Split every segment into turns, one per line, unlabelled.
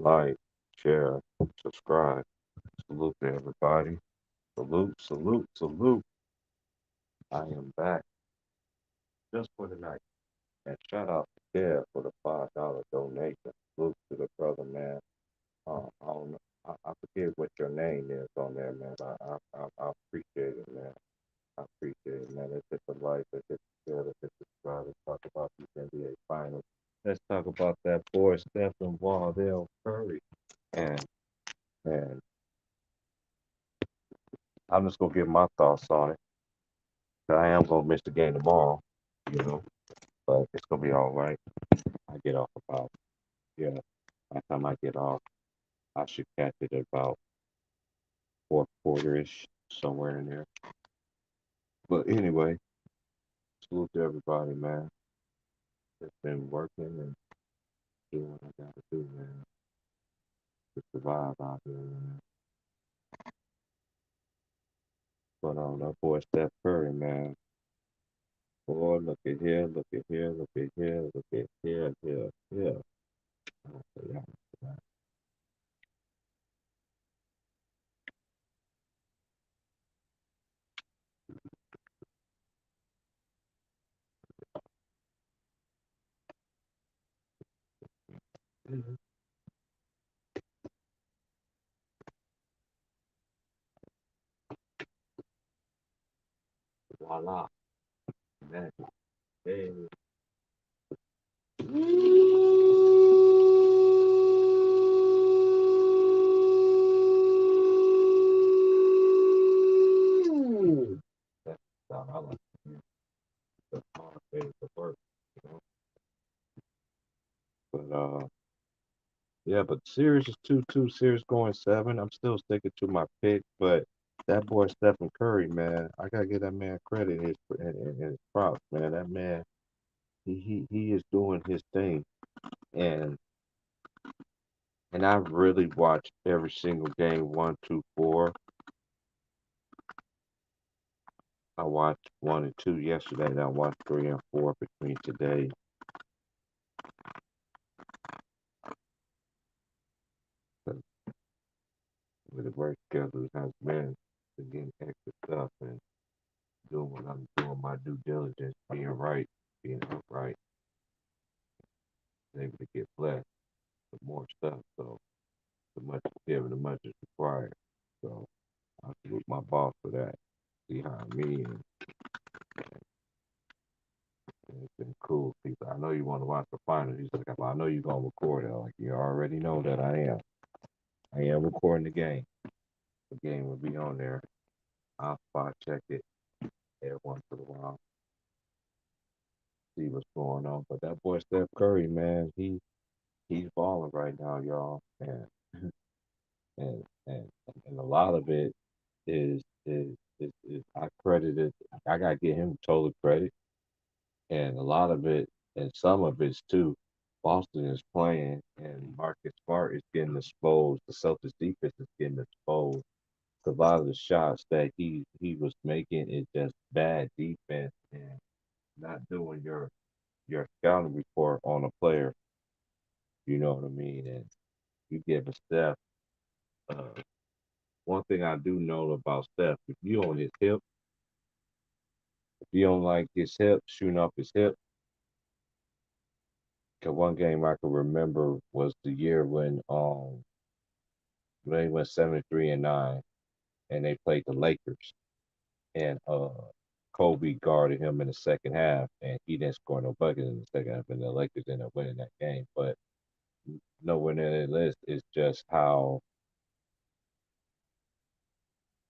like, share, subscribe. Salute to everybody. Salute, salute, salute. I am back just for the night. And shout out to Kev for the $5 donation. Salute to the brother, man. I don't know. I forget what your name is on there, man. I appreciate it, man. I appreciate it, man. It's just a life. Let's get together. Let's subscribe. Let's talk about these NBA finals. Let's talk about that boy Stephen Wardell Curry. And and I'm just gonna give my thoughts on it. I am gonna miss the game tomorrow, you know, but it's gonna be all right. I get off about yeah. By the time I get off, I should catch it at about fourth quarter-ish, somewhere in there. But anyway, salute to everybody, man. Just been working and doing what I gotta do, man, to survive out here, man. But that boy Steph Curry, man. Boy, look at here, look at here, look at here, look at here. Oh, yeah, man. Voila, man. Hey. That's the sound I like to hear. The hard days of work, you know. But yeah, but series is 2-2, series going seven. I'm still sticking to my pick, but that boy Stephen Curry, man, I gotta give that man credit and his props, man. That man, he is doing his thing, and I've really watched every single game, one, two, four. I watched one and two yesterday, and I watched three and four between today. With the work schedule has been to getting extra stuff and doing what I'm doing, my due diligence, being right, being upright, and able to get blessed with more stuff. So the much is given, the much is required. So I salute my boss for that. Behind me, and it's been cool. People, I know you want to watch the finals. He's like, well, I know you're gonna record it. I'm like, you already know that I am. I am recording the game. The game will be on there. I'll spot check it every once in a while, see what's going on. But that boy Steph Curry, man, he's balling right now, y'all. And and and a lot of it is I credit it. I gotta give him total credit, and a lot of it, and some of it's too. Boston is playing, and Marcus Smart is getting exposed. The Celtics defense is getting exposed. A lot of the shots that he was making is just bad defense and not doing your scouting report on a player. You know what I mean? And you give a Steph. Uh, one thing I do know about Steph, if you on his hip, if you don't like his hip, shooting off his hip. Cause one game I can remember was the year when they went 73-9 and they played the Lakers and Kobe guarded him in the second half and he didn't score no bucket in the second half and the Lakers ended up winning that game. But nowhere near the list is just how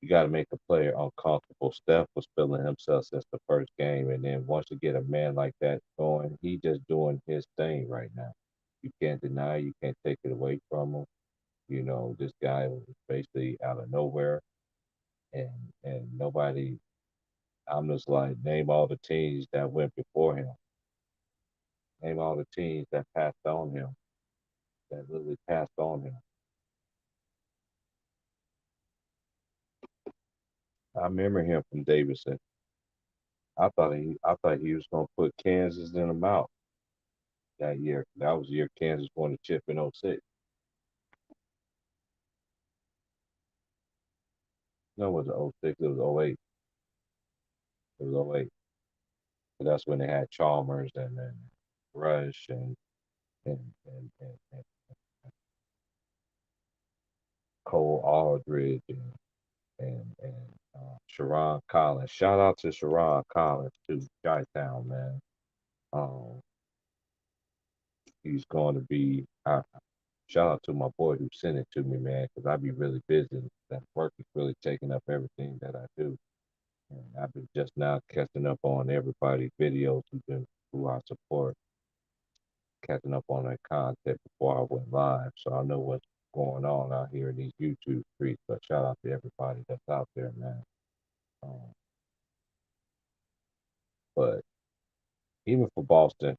you got to make a player uncomfortable. Steph was feeling himself since the first game, and then once you get a man like that going, he just doing his thing right now. You can't deny, you can't take it away from him. You know, this guy was basically out of nowhere, and nobody. I'm just like, name all the teams that went before him. Name all the teams that passed on him, that literally passed on him. I remember him from Davidson. I thought he was gonna put Kansas in the mouth that year. That was the year Kansas won the chip in '06. No, it was oh 06, it was oh 08. It was oh 08. So that's when they had Chalmers and Rush and Cole Aldridge and Sharon Collins. Shout out to Sharon Collins too, Chi-Town, man. Um, he's going to be. Shout out to my boy who sent it to me, man, because I be really busy. That work is really taking up everything that I do. And I've been just now catching up on everybody's videos who I support, catching up on their content before I went live. So I know what's going on out here in these YouTube streets. But shout out to everybody that's out there, man. Um, but even for Boston,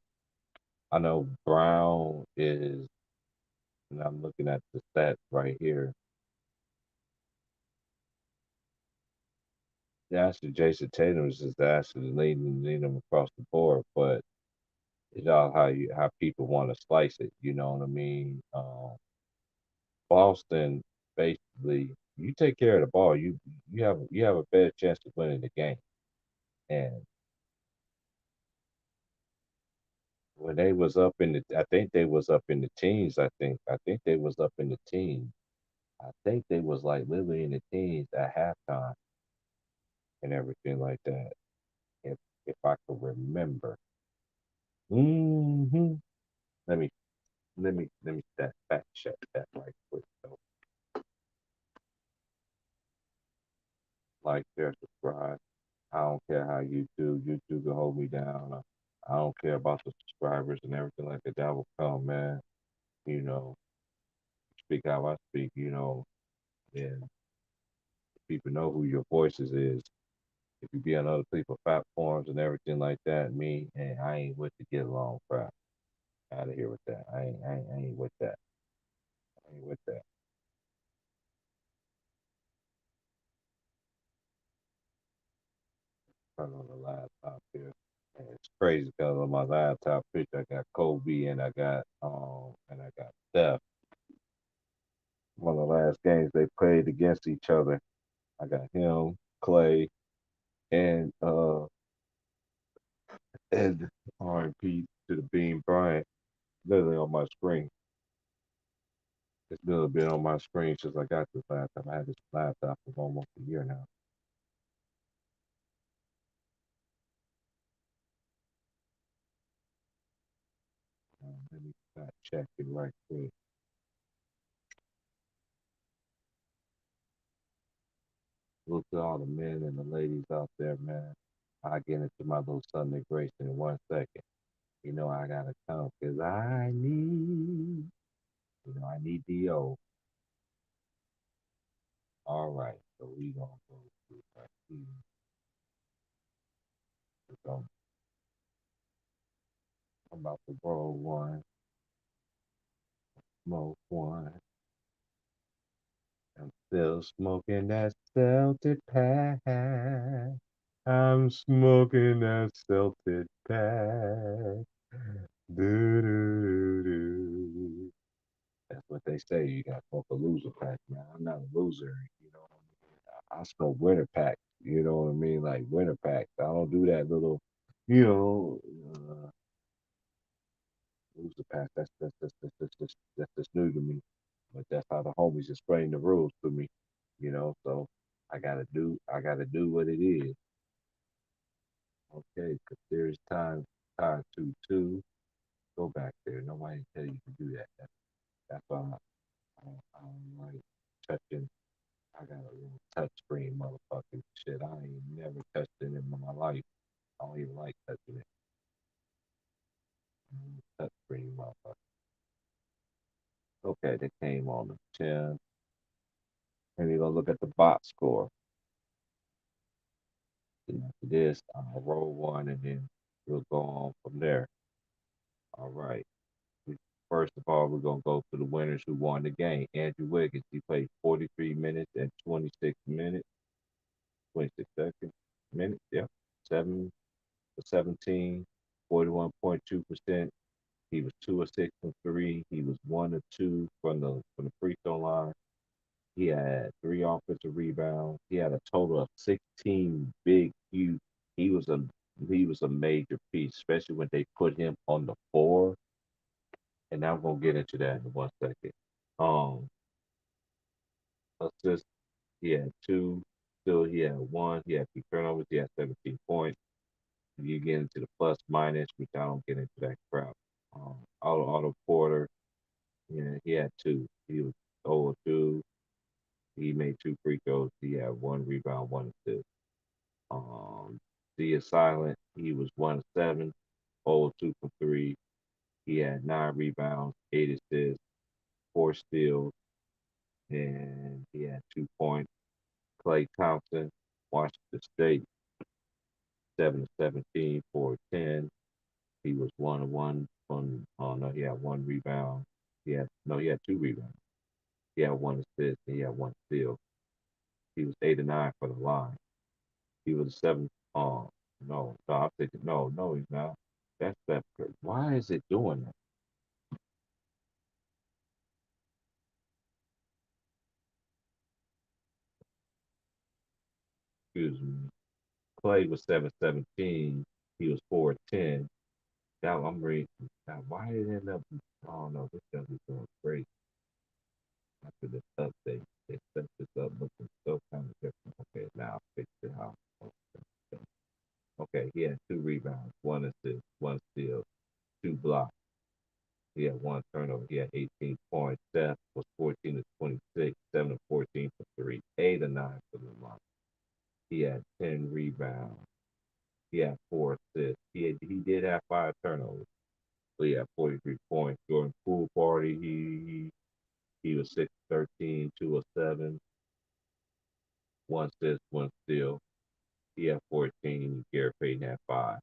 I know Brown is, and I'm looking at the stats right here. Actually, Jason Tatum is just actually leading them across the board, but it's all how people want to slice it. You know what I mean? Boston basically, you take care of the ball, you have a better chance of winning the game. And when they was up in the, I think they was up in the teens. I think they was up in the teens. I think they was like literally in the teens at halftime and everything like that. If if I could remember. hmm Let me let me fact check that right quick. So, like, share, subscribe. I don't care how you do. YouTube can hold me down. I don't care about the subscribers and everything like that. That will come, man. You know, speak how I speak. And people know who your voices is. If you be on other people's platforms and everything like that, me and I ain't with to get along, crap. Out of here with that. I ain't with that. I ain't with that. Turn on the laptop here. And it's crazy because on my laptop picture I got Kobe and I got Steph. One of the last games they played against each other. I got him, Clay, and R&P to the Bean Bryant literally on my screen. It's literally been on my screen since I got this laptop. I had this laptop for almost a year now. Let me check it right quick. Look at all the men and the ladies out there, man. I get into my little Sunday grace in 1 second. I gotta come because I need D.O. All right, so we gonna go through right here. We're gonna, I'm about to roll one, smoke one. I'm still smoking that Celtic pack. I'm smoking that Celtic pack. Do, do, do, do. That's what they say. You got to smoke a loser pack, man. I'm not a loser. What I mean? I smoke winter pack. You know what I mean? Like winter packs. I don't do that little, you know, loser pack. That's new to me. But that's how the homies explain the rules to me. So I gotta do what it is. Okay, because there's time to two. Go back there. Nobody tell you to do that. That's why I don't like touching. I got a little touch screen motherfucking shit. I ain't never touched it in my life. I don't even like touching it. Touch screen motherfucker. Okay, they came on the 10. And you're gonna look at the box score. And after this, I'll roll one and then we'll go on from there. All right. First of all, we're gonna go to the winners who won the game. Andrew Wiggins, he played 43 minutes and 26 seconds, minutes, yeah, 7 for 17, 41.2%. He was 2 of 6 from three. He was 1 of 2 from the free throw line. He had 3 offensive rebounds. He had a total of 16 big, huge. He was a he was a major piece, especially when they put him on the floor. And I'm gonna get into that in 1 second. Um, assists, he had two. Still, he had one. He had 2 turnovers. He had 17 points. You get into the plus minus, which I don't get into that crap. Otto Porter, yeah, he had two. He was 0 2. He made 2 free throws. He had 1 rebound, 1 assist. Dia Silent, he was 1 7, 0 2 from three. He had 9 rebounds, 8 assists, 4 steals, and he had 2 points. Klay Thompson, Washington State, 7 17, 4 10. He was 1 1 on. Oh no, he had 1 rebound. He had 2 rebounds. He had 1 assist. And he had 1 steal. He was 8 9 for the line. He was 7. No, I'm thinking no, he's not. That's Steph Curry. Why is it doing that? Excuse me. Clay was 7 17. He was 4 10. Now I'm reading. Now why did it end up? Oh no, this stuff is doing great after this update. They set this up looking so kind of different. Okay, now I fixed it out. Okay, he had 2 rebounds, 1 assist, 1 steal, 2 blocks. He had 1 turnover. He had 18 points. Steph was 14 to 26, 7 to 14 for three, 8 to 9 for the month. He had 10 rebounds. He had 4 assists. He did have 5 turnovers. So he had 43 points. During pool party, he was 6 13, 2 of 7, 1 assist, 1 steal. He had 14. Gary Payton had 5.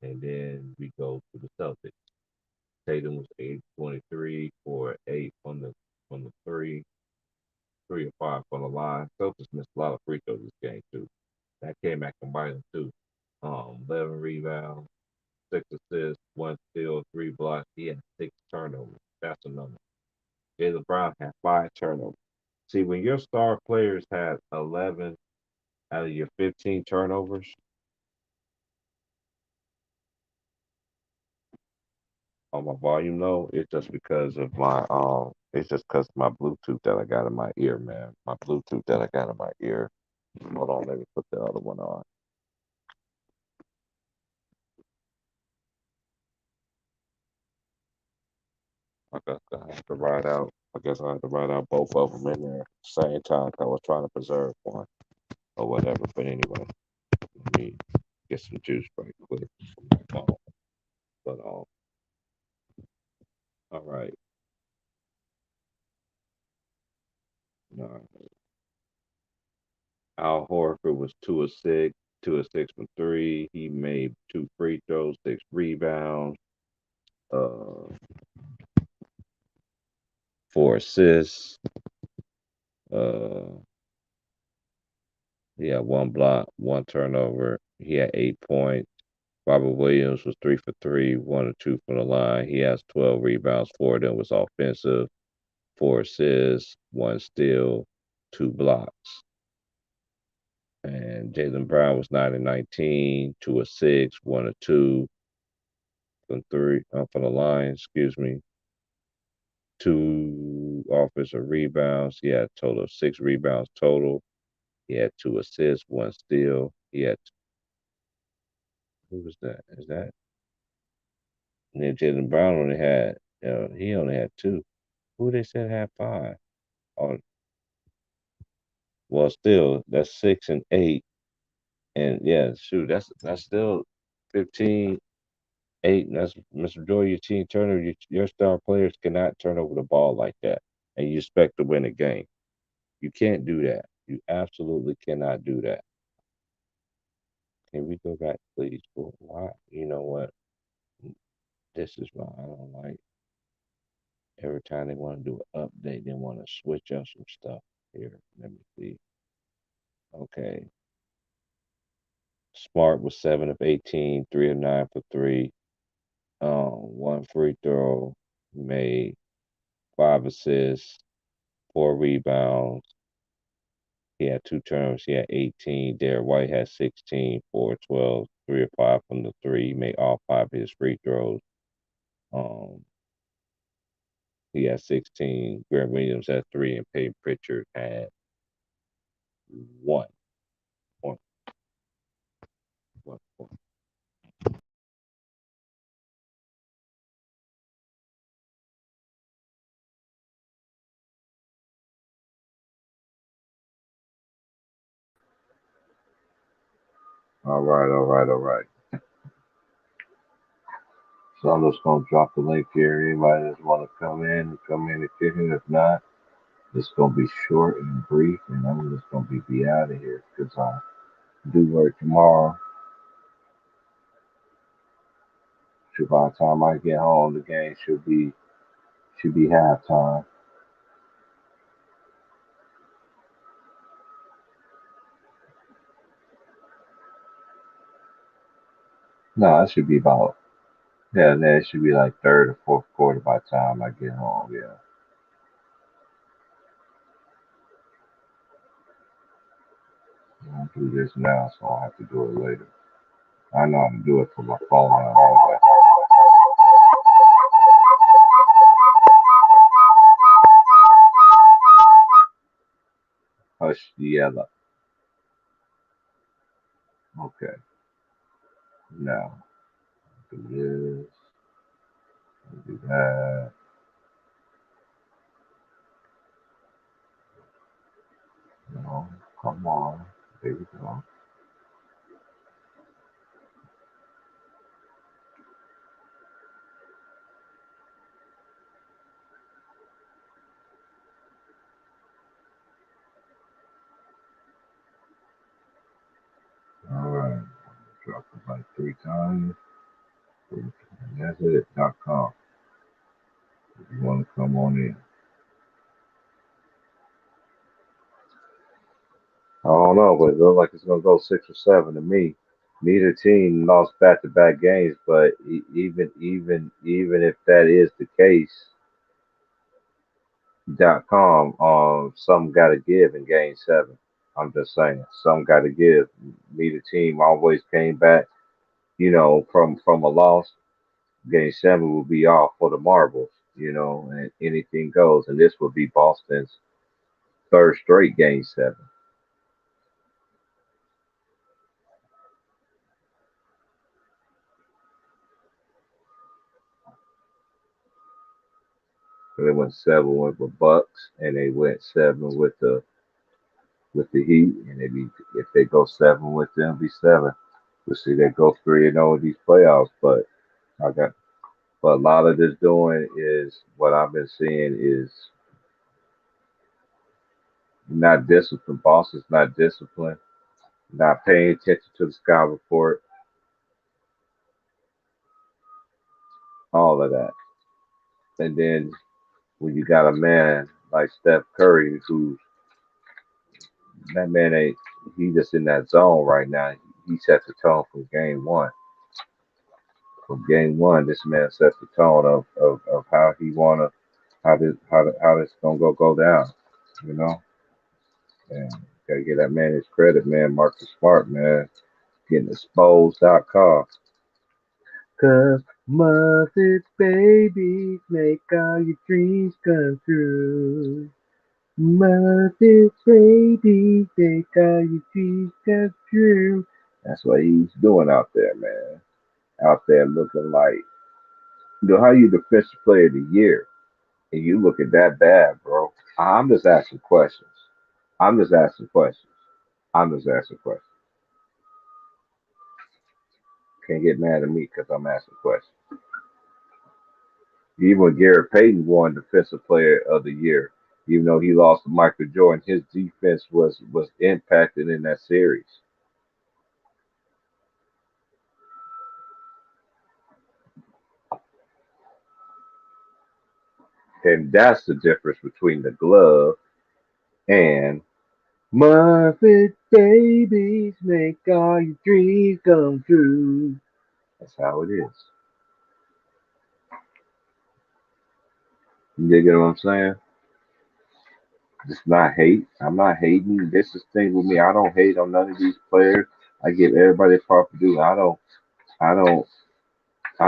And then we go to the Celtics. Tatum was 8 23 for 8 on the three or 5 on the line. Celtics missed a lot of free throws this game too. That came back and bite him too. 11 rebounds, 6 assists, 1 steal, 3 blocks. He had 6 turnovers. That's another. Jaylen Brown had 5 turnovers. See, when your star players had 11 out of your 15 turnovers, on my volume low, it's just because of my it's just because of my Bluetooth that I got in my ear, man. My Bluetooth that I got in my ear. Hold on, let me put the other one on. I guess I have to ride out. I guess I have to ride out both of them in there at the same time. 'Cause I was trying to preserve one or whatever. But anyway, let me get some juice right quick from my phone. But all right. All right. Al Horford was 2 of 6, 2 of 6 from three. He made 2 free throws, 6 rebounds, uh, 4 assists. Uh, he had 1 block, 1 turnover. He had 8 points. Robert Williams was 3 for 3, 1 or 2 from the line. He has 12 rebounds. 4 of them was offensive. 4 assists, 1 steal, 2 blocks. And Jaylen Brown was 9 and 19, 2 of 6, 1 or 2 from three from the line. Excuse me. 2 offensive rebounds. He had a total of 6 rebounds total. He had 2 assists, 1 steal. He had who was that? Is that? And then Jaylen Brown only had he only had 2. Who they said had 5? Oh, well, still that's 6 and 8, and yeah, shoot, that's still 15, 8. And that's Mr. Joy, your team turner. Your star players cannot turn over the ball like that, and you expect to win a game. You can't do that. You absolutely cannot do that. Can we go back, please? Well, why? You know what? This is why I don't like every time they want to do an update, they want to switch up some stuff. Here, let me see. Okay. Smart was 7 of 18, 3 of 9 for three, 1 free throw, made 5 assists, 4 rebounds. He had 2 turnovers. He had 18. Derek White had 16, 4, 12, 3 or 5 from the three. He made all 5 of his free throws. Um, he had 16. Grant Williams had 3, and Peyton Pritchard had 1. 1. 1 point. All right, all right, all right. So I'm just gonna drop the link here. Anybody that want to come in and kick it. If not, it's gonna be short and brief, and I'm just gonna be out of here because I do work tomorrow. So by the time I get home, the game should be halftime. No, it should be about yeah, no, it should be like third or fourth quarter by the time I get home. Yeah, I'll do this now, so I'll have to do it later. I know how to do it from my phone now anyway. Hush the yellow. Okay, now do this, do that. No, come on. There we go. All right. Drop it like 3 times. And that's it. .com. If you want to come on in. I don't know, but it looks like it's gonna go 6 or 7 to me. Neither team lost back-to-back games, but even if that is the case, .com, some got to give in Game 7. I'm just saying, some got to give. Neither team always came back, from a loss. Game 7 will be off for the marbles, and anything goes. And this will be Boston's third straight Game 7. So they went 7 with the Bucks, and they went 7 with the Heat, and if they go 7 with them, be 7. We'll see they go 3-0 in these playoffs, but I got. But a lot of this doing is what I've been seeing is not disciplined. Boston's not disciplined, not paying attention to the scout report, all of that. And then when you got a man like Steph Curry, who that man ain't he just in that zone right now. He sets the tone from game one. From game one, this man sets the tone of how he wanna how this gonna go down, you know. And gotta give that man his credit, man. Marcus Smart, man, getting exposed.com. Cause Muppet babies make all your dreams come true. Muppet babies make all your dreams come true. That's what he's doing out there, man. Out there looking like, how you defensive player of the year and you looking that bad, bro. I'm just asking questions. I'm just asking questions. I'm just asking questions. Can't get mad at me because I'm asking questions. Even when Garrett Payton won Defensive Player of the Year, even though he lost to Michael Jordan, his defense was impacted in that series, and that's the difference between the glove and Muffet babies make all your dreams come true. That's how it is. You get what I'm saying? Just not hate. I'm not hating. This is the thing with me. I don't hate on none of these players. I give everybody proper due. I don't I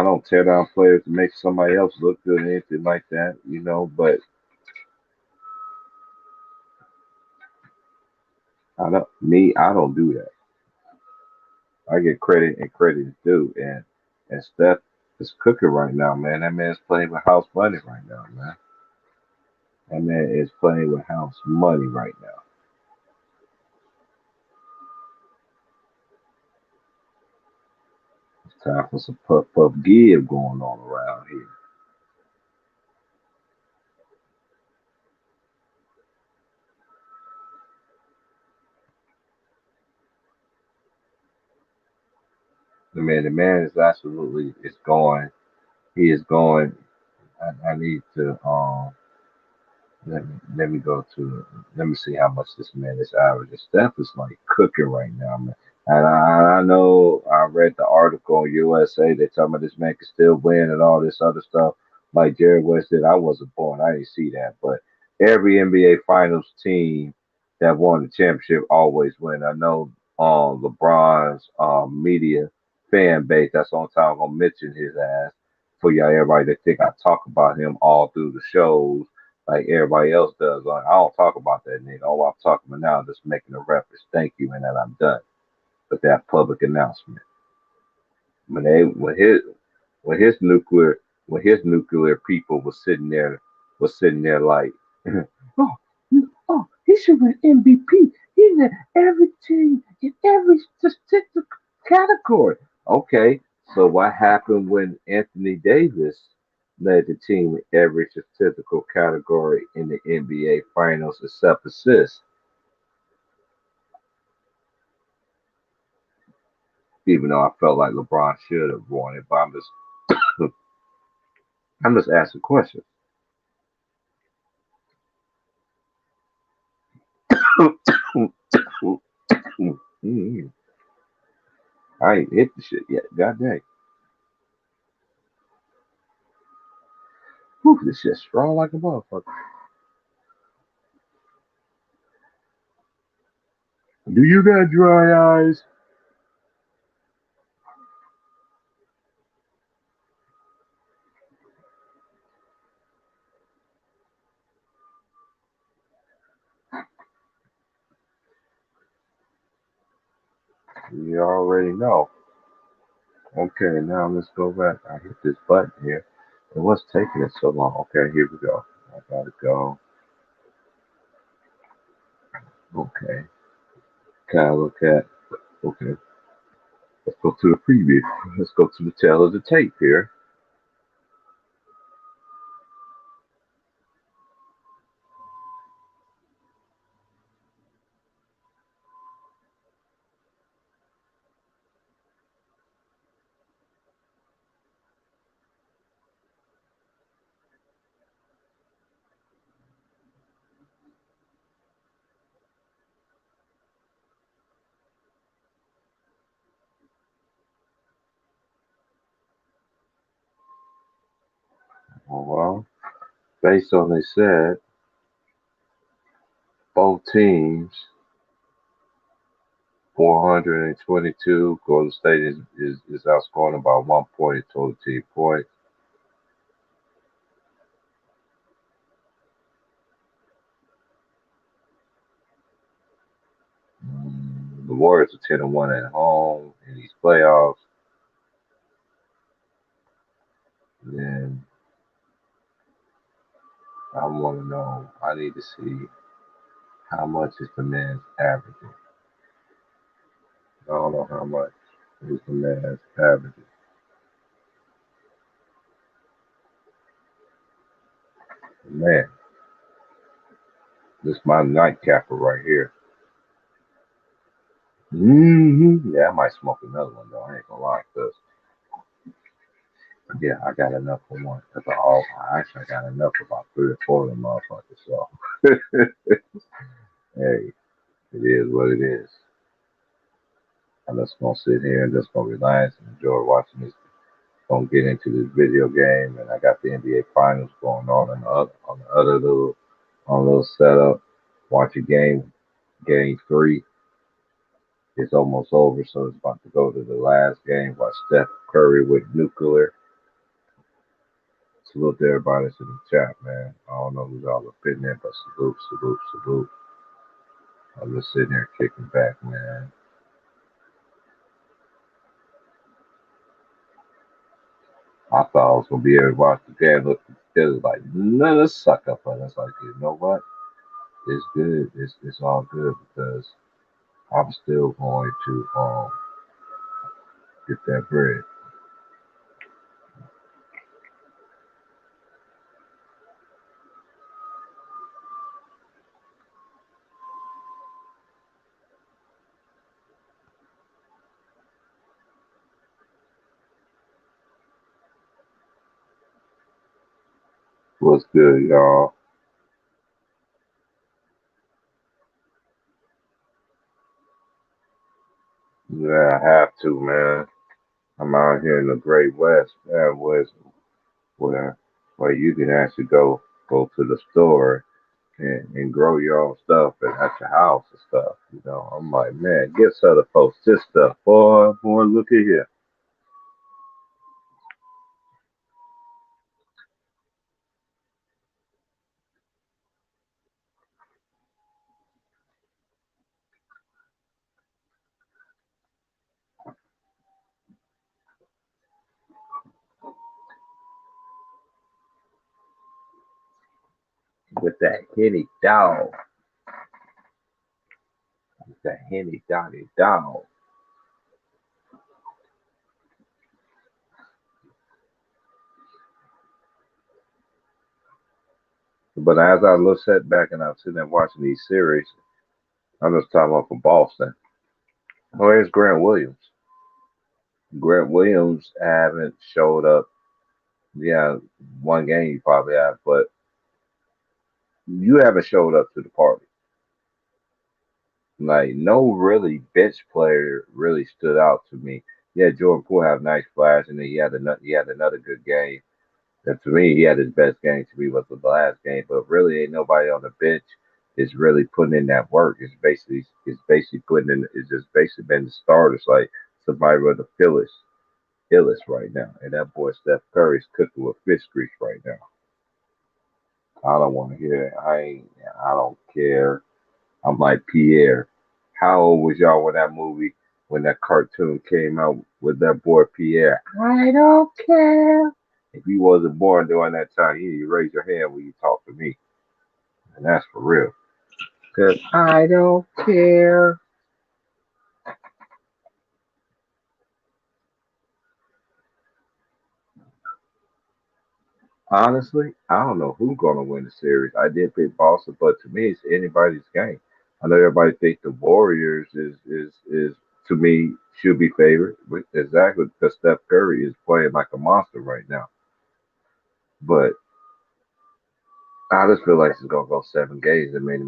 don't tear down players to make somebody else look good or anything like that, you know, but I don't do that. I get credit and credit is due, and Steph is cooking right now, man. That man's playing with house money right now, man. That man is playing with house money right now. It's time for some puff puff give going on around here. The man is absolutely is going. He is going. I need to let me go to let me see how much this man is averaging. Steph is like cooking right now, man. And I know I read the article on USA. They talking about this man can still win and all this other stuff. Like Jerry West did. I wasn't born. I didn't see that. But every NBA Finals team that won the championship always win. I know LeBron's media fan base. That's the only time I'm gonna mention his ass for y'all. Everybody that think I talk about him all through the shows like everybody else does. Like, I don't talk about that nigga. All I'm talking about now is just making a reference. Thank you, and then I'm done with that public announcement. When they when his nuclear when his nuclear people was sitting there like, oh, he should win MVP. He's in every team in every statistical category. Okay, so what happened when Anthony Davis led the team in every statistical category in the NBA Finals except assists? Even though I felt like LeBron should have won it, but I'm just asking questions. I ain't hit the shit yet. God dang. Whew, this shit's strong like a motherfucker. Do you got dry eyes? You already know. Okay, now let's go back. I hit this button here. And what's taking it so long? Okay, here we go. I gotta go. Okay. Kind of look at. Okay, let's go to the preview. Let's go to the tail of the tape here. Well, based on they said, both teams 422. Golden State is outscoring about 1 point total team points. The Warriors are 10-1 at home in these playoffs. Then I want to know. I need to see how much is the man's averaging. I don't know how much is the man's averaging. Man, this is my nightcapper right here. Yeah, I might smoke another one though. I ain't gonna lie, cause yeah, I got enough for one. Cause I actually got enough for about 3 or 4 of them motherfuckers. So hey, it is what it is. I'm just gonna sit here and just gonna relax and enjoy watching this. Gonna get into this video game, and I got the NBA Finals going on the other little on a little setup. Watching game three. It's almost over, so it's about to go to the last game. Watch Steph Curry with nuclear. Salute to everybody that's in the chat, man. I don't know who's all up in there, but salute, salute, salute. I'm just sitting there kicking back, man. I thought I was gonna be able to watch the game. Look, it was like none of suck up, but it's like, you know what? It's good. It's all good because I'm still going to get that bread. What's good, y'all? Yeah, I have to, man. I'm out here in the Great West, man, where where you can actually go to the store and grow your own stuff and at your house and stuff. You know, I'm like, man, get other folks this stuff, boy, look at here with that henny dog, with that henny doggy dog. But as I look set back and I'm sitting there watching these series, I'm just talking about from Boston. Where's Grant Williams? Grant Williams haven't showed up. Yeah, one game you probably have, but you haven't showed up to the party. Like no really bench player really stood out to me. Yeah, Jordan Poole had a nice flash, and then he had another good game. And to me, he had his best game to me was the last game. But really, ain't nobody on the bench is really putting in that work. It's basically putting in. It's just basically been the starters like somebody with the Phyllis right now, and that boy Steph Curry's cooking with fish grease right now. I don't want to hear it. I don't care. I'm like Pierre. How old was y'all when that movie, when that cartoon came out with that boy Pierre? I don't care. If you wasn't born during that time, you need to raise your hand when you talk to me, and that's for real. Cause I don't care. Honestly, I don't know who's gonna win the series. I did pick Boston, but to me, it's anybody's game. I know everybody think the Warriors is to me should be favored, but exactly because Steph Curry is playing like a monster right now. But I just feel like it's gonna go 7 games and maybe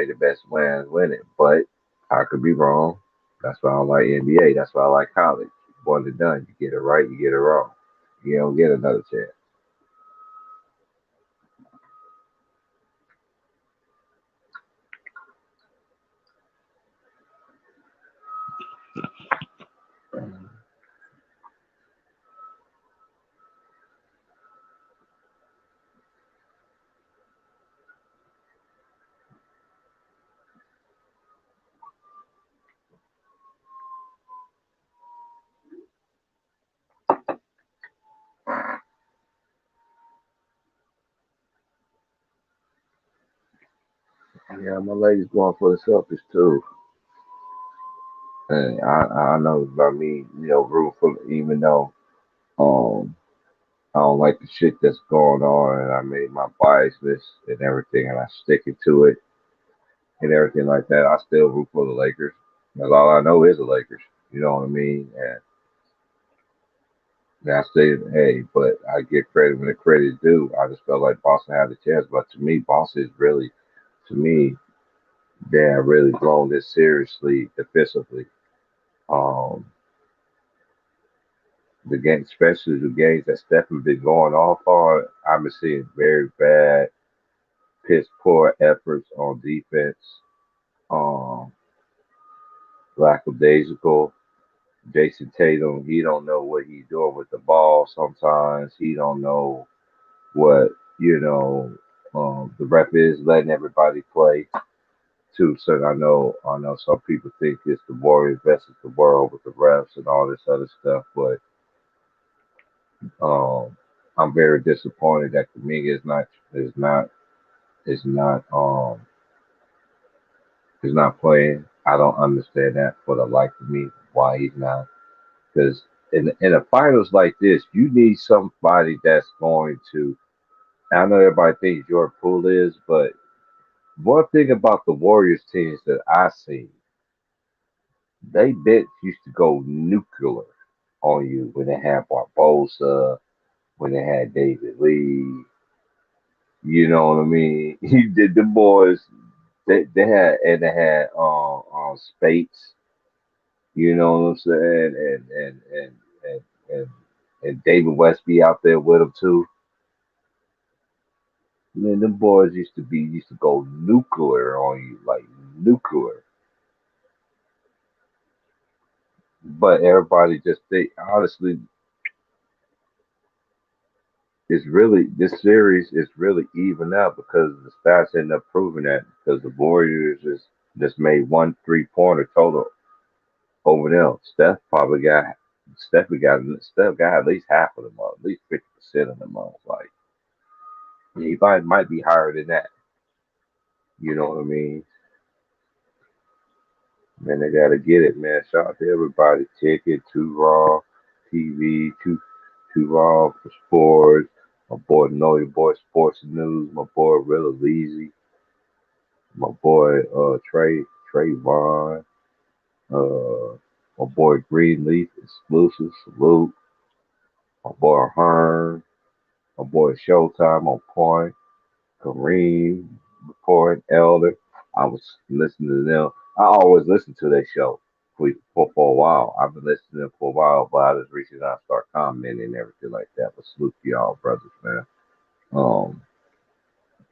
the best wins win it. But I could be wrong. That's why I don't like NBA. That's why I like college. One and done. You get it right, you get it wrong. You don't get another chance. Yeah, my lady's going for the Celtics too. And I know about me, root for even though um I don't like the shit that's going on and I made my bias list and everything and I stick it to it and everything like that, I still root for the Lakers. That's all I know is the Lakers. You know what I mean? And I say, hey, but I give credit when the credit is due. I just felt like Boston had a chance, but to me, Boston is really, to me, they have really blown this seriously defensively. Um, the game, especially the games that Stephen been going off on, I've been seeing very bad piss poor efforts on defense. Um, Lackadaisical. Jason Tatum, he don't know what he's doing with the ball. Sometimes he don't know what you know. The ref is letting everybody play too. So I know some people think it's the Warriors versus the world with the refs and all this other stuff, but um, I'm very disappointed that Kuminga is not is not playing. I don't understand that for the life of me why he's not. Because in a finals like this, you need somebody that's going to. I know everybody thinks Jordan Poole is, but one thing about the Warriors teams that I see, they bench used to go nuclear on you when they had Barbosa, when they had David Lee. You know what I mean? He did the boys. They had Spates. You know what I'm saying? And and, and David Westby out there with him too. Man, them boys used to go nuclear on you, like nuclear. But everybody just think honestly, it's really this series is really even up because the stats end up proving that because the Warriors just made one 3-pointer total over them. Steph got at least half of them up, at least 50% of them up. Like he might be higher than that. You know what I mean? Man, they gotta get it, man. Shout out to everybody. Ticket, Too Raw, TV, Too Raw for sports. My boy Know Your Boy Sports News. My boy Rilla Leezy. My boy Trayvon. My boy Greenleaf Exclusive Salute. My boy Hearn. My boy Showtime on Point. Kareem Report Elder. I was listening to them. I always listen to their show for a while. I've been listening to them for a while, but I just recently I start commenting and everything like that. But salute to y'all, brothers, man. Um,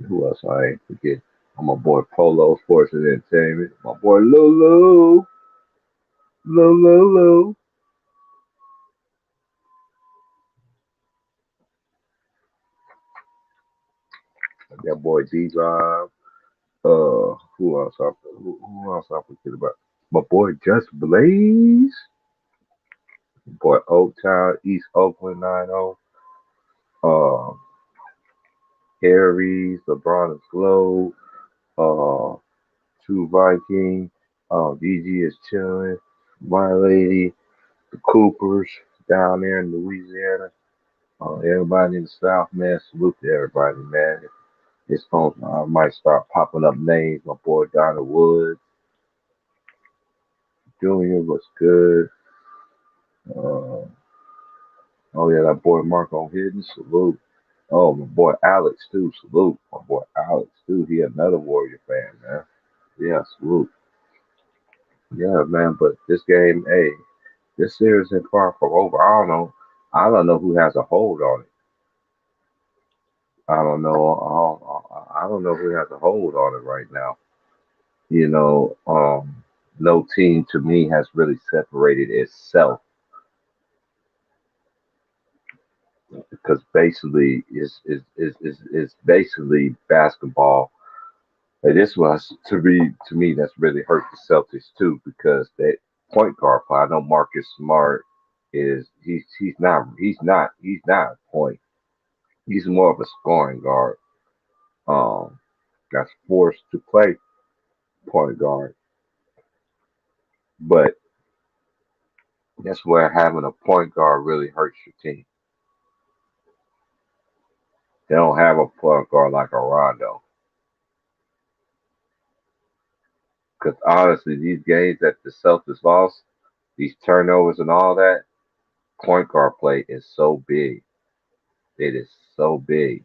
who else I ain't forget? My boy Polo Sports and Entertainment. My boy Lulu, Lulu. That boy D Drive. Who else I forget about? My boy Just Blaze. Boy Oaktown, East Oakland 90. Uh, Aries, LeBron and Glow, uh, True Viking, DG is chilling, My Lady, the Coopers down there in Louisiana, everybody in the South, man, salute to everybody, man. It's going I might start popping up names. My boy Donna Woods, Junior was good. Uh, oh yeah, that boy Marco Hidden, salute. Oh, my boy Alex too, salute. My boy Alex too, he another Warrior fan, man. Yeah, salute. Yeah, man, but this game, hey, this series ain't far from over. I don't know who has a hold on it. I don't know. I don't know who has a hold on it right now. You know, no team to me has really separated itself because basically is basically basketball. And this was to me that's really hurt the Celtics too because that point guard play. I know Marcus Smart is he's not a point. He's more of a scoring guard. Um, that's forced to play point guard. But that's where having a point guard really hurts your team. They don't have a point guard like a Rondo. Because honestly, these games that the Celtics lost, these turnovers and all that, point guard play is so big. It is so big.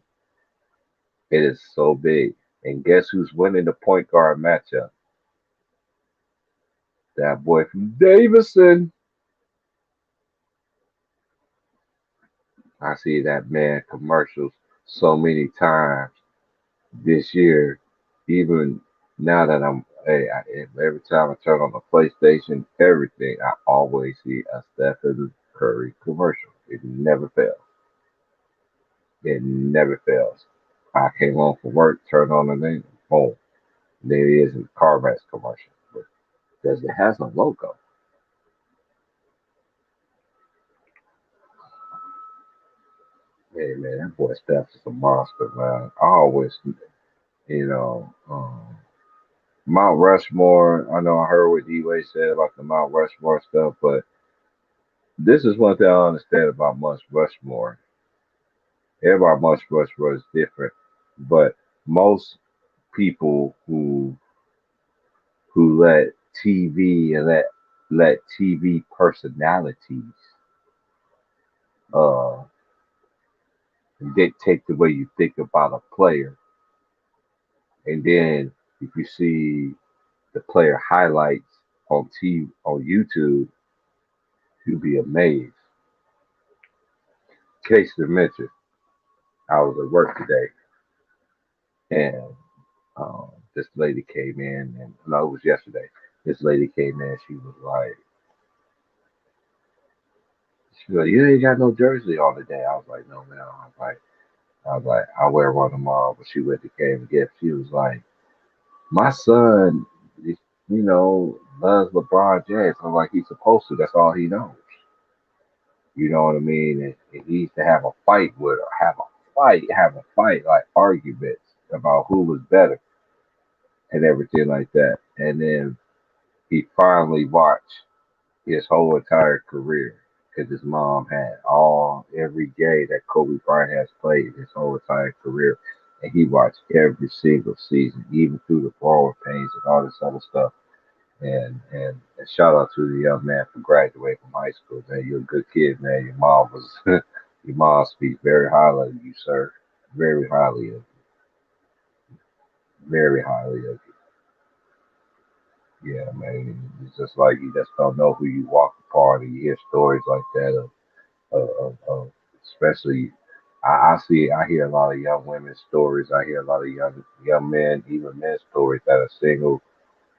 It is so big. And guess who's winning the point guard matchup? That boy from Davidson. I see that man commercials so many times. this year, even now that every time I turn on the PlayStation, everything, I always see a Stephen Curry commercial. It never fails. It never fails. I came home from work, turned on the thing, boom, there it is a CarMax commercial. Because it has a logo. Hey man, that boy Steph is a monster, man. I always, you know, Mount Rushmore. I know I heard what D-Way said about the Mount Rushmore stuff, but this is one thing I understand about Mount Rushmore. Everybody Mount Rushmore is different, but most people who let TV and let TV personalities uh dictate the way you think about a player, and then if you see the player highlights on TV on YouTube, you'd be amazed. Case to mention, I was at work today, and this lady came in, and no, it was yesterday. This lady came in. She was like, you ain't got no jersey on today. I was like, no, man. I was like, I'll wear one tomorrow. But she went to came and get. She was like, my son, loves LeBron James. I'm like, he's supposed to. That's all he knows. You know what I mean? And he used to have a fight with her, have a fight, like arguments about who was better and everything like that. And then he finally watched his whole entire career because his mom had every game that Kobe Bryant has played his whole entire career. And he watched every single season, even through the growing pains and all this other stuff. And shout out to the young man for graduating from high school, man. You're a good kid, man. Your mom was your mom speaks very highly of you, sir. Very highly of very highly of you. Yeah, man. It's just like you just don't know who you walk apart and you hear stories like that of especially I hear a lot of young women's stories. I hear a lot of young men, even men's stories that are single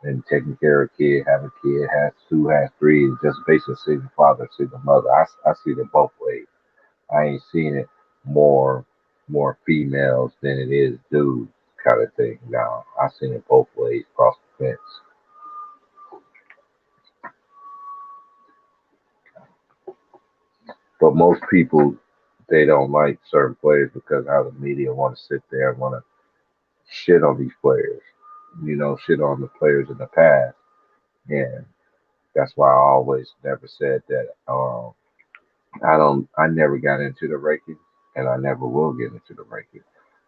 and taking care of a kid, have a kid, has two, has three, and just basically single father, single mother. I see it both ways. I ain't seen it more more females than it is dudes kind of thing. Now I seen it both ways across the fence. But most people they don't like certain players because how the media want to sit there and want to shit on these players. Shit on the players in the past. And that's why I always never said that I never got into the rankings and I never will get into the rankings.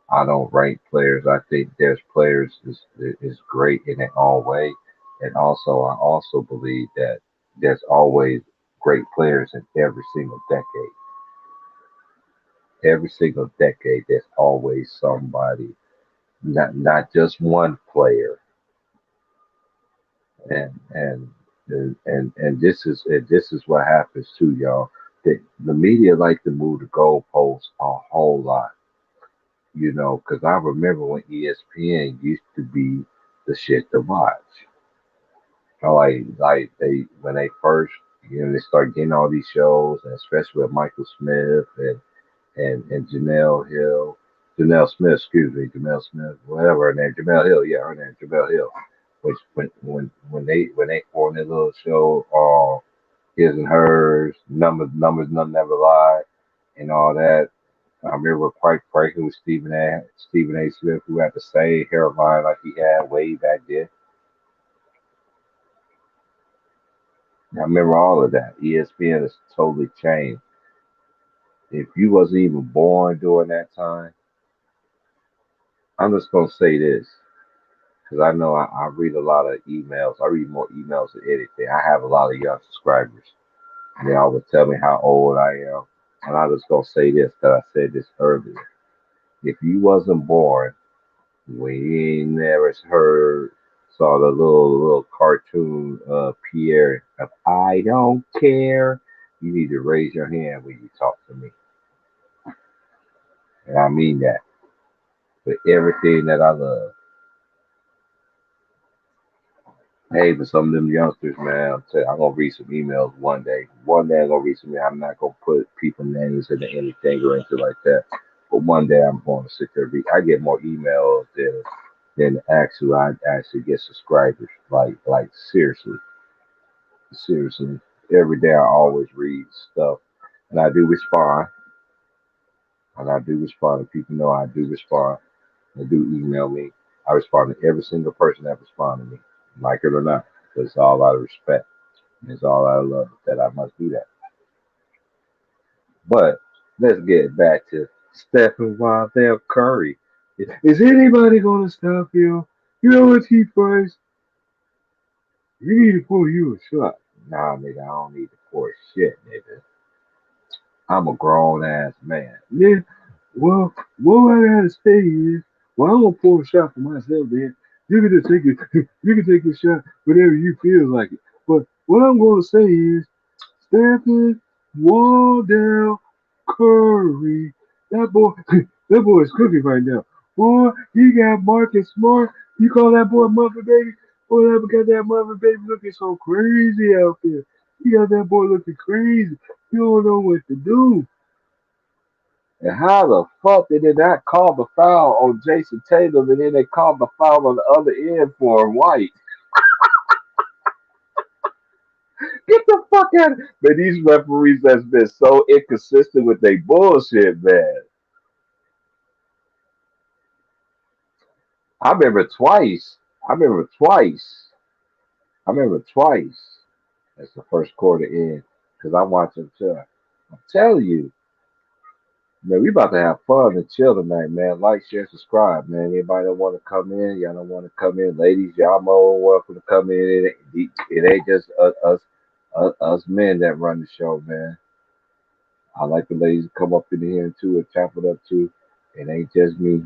I don't rank players. I think there's players is great in their own way. And also I also believe that there's always great players in every single decade. Every single decade there's always somebody, not just one player. And this is what happens too, y'all. The media like to move the goalposts a whole lot, because I remember when ESPN used to be the shit to watch. Like they when they first they start getting all these shows, and especially with Michael Smith and Janelle Smith, excuse me, Janelle Smith, whatever her name, Jamel Hill, yeah, her name, Jamel Hill. Which when they formed their little show, his and hers, numbers, none never lie, and all that. I remember quite frankly with Stephen A. Smith, who had the same hairline like he had way back then. I remember all of that. ESPN has totally changed. If you wasn't even born during that time, I'm just gonna say this because I know I read a lot of emails. I read more emails than anything. I have a lot of young subscribers. And they always tell me how old I am. And I just gonna say this because I said this earlier. If you wasn't born when you ain't never heard saw the little cartoon Pierre of I don't care, you need to raise your hand when you talk to me. And I mean that. for everything that I love. Hey, for some of them youngsters, man, I'm gonna read some emails one day. One day I'm gonna read some. I'm not gonna put people names into anything or anything like that. But one day I'm going to sit there. I get more emails than actually I actually get subscribers. Like seriously, seriously. Every day I always read stuff, and I do respond, and I do respond. And people know I do respond. They do email me. I respond to every single person that responds to me, like it or not. It's all out of respect. It's all out of love that I must do that. But let's get back to Stephen Wildell Curry. Is anybody gonna stop you? You know what, T Price? You need to pour you a shot. Nah, nigga, I don't need to pour shit, nigga. I'm a grown ass man. Yeah, well, what I gotta say is, well, I'm gonna pour a shot for myself, man. You can just take it. You can take a shot whenever you feel like it. But what I'm gonna say is, Stephen Waldell Curry. That boy, that boy is cooking right now. Boy, he got Marcus Smart. You call that boy Muffin Baby? Boy, that got that Muffin Baby looking so crazy out there. You got that boy looking crazy. You don't know what to do. And how the fuck did they not call the foul on Jason Tatum and then they called the foul on the other end for White? Get the fuck out of Man, these referees that's been so inconsistent with their bullshit, man. I remember twice. I remember twice. I remember twice. That's the first quarter in. Because I'm watching too. I'm telling you, man, we about to have fun and chill tonight, man. Like, share, subscribe, man. Anybody that want to come in, y'all don't want to come in. Ladies, y'all more welcome to come in. It ain't just us men that run the show, man. I like the ladies to come up in here too and chop it up too. It ain't just me.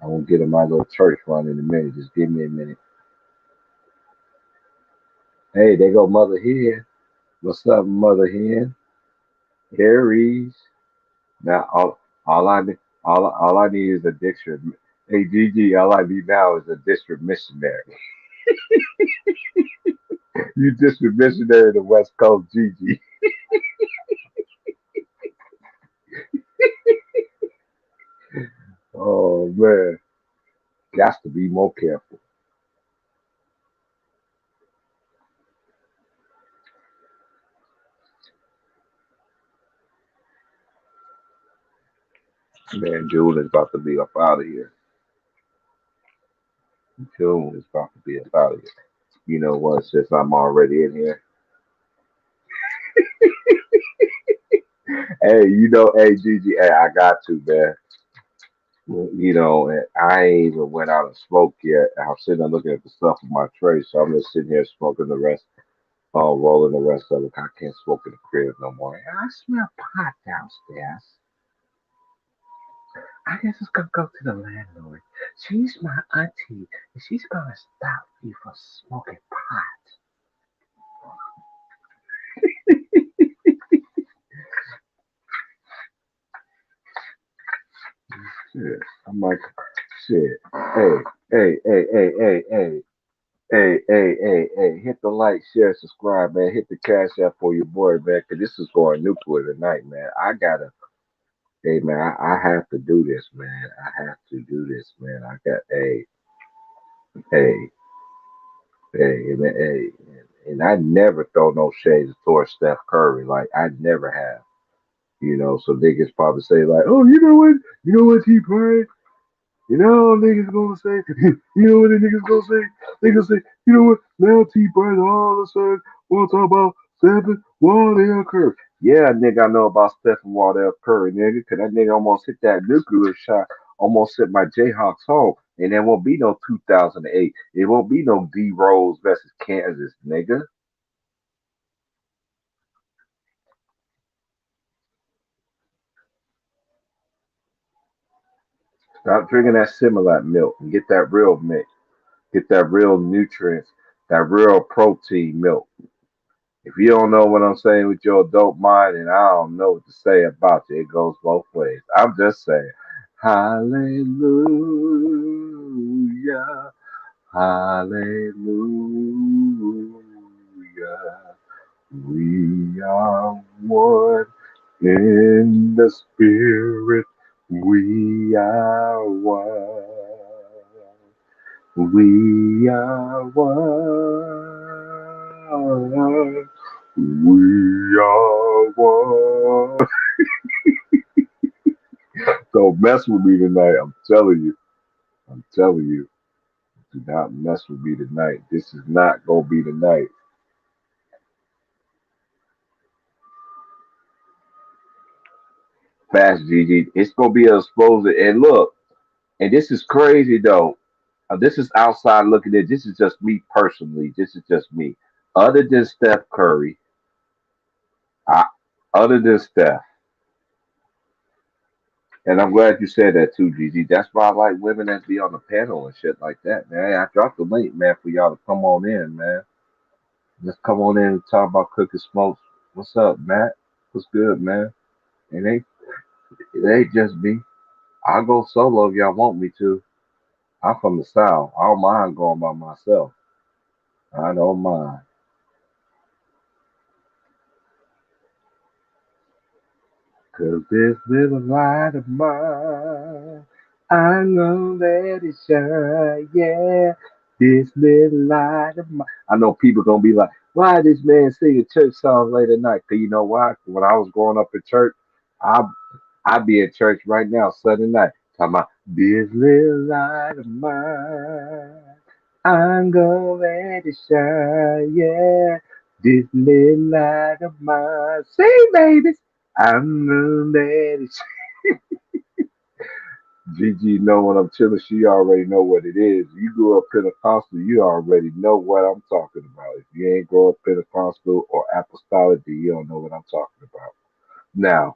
I'm gonna get in my little church run in a minute. Just give me a minute. Hey, there go Mother Hen. What's up, Mother Hen? Aries. Now all I need is a district. Hey Gigi, all I need now is a district missionary. You district missionary to West Coast, Gigi. Oh man, got to be more careful. Man, June is about to be up out of here. June is about to be up out of here. You know what? Since I'm already in here, hey, hey Gigi, hey, I got to, man. And I ain't even went out and smoked yet. I'm sitting there looking at the stuff in my tray, so I'm just sitting here smoking the rest, rolling the rest of it. I can't smoke in the crib no more. I smell pot downstairs. I guess it's gonna go to the landlord. She's my auntie, and she's gonna stop you from smoking pot. Shit. I'm like, shit. Hey, hey. Hey, hit the like, share, subscribe, man. Hit the cash app for your boy, man, because this is going nuclear tonight, man. Hey, man, I have to do this, man. I have to do this, man. Hey, hey. And I never throw no shades towards Steph Curry. Like, I never have. So niggas probably say, like, oh, You know what, T. Pride? You know what niggas gonna say? You know what the niggas gonna say? They gonna say, you know what? Now T Bird all of a sudden wanna talk about Stephen Wardell Curry. Yeah, nigga, I know about Stephen Wardell Curry, nigga, cause that nigga almost hit that nuclear shot, almost sent my Jayhawks home. And there won't be no 2008. It won't be no D Rose versus Kansas, nigga. Stop drinking that Similac milk and get that real milk. Get that real nutrients, that real protein milk. If you don't know what I'm saying with your adult mind, and I don't know what to say about you, it goes both ways. I'm just saying. Hallelujah. Hallelujah. We are one in the spirit. We are one. We are one. We are one. Don't mess with me tonight. I'm telling you. I'm telling you. Do not mess with me tonight. This is not gonna be the night. Fast GG. It's gonna be exposed. And look, and this is crazy though. This is outside looking in. This is just me personally. This is just me. Other than Steph Curry, I, other than Steph, and I'm glad you said that too, GG. That's why I like women that be on the panel and shit like that, man. I dropped the link, man, for y'all to come on in, man. Just come on in and talk about cooking smokes. What's up, Matt? What's good, man? It ain't just me. I'll go solo if y'all want me to. I'm from the South. I don't mind going by myself. I don't mind. Cause this little light of mine, I know that it shine, yeah. This little light of mine. I know people gonna be like, why this man singing church songs late at night? Cause you know why? When I was growing up in church, I I be at church right now Sunday night talking about this little light of mine. I'm gonna let it shine, yeah. This little light of mine. Sing, baby. I'm gonna let it Gigi know when I'm chilling, she already know what it is. You grew up Pentecostal, you already know what I'm talking about. If you ain't grow up Pentecostal or apostolic, then you don't know what I'm talking about. Now,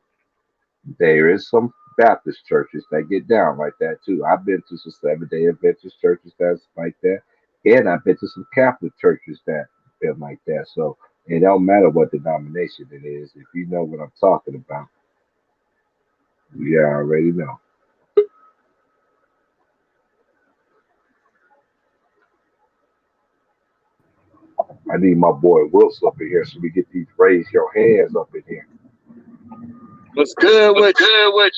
there is some Baptist churches that get down like that too. I've been to some Seventh-day Adventist churches that's like that, and I've been to some Catholic churches that been like that. So it don't matter what denomination it is. If you know what I'm talking about, you already know. I need my boy Wilson up in here so we get these raise your hands up in here.
What's good
What's
with you?
good with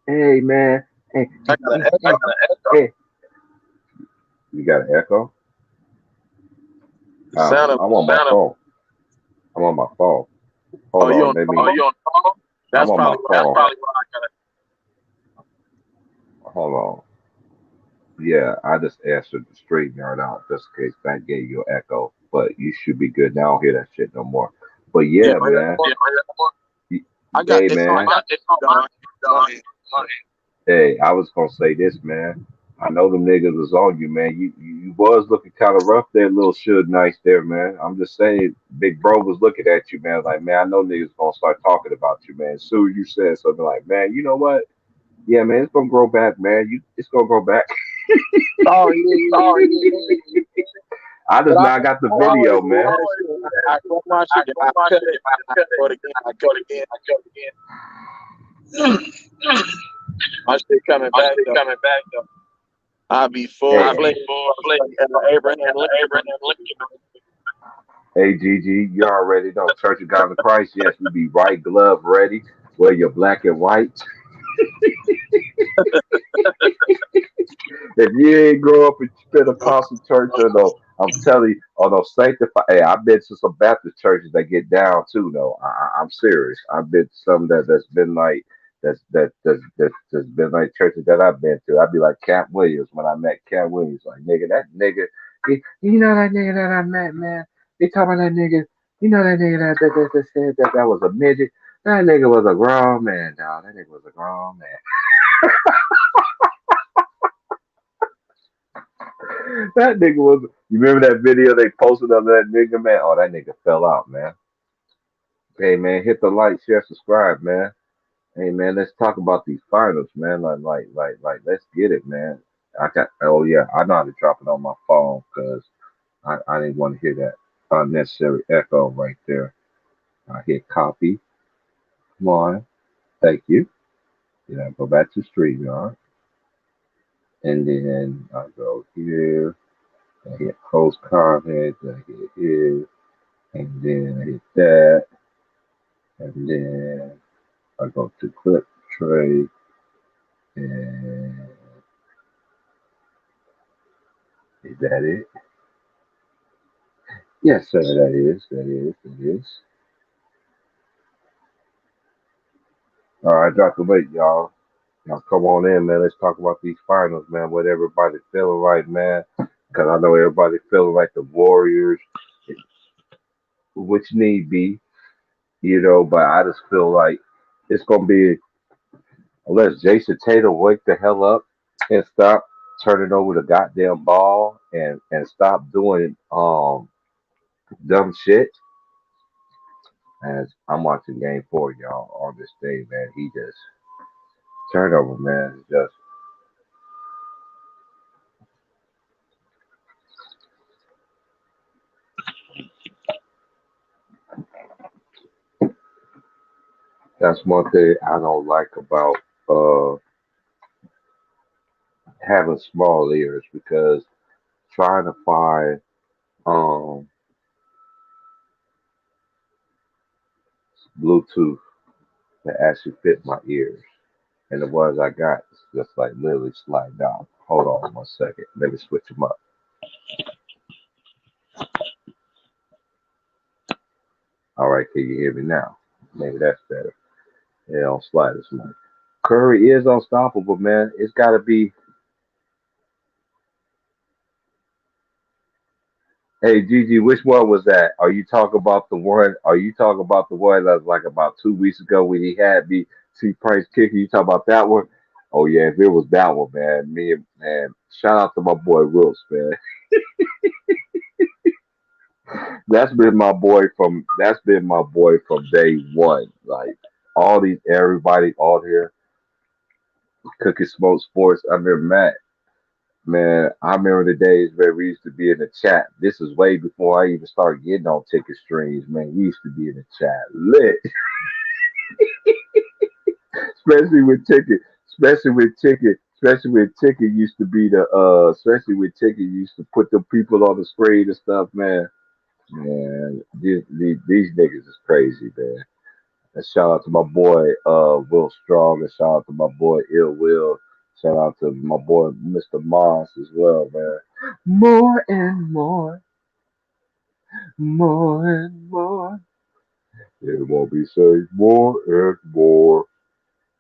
you? Hey man, hey,
I got an echo.
hey, you got an echo?
The sound of
I'm on my phone. I'm on my phone.
oh
Hold
you
on,
on
let
the
me.
phone?
You on the phone? I'm
That's
on my
probably why I
phone.
got it.
Hold on. Yeah, I just answered the straight yard out just in case that gave you an echo. But you should be good now. I don't hear that shit no more. But
You
yeah,
don't hear
man.
that?
Y-
I got
Hey
it's on
man.
my done. Go ahead.
Hey, I was gonna say this, man. I know them niggas was on you, man. You was looking kind of rough there, little Suge Nice there, man. I'm just saying, Big Bro was looking at you, man. Like, man, I know niggas gonna start talking about you, man. As soon as you said something like, man, you know what? Yeah, man, it's gonna grow back, man. It's gonna grow back.
Oh yeah, yeah, yeah.
I
But
just now got the
I always
video,
do
man.
that shit. I grow my shit, then I cut it, I go it again, I cut it again, I cut it again. My shit coming back though. I be full
Hey,
fledged. Abraham Lincoln.
hey, Gigi, you already know Church of God in Christ. Yes, we be white glove ready. Wear your black and white. If you ain't grow up in Pentecostal church or no, I'm telling you, or no sanctified. Hey, I've been to some Baptist churches that get down too. Though I'm serious. I've been to some that's been like that's been like churches that I've been to. I'd be like Cat Williams when I met Cat Williams. Like nigga, that nigga, you know that nigga that I met, man. They talking about that nigga. You know that nigga that said that was a midget. That nigga was a grown man, dog. That nigga was a grown man. That nigga was. You remember that video they posted of that nigga, man? Oh, that nigga fell out, man. Hey, man, hit the like, share, subscribe, man. Hey, man, let's talk about these finals, man. Let's get it, man. I got. Oh yeah, I know how to drop it on my phone because I didn't want to hear that unnecessary echo right there. I hit copy. Come on, thank you. I go back to StreamYard, and then I go here, I hit post comments, I hit here, and then I hit that, and then I go to clip tray, and is that it? Yes, sir, that is. All right, Dr. Lake, y'all. Y'all come on in, man. Let's talk about these finals, man. What everybody feeling like, man. Because I know everybody feeling like the Warriors, which need be, but I just feel like it's going to be, unless Jason Tatum wake the hell up and stop turning over the goddamn ball and stop doing dumb shit. As I'm watching game four, y'all, on this thing, man. He just turnover, man. Just that's one thing I don't like about uh having small ears because trying to find um Bluetooth that actually fit my ears. And the ones I got is just like literally slide down. Hold on 1 second. Let me switch them up. All right, can you hear me now? Maybe that's better. Yeah, don't slide as much. Curry is unstoppable, man. It's got to be. Hey, Gigi, which one was that? Are you talking about the one? Are you talking about the one that was like about 2 weeks ago when he had me see Price kicking? You talking about that one? Oh yeah, if it was that one, man, me and man, shout out to my boy Wills, man. That's been my boy from day one. Like all these everybody out here, Cookie Smoke Sports. I remember Matt. Man, I remember the days where we used to be in the chat. This is way before I even started getting on ticket streams, man. We used to be in the chat lit, especially with ticket, especially with ticket used to be especially with ticket used to put the people on the screen and stuff, man. Man, these niggas is crazy, man. And shout out to my boy Will Strong, and shout out to my boy Ill Will. Shout out to my boy Mr. Moss as well, man. More and more. It won't be safe more and more.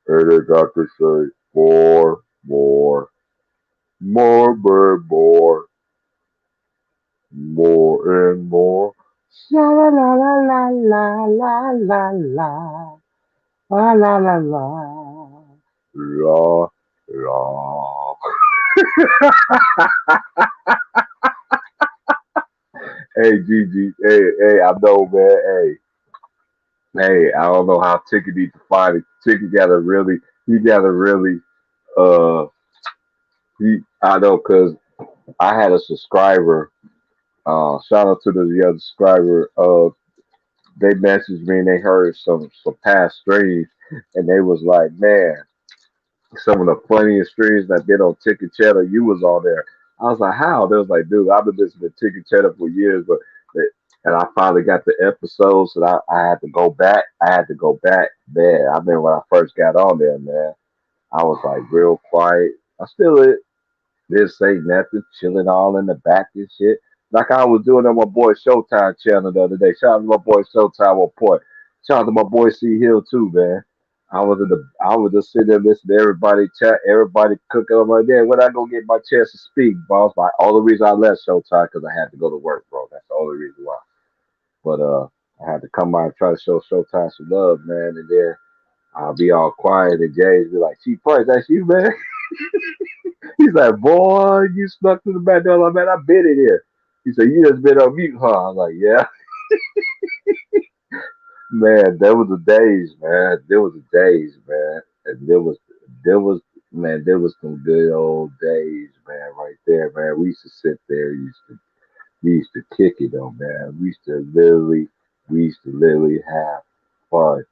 And they got to say more, more and more. Sha la la la la la la la la. La la la la. La la. Hey Gigi, hey, I know, man. Hey, I don't know how Ticket need to find it. Ticket he gotta really, uh, I know, cause I had a subscriber. Shout out to the other subscriber. They messaged me and they heard some past streams, and they was like, man, some of the funniest streams that been on Ticket Cheddar, you was on there. I was like, how? They was like, dude, I've been listening to Ticket Cheddar for years, and I finally got the episodes, and I had to go back. I had to go back, man. I remember when I first got on there, man. I was like real quiet. I still didn't say nothing, chilling all in the back and shit. Like I was doing on my boy Showtime channel the other day. Shout out to my boy Showtime on point. Shout out to my boy C Hill too, man. I was just sitting there listening to everybody chat, everybody cooking. I'm like, man, when I go get my chance to speak, boss? Like, all the reason I left Showtime because I had to go to work, bro. That's the only reason why. But I had to come by and try to show Showtime some love, man. And then I'll be all quiet, and James be like, "Chief Price, that's you, man." He's like, "Boy, you snuck through the back door." I'm like, "Man, I've been in here." He said, "You just been on mute, huh?" I'm like, "Yeah." Man, there was the days, man. There was the days, man. And there was man, there was some good old days, man, right there, man. We used to sit there, we used to kick it though, man. We used to literally have fun.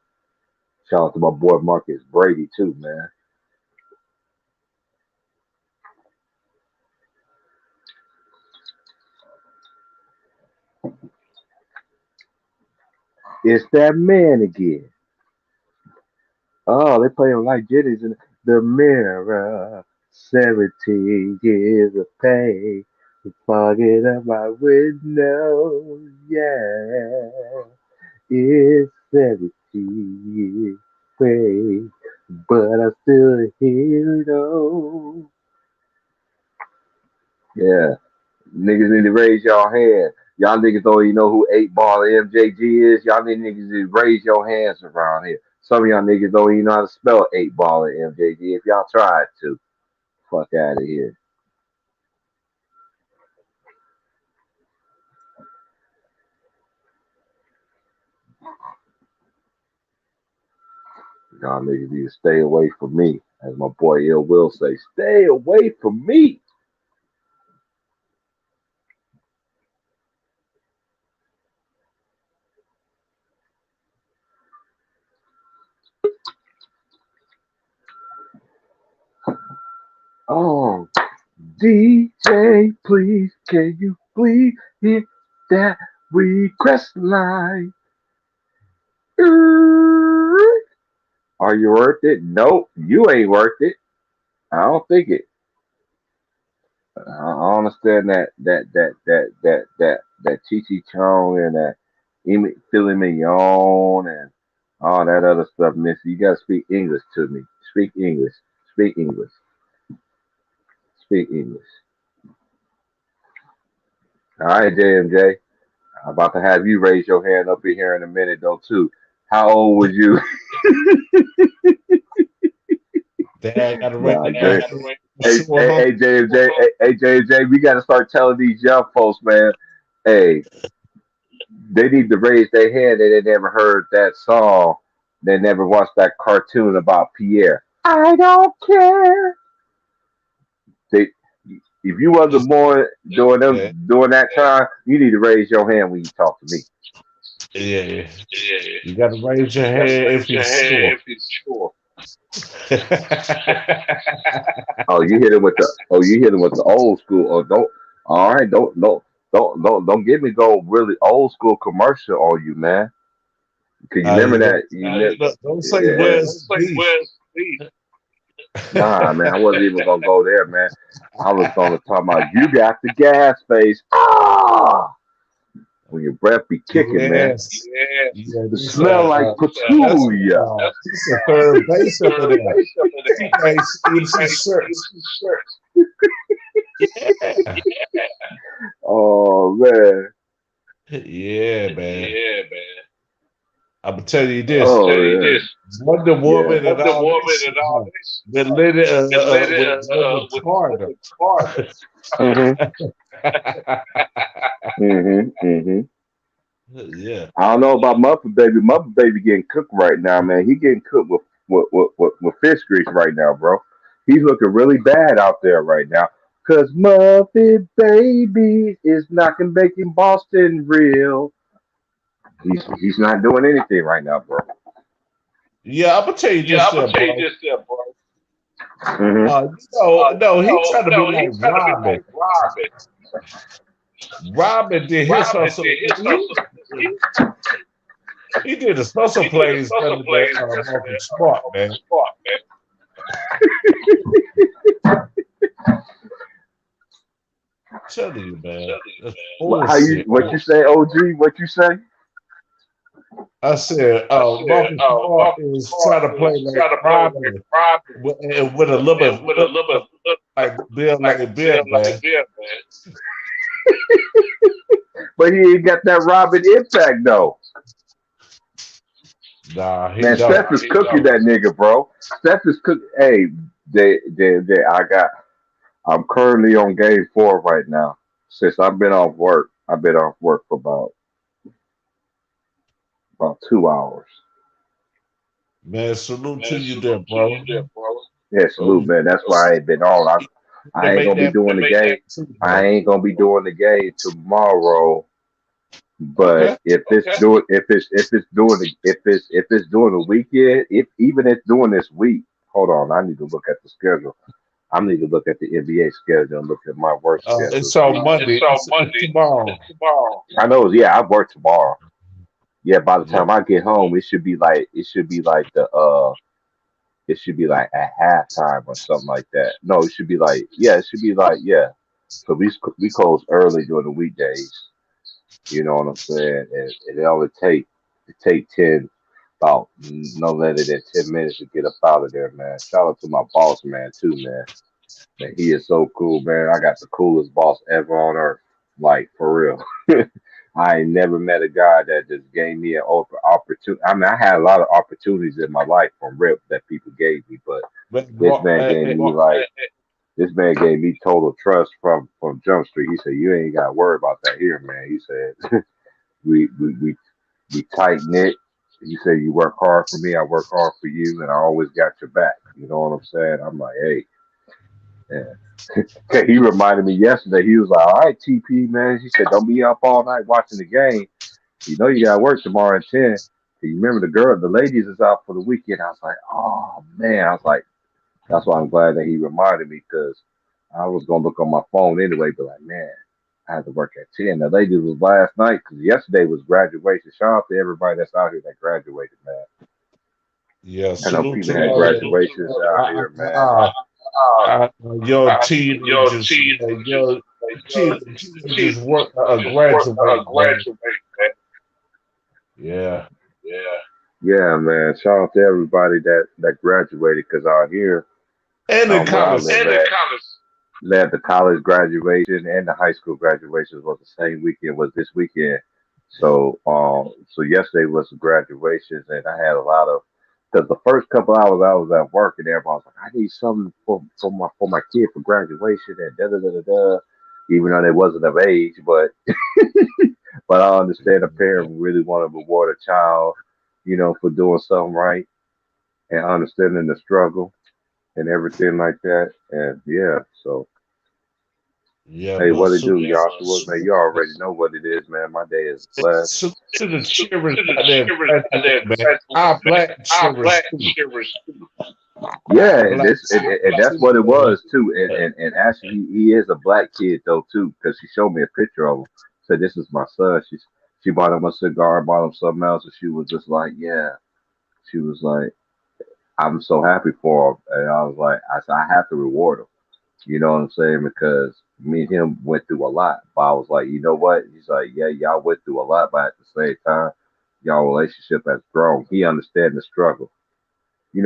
Shout out to my boy Marcus Brady too, man. It's that man again. Oh, they play him like Jenny's in the mirror. 17 years of pain. Fogging up my window. Yeah. It's 17 years away. But I'm still here though. Yeah. Niggas need to raise y'all hand. Y'all niggas don't even know who 8 Ball and MJG is. Y'all niggas need to raise your hands around here. Some of y'all niggas don't even know how to spell 8 Ball and MJG if y'all tried to. Fuck out of here. Y'all niggas need to stay away from me. As my boy Ill Will say, stay away from me. Oh, DJ, please, can you please hit that request line? Are you worth it? Nope, you ain't worth it. I don't think it. I understand that Chi Chi Chong and that Filet Mignon and all that other stuff, Missy. You gotta speak English to me. Speak English. Speak English. Speak English. All right, JMJ. I'm about to have you raise your hand up in here in a minute, though, too. How old was you?
Dad, I gotta rate
Nah,
that.
hey, JMJ, we got to start telling these young folks, man. Hey, they need to raise their hand that they never heard that song. They never watched that cartoon about Pierre. I don't care. They, if you wasn't born during that time, you need to raise your hand when you talk to me.
Yeah, you gotta raise your hand if you're sure.
You hit him with the old school. Oh, don't. All right, don't get me go really old school commercial on you, man. Cause you remember that?
Don't say
Yeah.
where's beef.
Nah, man, I wasn't even gonna go there, man. I was gonna talk about you got the gas face. Ah, when your breath be kicking, man.
Yes. Yeah,
It smell like
that's
petunia.
it's a third base over there. You guys eat some shirts. Yeah.
Oh man.
Yeah, man. I'm gonna tell you this.
Oh yeah.
Wonder Woman
Yeah.
and all this. With with Carter.
Mhm. Mhm. Mhm.
Yeah.
I don't know about Muppet Baby. Muppet Baby getting cooked right now, man. He getting cooked with fish grease right now, bro. He's looking really bad out there right now. Cause Muppet Baby is knocking Bacon Boston real. He's not doing anything right now, bro.
Yeah, I'm gonna tell you this, bro.
Hmm.
No, he trying to be like Robin. Robin did his hustle. He did his hustle plays under the Marcus Smart, man. I'm telling you, man. That's bullshit.
What you say, OG? What you say?
I said, Marcus Smart is trying to play like Robin with a little bit look like Bill, man.
But he ain't got that Robin impact though.
Nah, he
Man,
don't.
Steph is cooking that nigga, bro. Steph is cook. Hey, I'm currently on game 4 right now. Since I've been off work, I've been off work for about 2 hours.
Man, salute to you there, bro.
Yeah,
Oh,
salute, man. That's why I ain't been on. I ain't
make
gonna be
that
doing the game.
too,
I
man.
ain't gonna be doing the game tomorrow. But
Okay.
if it's doing if it's doing the weekend, if even it's doing this week, hold on, I need to look at the schedule. I need to look at the NBA schedule and look at my work schedule.
It's on Monday. It's tomorrow.
I know, yeah, I work tomorrow. Yeah, by the
Yeah.
time I get home, it should be like at halftime or something like that. No, it should be like yeah, it should be like yeah. So we close early during the weekdays. You know what I'm saying? And it only take 10 about no later than 10 minutes to get up out of there, man. Shout out to my boss man too, man. Man, he is so cool, man. I got the coolest boss ever on earth. Like for real. I ain't never met a guy that just gave me an opportunity. I mean, I had a lot of opportunities in my life from Rip that people gave me, but
But
this man gave me this man gave me total trust from Jump Street. He said, "You ain't got to worry about that here, man." He said, "We we we we tight knit." He said, "You work hard for me, I work hard for you, and I always got your back." You know what I'm saying? I'm like, "Hey, yeah." Okay, he reminded me yesterday. He was like, "All right, TP, man." He said, "Don't be up all night watching the game. You know you got to work tomorrow at 10. You remember the ladies is out for the weekend." I was like, "Oh man," I was like. That's why I'm glad that he reminded me because I was gonna look on my phone anyway, but like, man, I had to work at 10. The lady was last night because yesterday was graduation. Shout out to everybody that's out here that graduated, man.
yeah,
I know
salute
people
to
had graduations out here, man.
your teenagers, man. Your teenagers work graduate, man. Yeah.
Yeah, man. Shout out to everybody that graduated because out here,
And in
where I
college.
live at, led the college graduation and the high school graduations was the same weekend was this weekend. So yesterday was the graduations and I had a lot of because the first couple hours I was at work and everybody was like, I need something for my kid for graduation and da da da da da. Even though they wasn't of age, but I understand a parent really want to reward a child, for doing something right and understanding the struggle and everything like that. And yeah, so
Yeah,
hey,
but
what it do, Joshua? Man, you already know what it is, man. My day is blessed.
salute to the cheerers out there graduate, man. Our black cheerers too.
Yeah, and
Black
and that's what it was too. And actually, he is a black kid though too, because she showed me a picture of him. Said this is my son. She bought him a cigar, bought him something else, and she was just like, yeah. She was like, I'm so happy for him, and I was like, I said I have to reward him. You know what I'm saying? Because me and him went through a lot. But I was like, you know what? He's like, yeah, y'all went through a lot, but at the same time, y'all relationship has grown. He understands the struggle.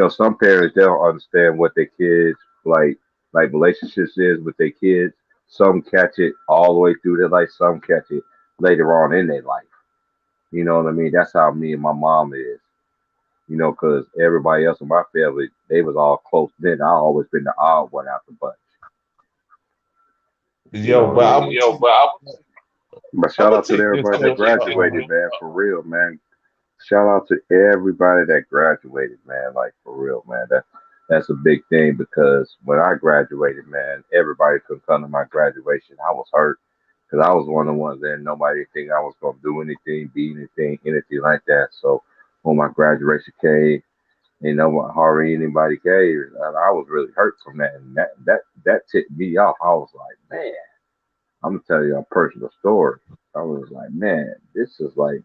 Some parents they don't understand what their kids like relationships is with their kids. Some catch it all the way through their life. Some catch it later on in their life. You know what I mean? That's how me and my mom is. Because everybody else in my family, they was all close. Then I always been the odd one out the bunch. You know
Yo,
what I
but
mean? But
I'm
shout
gonna
out to
take this
everybody that graduated, man. For real, man. Shout out to everybody that graduated, man. Like for real, man. That's a big thing because when I graduated, man, everybody could come to my graduation. I was hurt because I was one of the ones that nobody think I was gonna do anything, be anything like that. So when my graduation came, hardly anybody came, and I was really hurt from that. And that tipped me off. I was like, man. I'm gonna tell you a personal story. I was like, man, this is like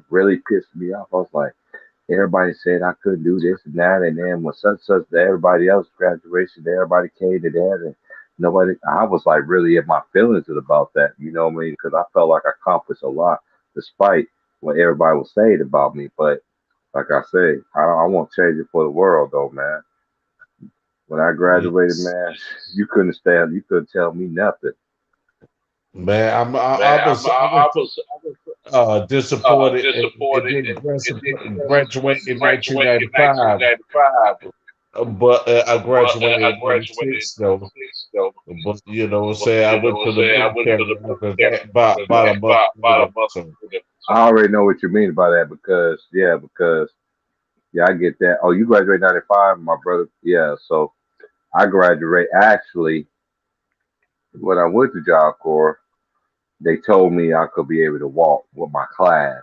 really pissed me off. I was like, everybody said I couldn't do this and that, and then when such that everybody else graduation, everybody came to that, and nobody. I was like really in my feelings about that. You know what I mean? Because I felt like I accomplished a lot despite what everybody was saying about me. But like I say, I won't change it for the world, though, man. When I graduated,
yes.
man, you couldn't tell me nothing.
Man, I was disappointed and didn't graduate in 1995, but I graduated in '86 though. But say I went to the military after that about a month later. So
I already know what you mean by that because yeah, I get that. Oh, you graduated 95, my brother. Yeah, so I graduate actually when I went to Job Corps, they told me I could be able to walk with my class.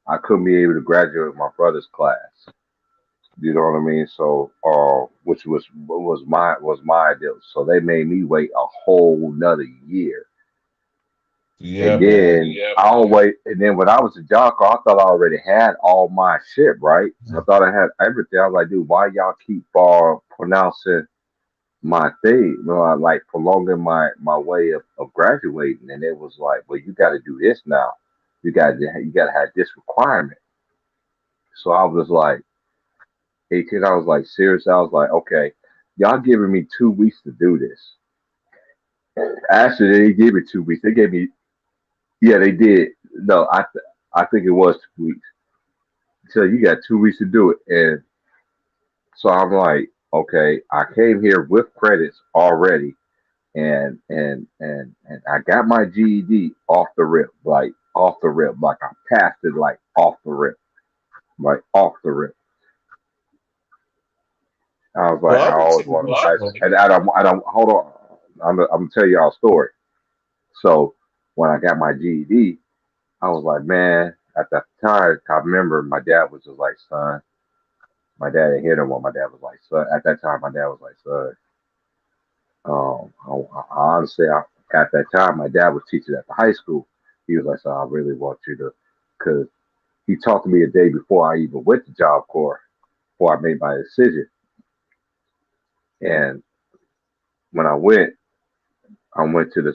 I couldn't be able to graduate with my brother's class. You know what I mean? So, which was my deal. So they made me wait a whole nother year.
Yeah,
And
man.
then and then when I was a Jocko, I thought I already had all my shit, right? I thought I had everything. I was like, dude, why y'all keep pronouncing my thing, like prolonging my way of graduating? And it was like, well, you got to do this now. You got to have this requirement. So I was like 18. I was like serious. I was like, okay, y'all giving me 2 weeks to do this. Actually, they didn't give me 2 weeks. They gave me, yeah, they did. No, I think it was 2 weeks. So you got 2 weeks to do it, and so I'm like, okay, I came here with credits already, and I got my GED off the rip, like off the rip, like I passed it like off the rip, like off the rip. I was like,
Well,
I
I'm gonna
always
tell you
wanted my
this,
high school,
man.
and I don't. Hold on, I'm gonna tell y'all a story. So when I got my GED, I was like, man, at that time, I remember my dad was just like, son. My dad didn't hear no more. My dad was like, son. At that time, my dad was like, son. Honestly, at that time, my dad was teaching at the high school. He was like, son, I really want you to, because he talked to me a day before I even went to Job Corps, before I made my decision. And when I went to the,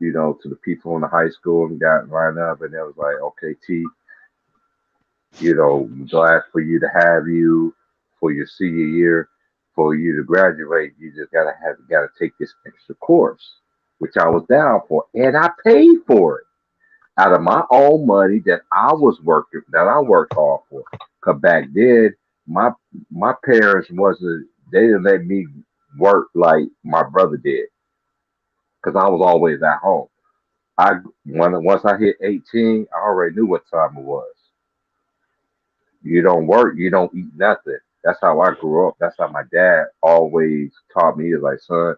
to the people in the high school and got lined up, and it was like, okay, T, glad for you to have you for your senior year, for you to graduate. You just gotta take this extra course, which I was down for, and I paid for it out of my own money that I worked hard for. Cause back then, my my parents wasn't they didn't let me work like my brother did, cause I was always at home. I once I hit 18, I already knew what time it was. You don't work, you don't eat nothing. That's how I grew up. That's how my dad always taught me. He was like, son,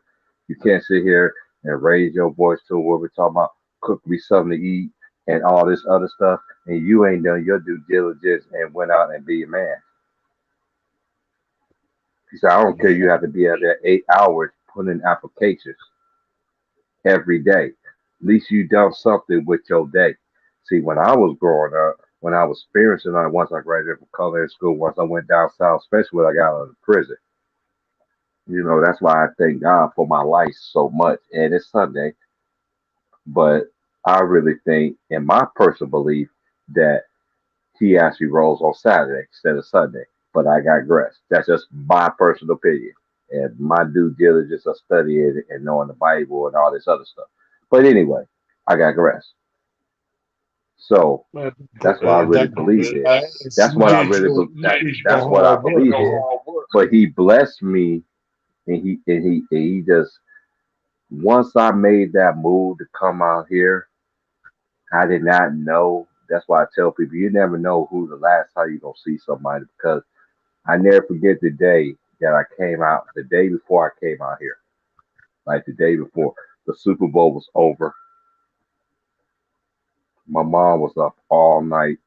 you can't sit here and raise your voice to what we're talking about, cook me something to eat and all this other stuff, and you ain't done your due diligence and went out and be a man. He said, I don't care, you have to be out there 8 hours putting in applications every day. At least you done something with your day. See, when I was growing up, when I was experiencing it, once I graduated from culinary school, once I went down south, especially when I got out of prison, that's why I thank God for my life so much. And it's Sunday, but I really think, in my personal belief, that he actually rolls on Saturday instead of Sunday. But I got grace. That's just my personal opinion and my due diligence of studying and knowing the Bible and all this other stuff. But anyway, I got grace. So
Man,
that's what I really
Dr.
believe in.
You
That's what I
did
really
your
believe. That's what I
hard work,
believe in.
man.
But he blessed me, and he just once I made that move to come out here, I did not know. That's why I tell people you never know who the last time you're gonna see somebody, because I never forget the day that I came out. The day before I came out here, like the day before the Super Bowl was over, my mom was up all night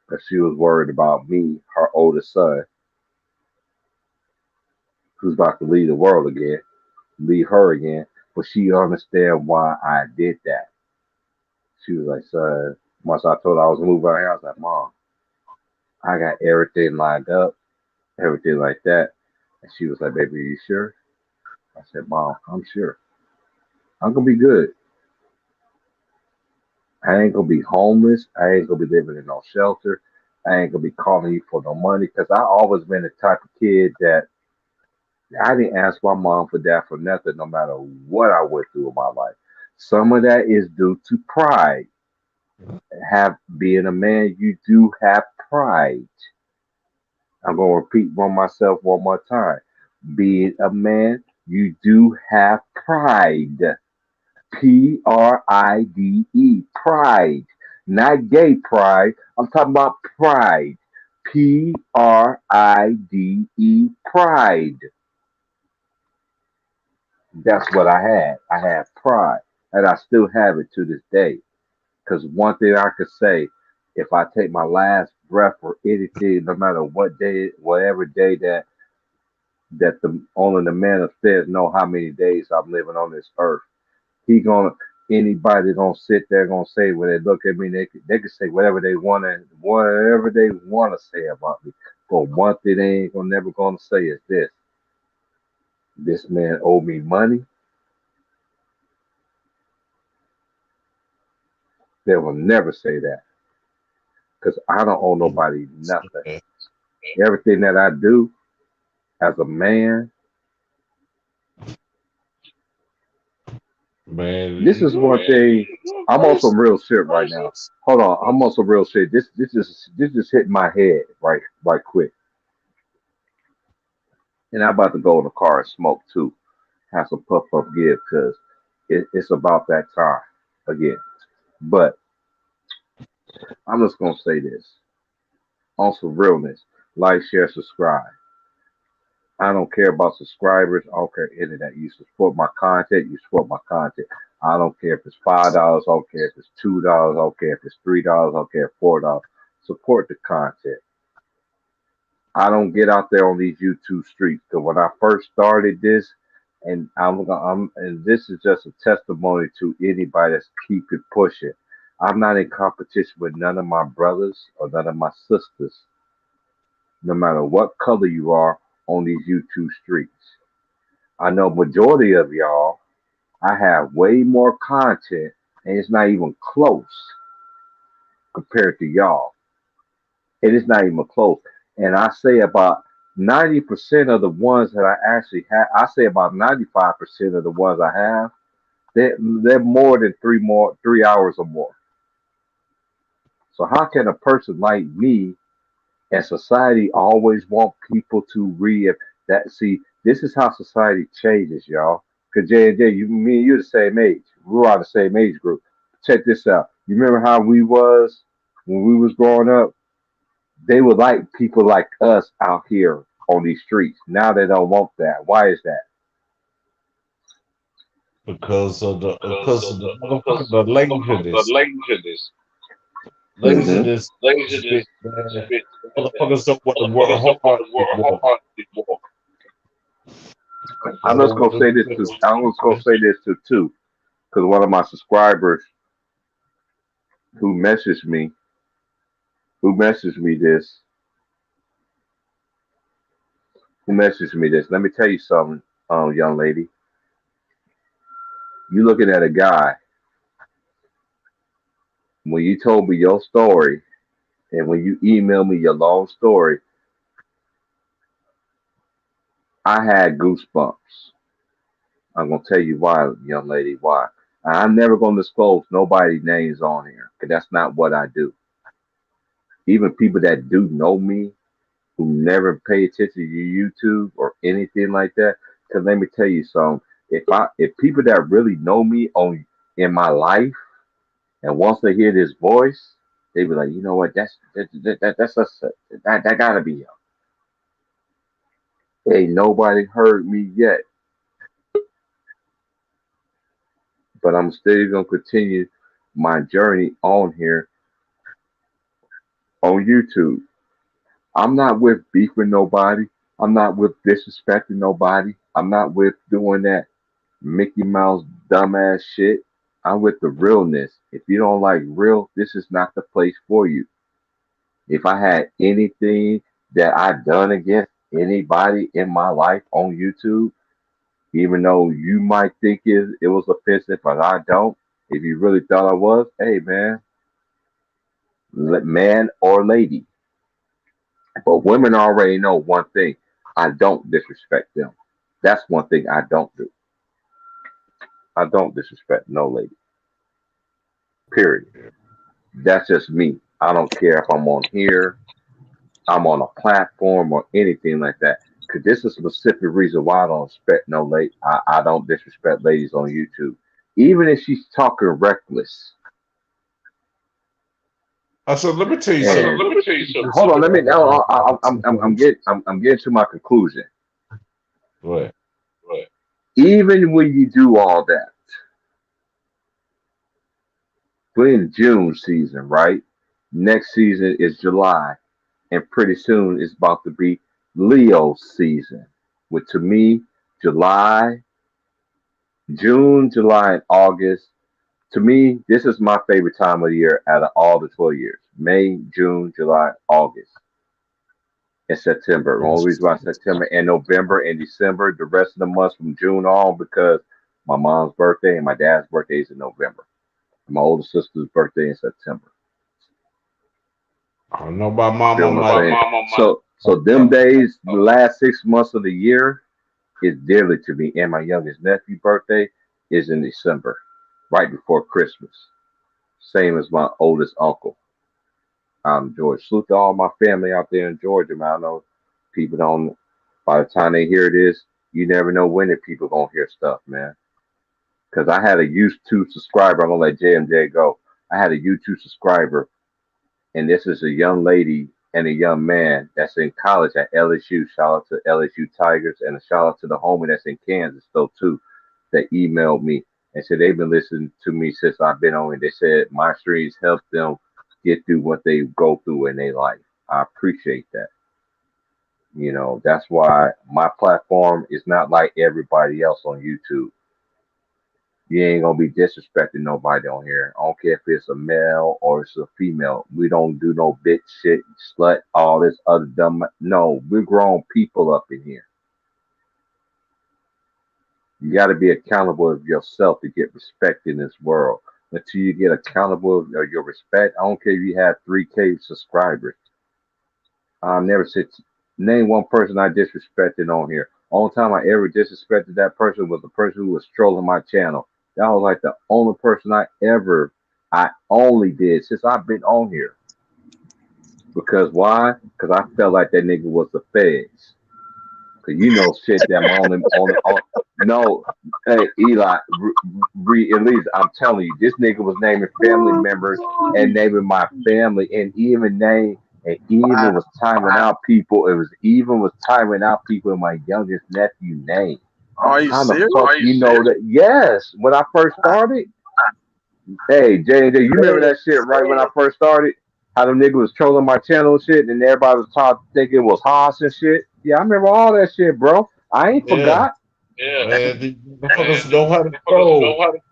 because she was worried about me, her oldest son, who's about to lead the world again, lead her again. But she understand why I did that. She was like, son, once I told her I was moving out here, I was like, mom, I got everything lined up, everything like that. And she was like, baby, are you sure? I said, mom, I'm sure. I'm gonna be good. I ain't gonna be homeless. I ain't gonna be living in no shelter. I ain't gonna be calling you for no money, because I always been the type of kid that I didn't ask my mom for that for nothing, no matter what I went through in my life. Some of that is due to pride. Have being a man, you do have pride. I'm gonna repeat one myself one more time. Being a man, you do have pride. Pride. Pride. Not gay pride. I'm talking about pride. Pride. Pride. That's what I had. I had pride. And I still have it to this day. Because one thing I could say, if I take my last breath or anything, no matter what day, whatever day that the only the man upstairs know how many days I'm living on this earth. He gonna anybody gonna sit there gonna say when they look at me, they can say whatever they wanna say about me. But one thing they ain't gonna never gonna say is this: this man owe me money. They will never say that because I don't owe nobody nothing.
Yeah.
Everything that I do as a man,
Man,
this is one thing. I'm on some real shit right now.
versus
Hold on, I'm on some real shit. This just hit my head right quick, and I'm about to go in the car and smoke too. Have some puff give because it's about that time again. But I'm just gonna say this on some realness: like, share, subscribe. I don't care about subscribers. I don't care any of that. You support my content. You support my content. I don't care if it's $5. I don't care if it's $2. I don't care if it's $3. I don't care if $4. Support the content. I don't get out there on these YouTube streets because when I first started this, and this is just a testimony to anybody that's keep it pushing. I'm not in competition with none of my brothers or none of my sisters, no matter what color you are on these YouTube streets. I know majority of y'all, I have way more content, and it's not even close compared to y'all. It is not even close. And I say about 90% of the ones that I actually have, I say about 95% of the ones I have, they're more than 3 hours or more. So how can a person like me and society always want people to read that? See, this is how society changes, y'all. Cause J and J, me and you the same age. We were on the same age group. Check this out. You remember how we was when we was growing up? They would like people like us out here on these streets. Now they don't want that. Why is that?
because of the motherfucker the laziness.
Hmm.
Laziness spit, man. Motherfuckers don't want to work hard anymore.
I'm just gonna say this to. I'm just gonna say this to too, because one of my subscribers who messaged me, who messaged me this, who messaged me this. Let me tell you something, young lady. You looking at a guy when you told me your story, and when you emailed me your long story, I had goosebumps. I'm gonna tell you why, young lady. Why? I'm never gonna disclose nobody's names on here, because that's not what I do. Even people that do know me, who never pay attention to YouTube or anything like that. Because let me tell you something. If people that really know me on in my life, and once they hear this voice, they be like, you know what? That's us. That gotta be him. Ain't nobody heard me yet, but I'm still gonna continue my journey on here on YouTube. I'm not with beefing nobody. I'm not with disrespecting nobody. I'm not with doing that Mickey Mouse dumbass shit. I'm with the realness. If you don't like real, this is not the place for you. If I had anything that I've done against anybody in my life on YouTube, even though you might think it was offensive, but I don't. If you really thought I was, hey man, man or lady. But women already know one thing: I don't disrespect them. That's one thing I don't do. I don't disrespect no lady. Period. That's just me. I don't care if I'm on here, I'm on a platform or anything like that. Cause this is a specific reason why I don't respect no lady. I don't disrespect ladies on YouTube. Even if she's talking reckless.
I said, let me tell you
And
something. Let me tell you
hold on, let me. No,
something.
I'm getting to my conclusion.
What?
Even when you do all that, we're in June season, right? Next season is July, and pretty soon it's about to be Leo season. Which to me, July June, July, and August. To me, this is my favorite time of the year out of all the 12 years. May, June, July, August, and September. The only
Yes.
reason why September and November and December, the rest of the months from June on, because my mom's birthday and my dad's birthday is in November. My older sister's birthday in September.
I don't know about my
Feel
mama,
what I'm
Mike.
saying? So them days, the last 6 months of the year is dearly to me. And my youngest nephew' birthday is in December, right before Christmas. Same as my oldest uncle. George. Salute to all my family out there in Georgia, man. I know people don't. By the time they hear this, you never know when the people gonna hear stuff, man. Because I had a YouTube subscriber. I'm gonna let JMJ go. I had a YouTube subscriber, and this is a young lady and a young man that's in college at LSU. Shout out to LSU Tigers, and a shout out to the homie that's in Kansas though too. That emailed me and said they've been listening to me since I've been on it. They said my streams helped them get through what they go through in their life. I appreciate that. That's why my platform is not like everybody else on YouTube. You ain't gonna be disrespecting nobody on here. I don't care if it's a male or it's a female. We don't do no bitch shit, slut, all this other dumb. No, we're grown people up in here. You got to be accountable of yourself to get respect in this world. Until you get accountable of your respect, I don't care if you have 3K subscribers. I never said name one person I disrespected on here. Only time I ever disrespected that person was the person who was trolling my channel. That was like the only person I only did since I've been on here. Because why? Because I felt like that nigga was the feds. Cause you know shit that I'm on no, hey Eli, at least I'm telling you, this nigga was naming family members and naming my family, and even was timing out people. It was even was timing out people in my youngest nephew name.
Are you
How the
serious?
fuck you know that? Yes, when I first started. Hey J, you remember that shit right when I first started? How them niggas was trolling my channel and shit, and everybody was thinking it was Haas and shit. Yeah, I remember all that shit, bro. I ain't
Yeah.
forgot.
Man, these motherfuckers know how to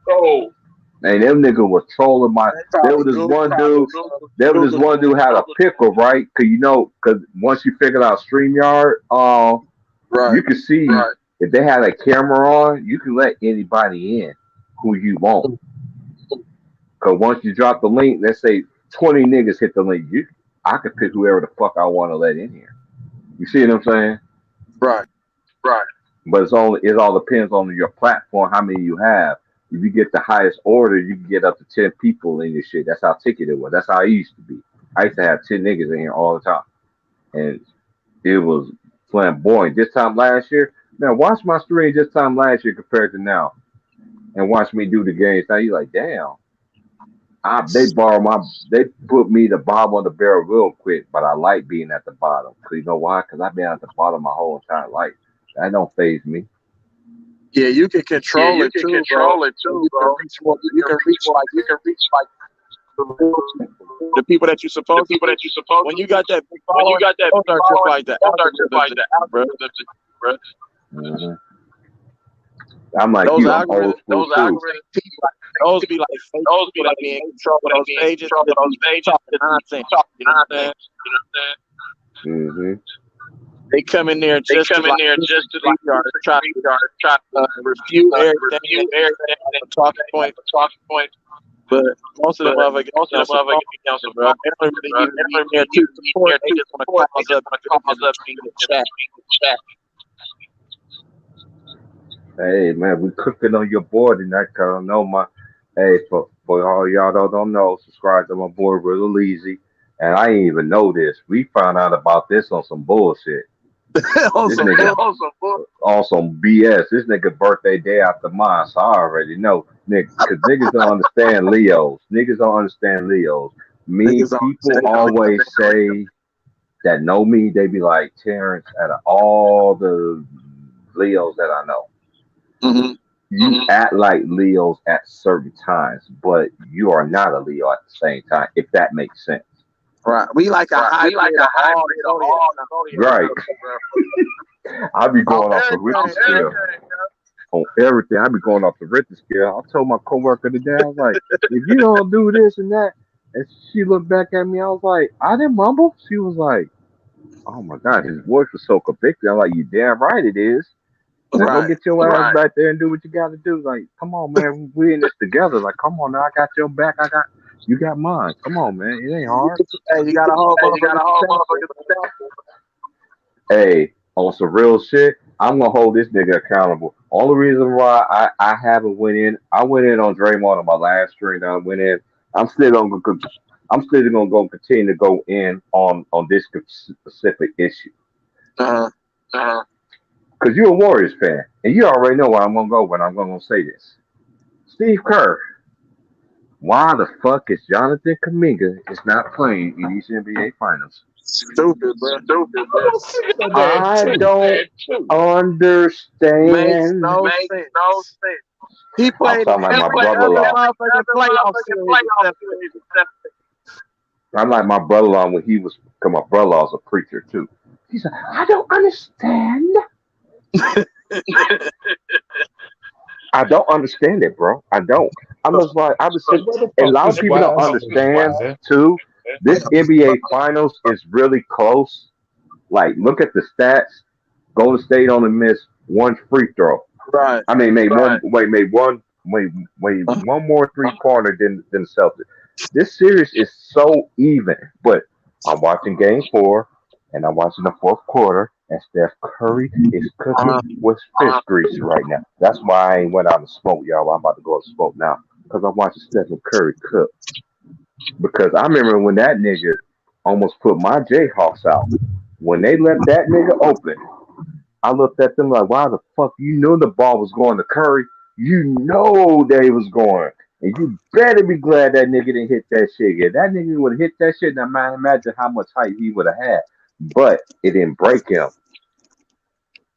troll.
And them niggas was trolling my. There was this one dude. There was this one dude had a pickle, right? Cause once you figured out Streamyard,
Right.
you could see if they had a camera on, you can let anybody in who you want. Cause once you drop the link, let's say 20 niggas hit the link, I could pick whoever the fuck I want to let in here. You see what I'm saying?
Right.
But it all depends on your platform, how many you have. If you get the highest order, you can get up to 10 people in this shit. That's how ticketed it was. That's how it used to be. I used to have 10 niggas in here all the time. And it was flamboyant. This time last year, now watch my stream this time last year compared to now. And watch me do the games. Now you're like, damn. They put me the bottom of the barrel real quick, but I like being at the bottom. Cause you know why? Cause I've been at the bottom my whole entire life. That don't phase me.
Yeah, you can control it too, bro. You can reach like the people that you supposed to. When you got that big following, those are just like the algorithms, bro.
Mm-hmm. I'm like
Those
you. I'm old
algorithms,
school too.
those be like fake, those be like being in control of those pages, talking nonsense. You know what I'm saying?
Mm-hmm.
They come in there just to try to refute everything, talking point. But most of them motherfuckers, bro, they don't really even be there to support. They just want to cause up in the chat.
Hey man, we cooking on your board tonight. Cause I know for all y'all that don't know, subscribe to my board real easy. And I didn't even know this. We found out about this on some bullshit. This nigga on some BS. This nigga birthday day after mine, so I already know. Cause niggas don't understand Leos. Niggas don't understand Leos. People always say that know me, they be like, Terrence, out of all the Leos that I know, you act like Leos at certain times, but you are not a Leo at the same time, if that makes sense.
Right. We like a hybrid of all.
Right. I'll be going off the real shit. on everything. I be going off the Richter scale. I told my coworker today, I was like, if you don't do this and that, and she looked back at me, I was like, I didn't mumble. She was like, oh my God, his voice was so convicted. I'm like, you damn right it is. Now go
Right.
get your ass back there and do what you got to do. Like, come on, man, we in this together. Like, come on, now I got your back. You got mine. Come on, man, it ain't hard.
Hey, you got a whole motherfucker.
Hey, on some real shit, I'm gonna hold this nigga accountable. Only reason why I haven't went in, I went in on Draymond on my last stream that I went in. I'm still gonna go, I'm still gonna go continue to go in on this specific issue.
Uh-huh.
Cause you're a Warriors fan, and you already know where I'm gonna go when I'm gonna say this. Steve Kerr, why the fuck is Jonathan Kuminga is not playing in these NBA finals?
Stupid, bro.
I don't understand.
Makes no sense. He
I'm
played
talking like my
every
brother-in-law.
other motherfucking playoff series.
I'm like my brother-in-law when he was, cause my brother-in-law's a preacher too. He said, I don't understand. I don't understand it, bro. I don't. I'm just like, I was saying,
Where the
a
fuck
lot of
is
people don't
Wiseman,
understand
man?
too. This NBA Finals is really close. Like, look at the stats. Golden State only missed one free throw.
Right.
I mean, made one more 3-pointer than the Celtics. This series is so even. But I'm watching Game 4, and I'm watching the fourth quarter, and Steph Curry is cooking with fish grease right now. That's why I ain't went out and smoke, y'all. I'm about to go and smoke now because I'm watching Stephen Curry cook. Because I remember when that nigga almost put my Jayhawks out. When they left that nigga open, I looked at them like, why the fuck? You knew the ball was going to Curry. You know they was going. And you better be glad that nigga didn't hit that shit. If that nigga would have hit that shit, now man, imagine how much height he would have had. But it didn't break him.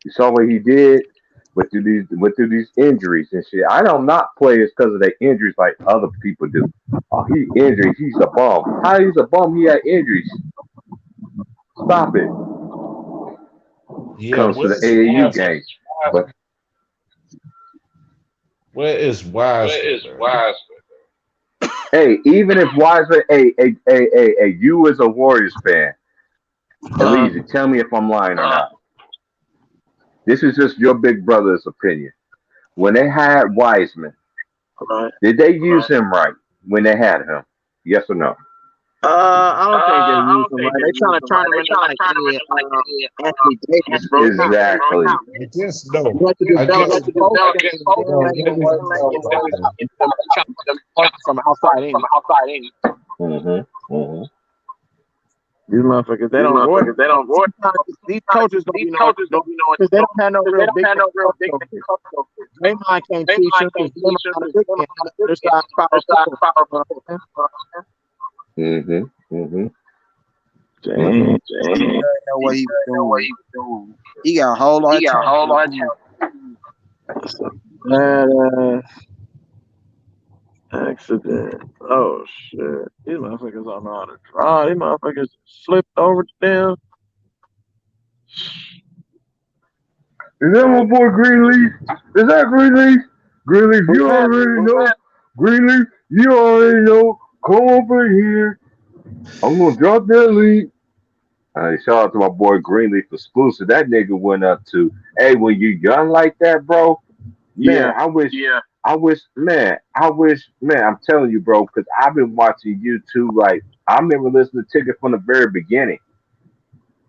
You saw what he did went through these injuries and shit. I don't knock players because of their injuries like other people do. Oh, he injuries, he's a bum. How he's a bum? He had injuries. Stop it.
Yeah,
Comes to the AAU game. But
where is Wiseman?
hey, even if Wiseman, you as a Warriors fan, Elise, tell me if I'm lying or not. This is just your big brother's opinion. When they had Wiseman, did they use him right when they had him? Yes or no?
I don't think they use him right. They trying to turn him into like Anthony Davis, bro.
Exactly.
I guess no.
You have to do
I
better
guess
from outside in. These motherfuckers, they don't work. These coaches don't be knowing because they don't have no real big. Draymond can't teach them because Dang, know what he was doing. He got a whole lot of time. Accident. Oh shit. These motherfuckers don't know how to draw. These motherfuckers slipped over them.
Is that my boy Greenleaf? Is that Greenleaf? Greenleaf, you already know. Greenleaf, you already know. Come over here. I'm gonna drop that lead. Shout out to my boy Greenleaf exclusive. That nigga went up to, hey, when you young like that, bro, man, I wish, man, I'm telling you, bro, because I've been watching you too. Like, I remember listening to Ticket from the very beginning.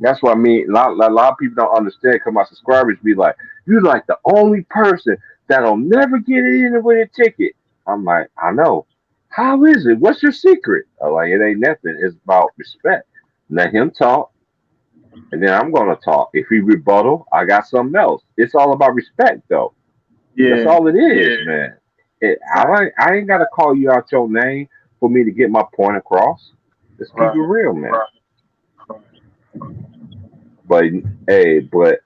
That's what I mean. A lot of people don't understand because my subscribers be like, you like the only person that'll never get in with a ticket. I'm like, I know. How is it? What's your secret? I'm like, it ain't nothing. It's about respect. Let him talk, and then I'm gonna talk. If he rebuttal, I got something else. It's all about respect, though.
Yeah.
That's all it is, man. I ain't gotta call you out your name for me to get my point across. Let's keep it real, man. But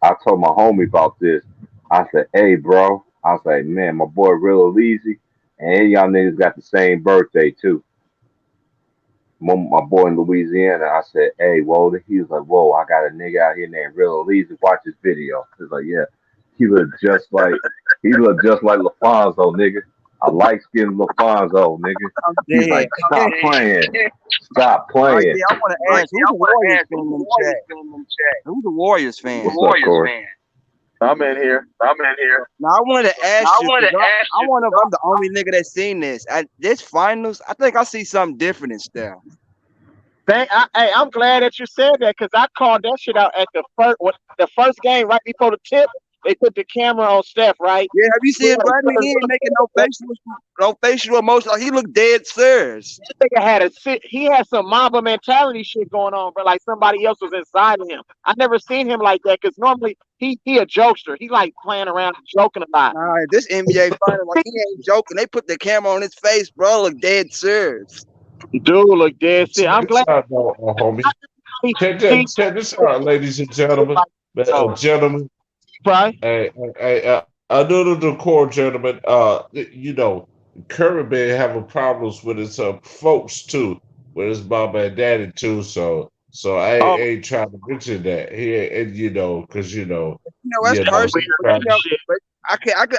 I told my homie about this. I said, hey, bro. I was like, man, my boy Real Easy, and y'all niggas got the same birthday too. My boy in Louisiana. I said, hey, whoa. He was like, whoa, I got a nigga out here named Real Easy. Watch this video. He was like, yeah. He looked just like LaFonso, nigga. I like skin LaFonso, nigga.
I'm
He's
dead.
like, stop playing. Stop
Oh,
playing.
yeah, I want to ask, who's the Warriors fan in the chat? Who's the Warriors fan?
What's up, Corey?
I'm in here.
Now, I wanted to ask you, 'cause I wonder if I'm the only nigga that's seen this. This finals, I think I see something different in Steph.
I'm glad that you said that because I called that shit out at the first game right before the tip. They put the camera on Steph, right?
Yeah, have you seen Rodney? He ain't making no facial emotion. Like, he looked dead serious.
This nigga he had some Mamba mentality shit going on, but like somebody else was inside of him. I never seen him like that because normally he a jokester. He like playing around and joking a lot.
Nah, this NBA final, like, he ain't joking. They put the camera on his face, bro. Look dead serious.
Dude, look dead serious. I'm glad.
Homie. Check this out, ladies and gentlemen. Gentlemen.
Right.
Hey, another the core gentlemen. You know, Curry been having problems with his folks too, with his mom and daddy too. So I ain't trying to mention that here, and because
that's personal. But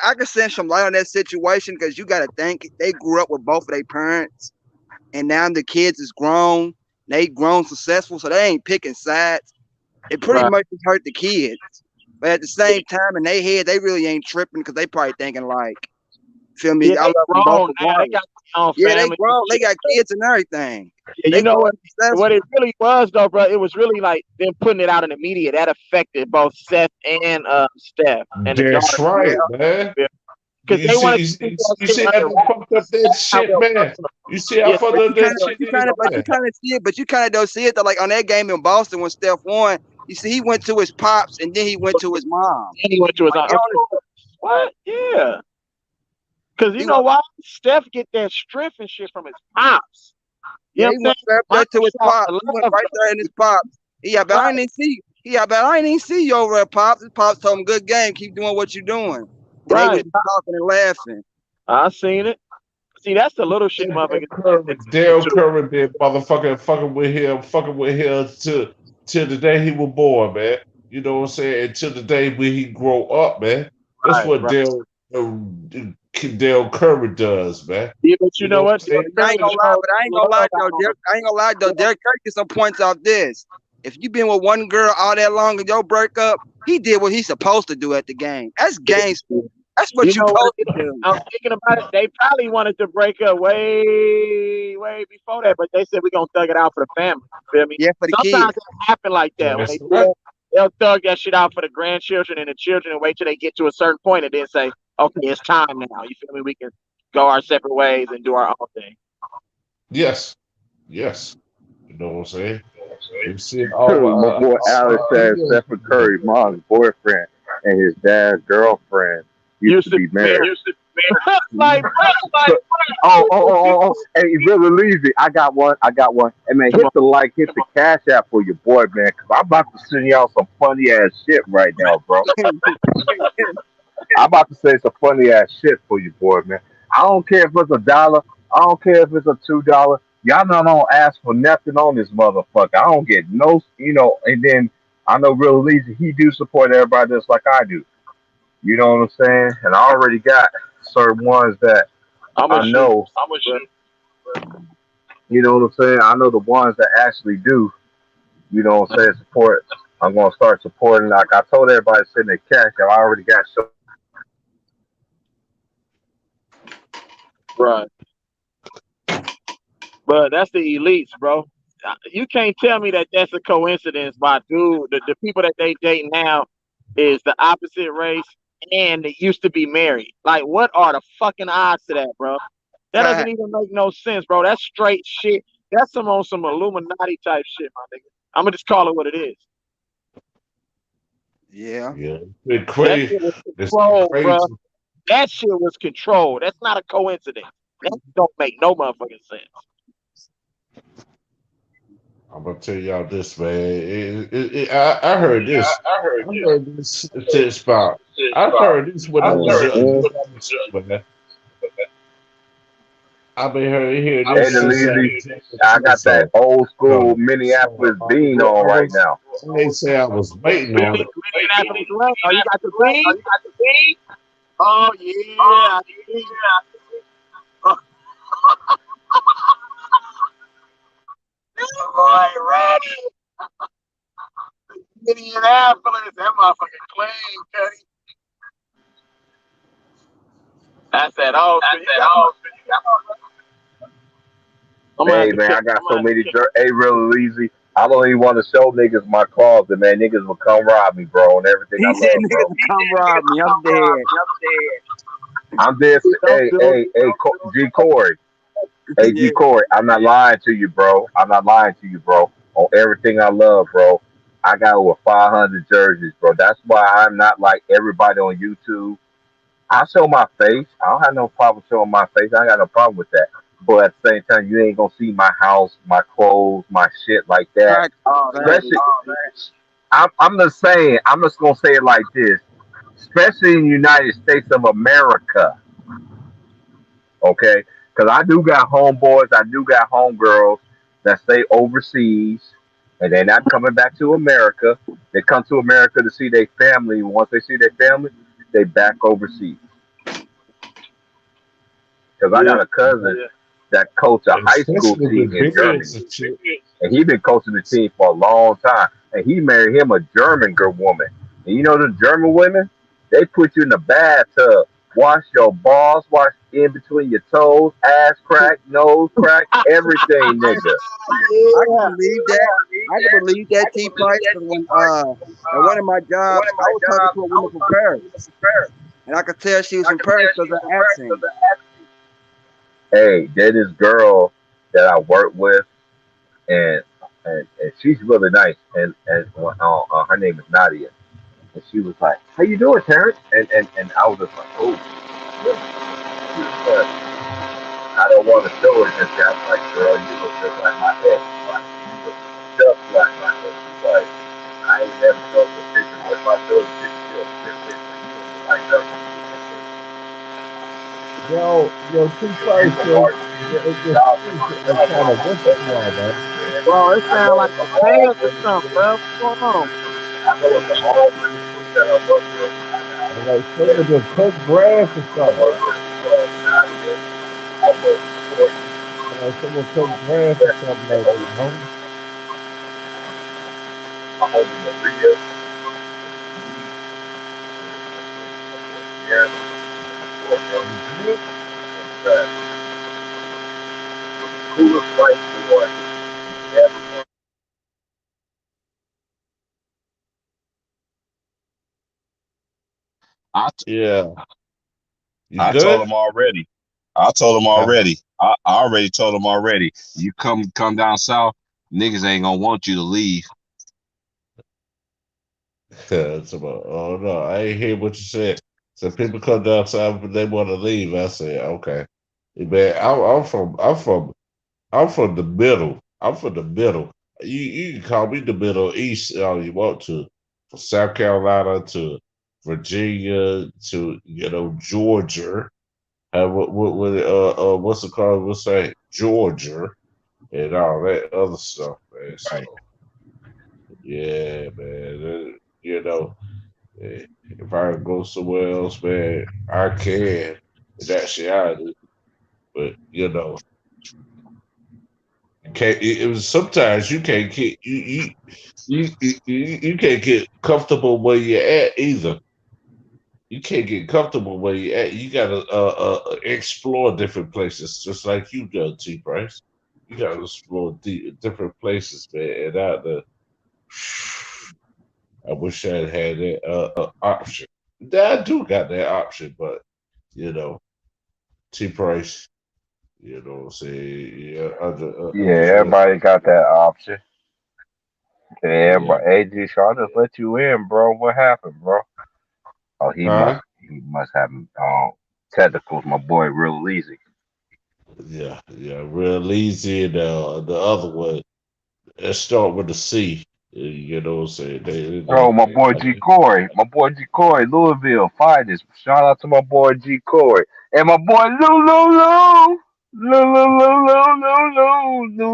I can send some light on that situation because you got to think they grew up with both of their parents, and now the kids is grown. They grown successful, so they ain't picking sides. It pretty much just hurt the kids. But at the same time, in their head, they really ain't tripping because they probably thinking like, feel me?
Yeah, they grown.
They grown. They got kids and everything.
Yeah, you know what it really was though, bro? It was really like them putting it out in the media that affected both Seth and Steph. And
that's right, man.
Because they want
you see how they fucked up that shit, man. You see how fucked up that shit.
But you kind of don't see it though. Like on that game in Boston when Steph won. You see, he went to his pops and then he went to his mom.
And he went to his mom. What? Yeah. Because you know why? Steph get that strength and shit from his pops.
Yeah, he went right to his pops. He went right there in his pops. Yeah, but I ain't even see you over at Pops. His Pops told him, good game, keep doing what you're doing. They was talking and laughing.
I seen it. See, that's the little shit, motherfucker.
Dale Curry been fucking with him till the day he was born, man. You know what I'm saying? Until the day when he grow up, man. That's what Dale Curry does, man.
Yeah, but you know what?
I ain't gonna lie though. Derek Curry get some points off this. If you been with one girl all that long and your breakup, he did what he's supposed to do at the game. That's gangster. That's what you're supposed to do.
I'm thinking about it. They probably wanted to break up way before that, but they said we're gonna thug it out for the family. Feel me?
Yeah, for the kids.
Sometimes it happen like that. When they'll thug that shit out for the grandchildren and the children and wait till they get to a certain point and then say, okay, it's time now. You feel me? We can go our separate ways and do our own thing.
Yes. You know what I'm saying?
My boy Alex said Stephen Curry's mom's boyfriend and his dad's girlfriend used to be married. Hey, really easy. I got one. Hey man, hit the cash app for your boy, man, because I'm about to send y'all some funny ass shit right now, bro. I'm about to say some funny ass shit for you, boy, man. I don't care if it's $1. I don't care if it's a $2. Y'all don't ask for nothing on this motherfucker. I don't get no, and then I know real easy, he do support everybody just like I do. You know what I'm saying? And I already got certain ones that I know. You know what I'm saying? I know the ones that actually do, you know what I'm saying, support. I'm going to start supporting. Like I told everybody, send their cash. I already got some.
Right. But that's the elites, bro. You can't tell me that that's a coincidence by the people that they date now is the opposite race and they used to be married. Like, what are the fucking odds to that, bro? That doesn't even make no sense, bro. That's straight shit. That's some Illuminati type shit, my nigga. I'm gonna just call it what it is.
Yeah.
It's crazy.
Bro. That shit was controlled. That's not a coincidence. That don't make no motherfucking sense.
I'm gonna tell y'all this, man. I heard this. I heard this spot. I heard this when I was young. I've been hearing
Hey,
this
the
since
Leasy, I got that
so
old school
so
Minneapolis
so
bean on right now.
I ain't say I was waiting on it.
Minneapolis what? Oh, you got the bean? Oh yeah. Oh, boy, ready. Minneapolis, that motherfucking clean, Cuddy. That's that old. I'm gonna have
Hey
to
man,
check.
I got so many hey really easy. I don't even want to show niggas my closet, man. Niggas will come rob me, bro, and everything I
He said
love,
niggas
bro.
will come rob me. I'm dead.
I'm this
Don't do
G Corey. Hey
Yeah.
G Corey, I'm not lying to you, bro. I'm not lying to you, bro. On everything I love, bro. I got over 500 jerseys, bro. That's why I'm not like everybody on YouTube. I show my face. I don't have no problem showing my face. I ain't got no problem with that. But at the same time, you ain't gonna see my house, my clothes, my shit like that.
Fact.
Especially, I'm just saying. I'm just gonna say it like this. Especially in the United States of America, okay? Because I do got homeboys, I do got homegirls that stay overseas, and they're not coming back to America. They come to America to see their family. Once they see their family, they back overseas. Because I
Yeah.
got a cousin that coached a
And
high school
especially
team
with
in
beards
Germany,
and shit.
and he been coaching the team for a long time. And he married him a German girl woman. And you know the German women, they put you in the bathtub, wash your balls, wash in between your toes, ass crack, nose crack, everything, nigga.
I can
Yeah.
believe that. I can believe that T Price because when at one of my jobs, I was talking to a woman from Paris, and I could tell she was from Paris because of her accent.
Hey, there's this girl that I work with, and and she's really nice, and her name is Nadia. And she was like, "How you doing, Terrence?" And I was just like, "Oh, really?" But I don't want to show her just that. Like, girl, you look just like my ex. Like, you look just like my ex. She's like, I ain't never showed the picture. But if I showed the picture, she'll picture. You look like her.
Yo, two first, yo, the kind of what's it called, man?
Bro, it sounds like the pants or something, bro. What's going on?
I know it's all the people that I work with.
I'm like someone just cut grass or
I
something.
work with Nadia. I work with
I'm like someone cut grass or something like that, homie.
my homie Maria. Yeah,
You good?
the coolest white boy ever.
I t-
Yeah. You
I told
good?
him already. I told him
Uh,
already. I already told him already. You come down south, niggas ain't gonna want you to leave.
it's about, oh no, I ain't hear what you said. So people come down south, but they want to leave. I said, okay. Hey, man, I'm from the middle. I'm from the middle. You can call me the Middle East all you want to. From South Carolina to Virginia to Georgia. What's it called? We'll say Georgia and all that other stuff, man.
Right.
So yeah, man. If I go somewhere else, man, I can. In actuality, but can't. It was sometimes you can't get you can't get comfortable where you're at either. You can't get comfortable where you're at. You gotta explore different places, just like you do, T Price. You gotta explore different places, man. And I wish I had that option. I do got that option, but you know, T Price. You know what I'm saying? Yeah, I just
Yeah,
want
everybody got that option. Yeah,
yeah.
everybody. Hey, G, so I just let you in, bro. What happened, bro? Oh,
Huh?
he must have technicals. My boy, real easy.
Yeah. Real easy. And the other one, let's start with the C. You know what I'm saying?
Oh, my boy G Corey, Louisville finest. Shout out to my boy G Corey and my boy Lou. Lou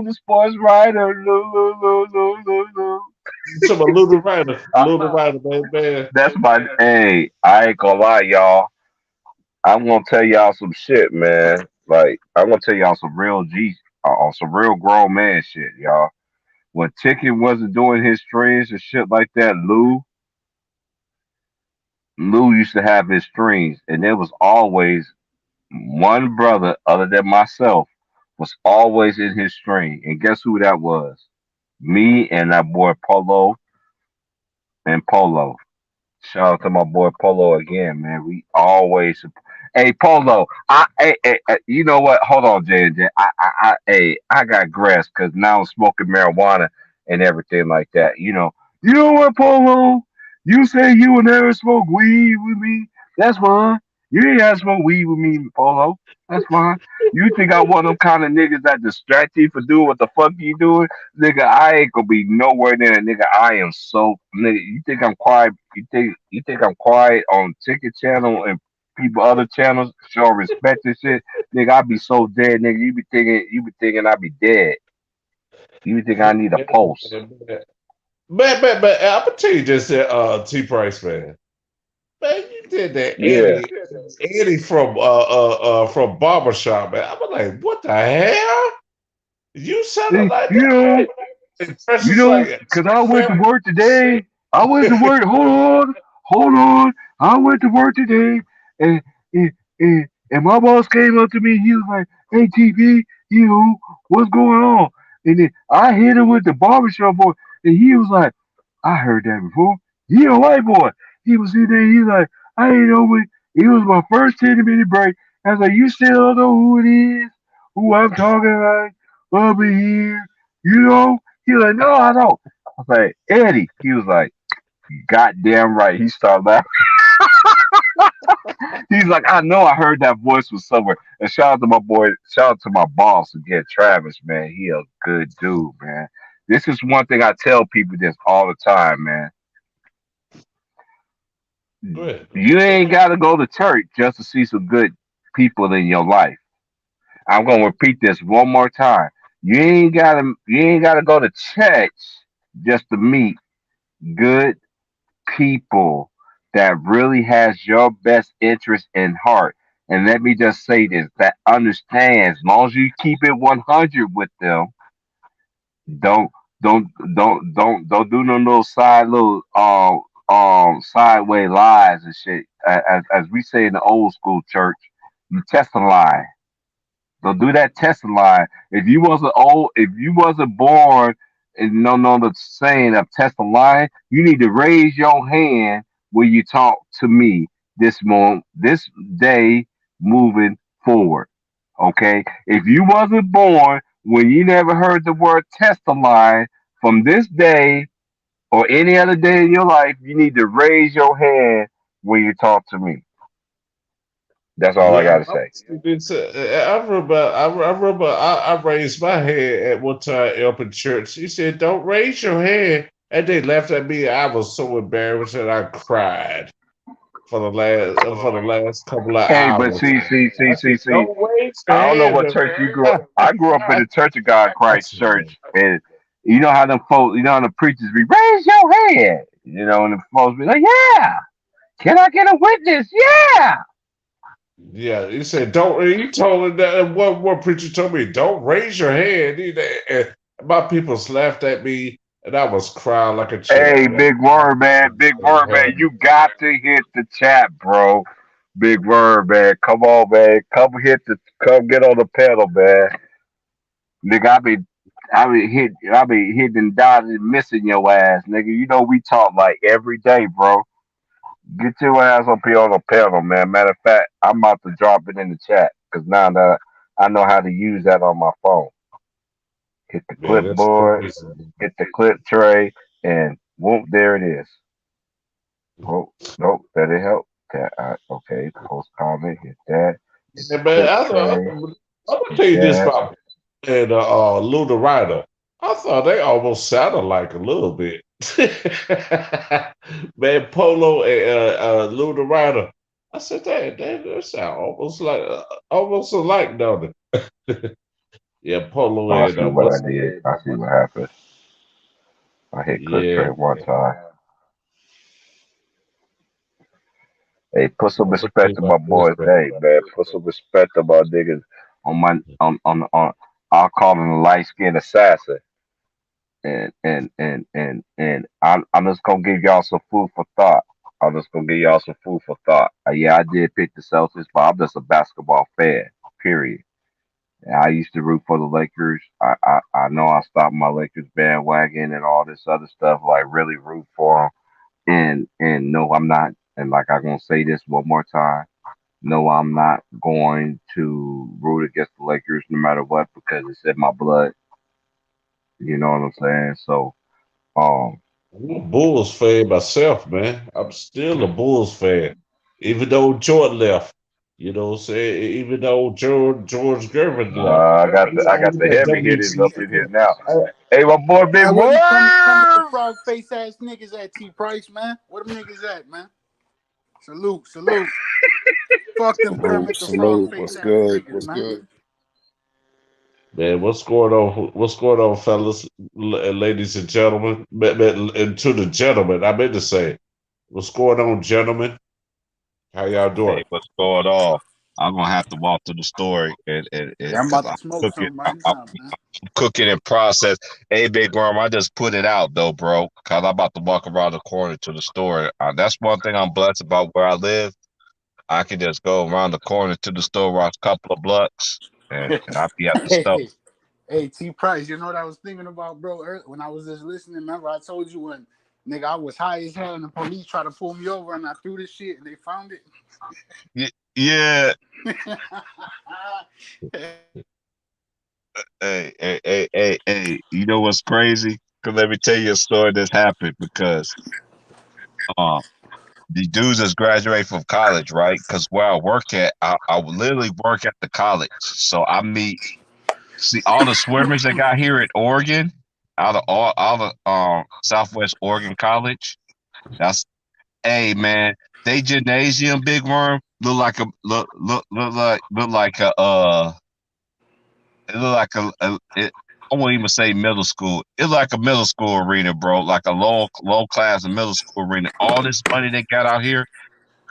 the sports writer. Lou.
Some Luther Rider, man.
That's my hey. I ain't gonna lie, y'all. I'm gonna tell y'all some shit, man. Like I'm gonna tell y'all some real on some real grown man shit, y'all. When Ticket wasn't doing his streams and shit like that, Lou used to have his streams, and there was always one brother other than myself was always in his stream. And guess who that was? Me and that boy Polo and Polo. Shout out to my boy Polo again, man. We always, hey Polo, you know what? Hold on, J and J. I got grass because now I'm smoking marijuana and everything like that. You know what, Polo? You say you would never smoke weed with me. That's fine. You ain't gotta smoke weed with me, Polo. That's fine. You think I one of them kind of niggas that distract you for doing what the fuck you doing? Nigga, I ain't gonna be nowhere near that nigga. I am so nigga. You think I'm quiet? You think I'm quiet on Ticket Channel and people other channels showing respect and shit? Nigga, I be so dead, nigga. You be thinking I be dead. You think I need a pulse?
Man, I'm gonna tell you this, T Price, man. Man, you did that
Yeah.
Eddie from Barbershop, man. I was like, what the hell? You sounded
See,
like that? And Precious like,
cause I went to work today. I went to work. Hold on. I went to work today, and and my boss came up to me. He was like, "Hey, TP, what's going on?" And then I hit him with the barbershop boy, and he was like, "I heard that before." He a white boy. He was sitting there. He's like, "I ain't know what." It was my first 10-minute break. I was like, "You still don't know who it is? Who I'm talking about over here?" You know? He was like, no, I don't. I was like, Eddie. He was like, goddamn right. He started laughing. He's like, I know I heard that voice from somewhere. And shout out to my boy, shout out to my boss again, Travis, man. He a good dude, man. This is one thing I tell people this all the time, man.
go ahead.
You ain't gotta go to church just to see some good people in your life. I'm gonna repeat this one more time. You ain't gotta go to church just to meet good people that really has your best interest in heart. And let me just say this, that understands, as long as you keep it 100 with them, don't don't do no little sideway lies and shit. As we say in the old school church, you test a lie. Don't do that testing line. If you wasn't born and don't know the saying of testing line, you need to raise your hand when you talk to me this day moving forward. Okay? If you wasn't born when you never heard the word testing line from this day or any other day in your life, you need to raise your hand when you talk to me. That's all I
Yeah,
gotta say.
I raised my hand at one time up in church. He said, "Don't raise your hand," and they laughed at me. I was so embarrassed that I cried for the last couple of
Hey, but
hours. I said,
see.
"Don't raise your
I don't know
hand."
what church you grew up. I grew up in the Church of God
I
Christ
said,
Church, and you know how them folks, you know how the preachers be raise your hand, and the folks be like, "Yeah, can I get a witness? Yeah."
yeah, he said, "Don't." He told him that one preacher told me, "Don't raise your hand." And my people laughed at me, and I was crying like a child,
Hey,
man.
big word, man. Big word, man. You got to hit the chat, bro. Big word, man. Come on, man. Come get on the pedal, man. Nigga, I be hitting and dodging and missing your ass, nigga. You know we talk like every day, bro. Get your ass up here on the pedal, man. Matter of fact, I'm about to drop it in the chat because now that I know how to use that on my phone. Hit the
Man, that's
clipboard,
crazy.
hit the clip tray, and whoop, there it is. Oh, nope, that didn't help. Okay, post comment, hit that. Hit the
Yeah, man,
clip tray,
I'm gonna
hit
tell you this
that.
about and Luda Rider. I thought they almost sounded like a little bit. Man, Polo and Luda Rider. I said, that sound almost alike, don't it? Yeah, Polo
I
and
see what I did. I see what happened. I hit click
yeah,
trade one time. Hey, put some
I'm gonna tell
respect
you
on my
about this,
boy's
man.
name, man. Put some respect on my niggas on my on. I'll call him a light skinned assassin. And I'm just gonna give y'all some food for thought. I'm just gonna give y'all some food for thought. Yeah, I did pick the Celtics, but I'm just a basketball fan. Period. And I used to root for the Lakers. I know I stopped my Lakers bandwagon and all this other stuff. Like really root for them. And no, I'm not. And like I'm gonna say this one more time. No, I'm not going to root against the Lakers no matter what because it's in my blood. You know what I'm saying? So um.
I'm a Bulls fan myself, man. I'm still a Bulls fan, even though Jordan left. You know what I'm saying? Even though George Gervin left.
I got the
That
heavy hitters up in here now. Hey, my boy, Big
Hey,
Boy.
where them Kermit the Frog face ass niggas at, T Price, man? Where them niggas at, man? Salute. Fuck them Kermit the Frog
Salute.
face
What's
ass
good?
niggas,
What's
man.
good?
Man, what's going on? What's going on, fellas, ladies and gentlemen? And to the gentlemen, I meant to say, what's going on, gentlemen? How y'all
Hey,
doing?
what's going on? I'm gonna have to walk through the story and
Yeah, I'm
because
about
I'm
to smoke
cooking,
something right now, man.
cooking in process. Hey, Big Worm, I just put it out though, bro, because I'm about to walk around the corner to the store. That's one thing I'm blessed about where I live. I can just go around the corner to the store, walk a couple of blocks, and I'll be at the store.
Hey, T Price, you know what I was thinking about, bro? When I was just listening, remember I told you when nigga I was high as hell and the police tried to pull me over and I threw this shit and they found it.
Yeah. Hey. You know what's crazy? Cause let me tell you a story that's happened because um the dudes that's graduated from college, right? Because where I work at, I would literally work at the college. So I see all the swimmers that got here in Oregon, out of all the Southwest Oregon College. That's hey man, they gymnasium big worm look like a it look like I won't even say middle school. It's like a middle school arena, bro. Like a low class middle school arena. All this money they got out here.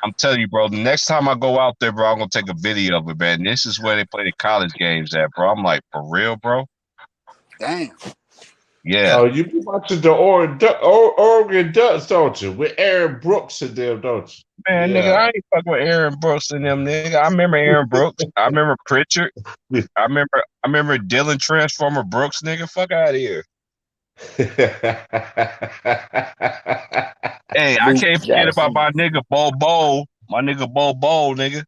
I'm telling you, bro. The next time I go out there, bro, I'm gonna take a video of it, man. This is where they play the college games at, bro. I'm like, for real, bro.
Damn.
Yeah,
Oh, you be watching the Oregon Ducks, don't you? With Aaron Brooks and them, don't
man,
you?
nigga,
Yeah.
I ain't fucking with Aaron Brooks and them, nigga. I remember Aaron Brooks. I remember Pritchard. I remember Dylan Transformer Brooks, nigga. Fuck out of here. Hey, I
Luke
can't forget about
Jackson.
my nigga Bo. My nigga Bo, nigga.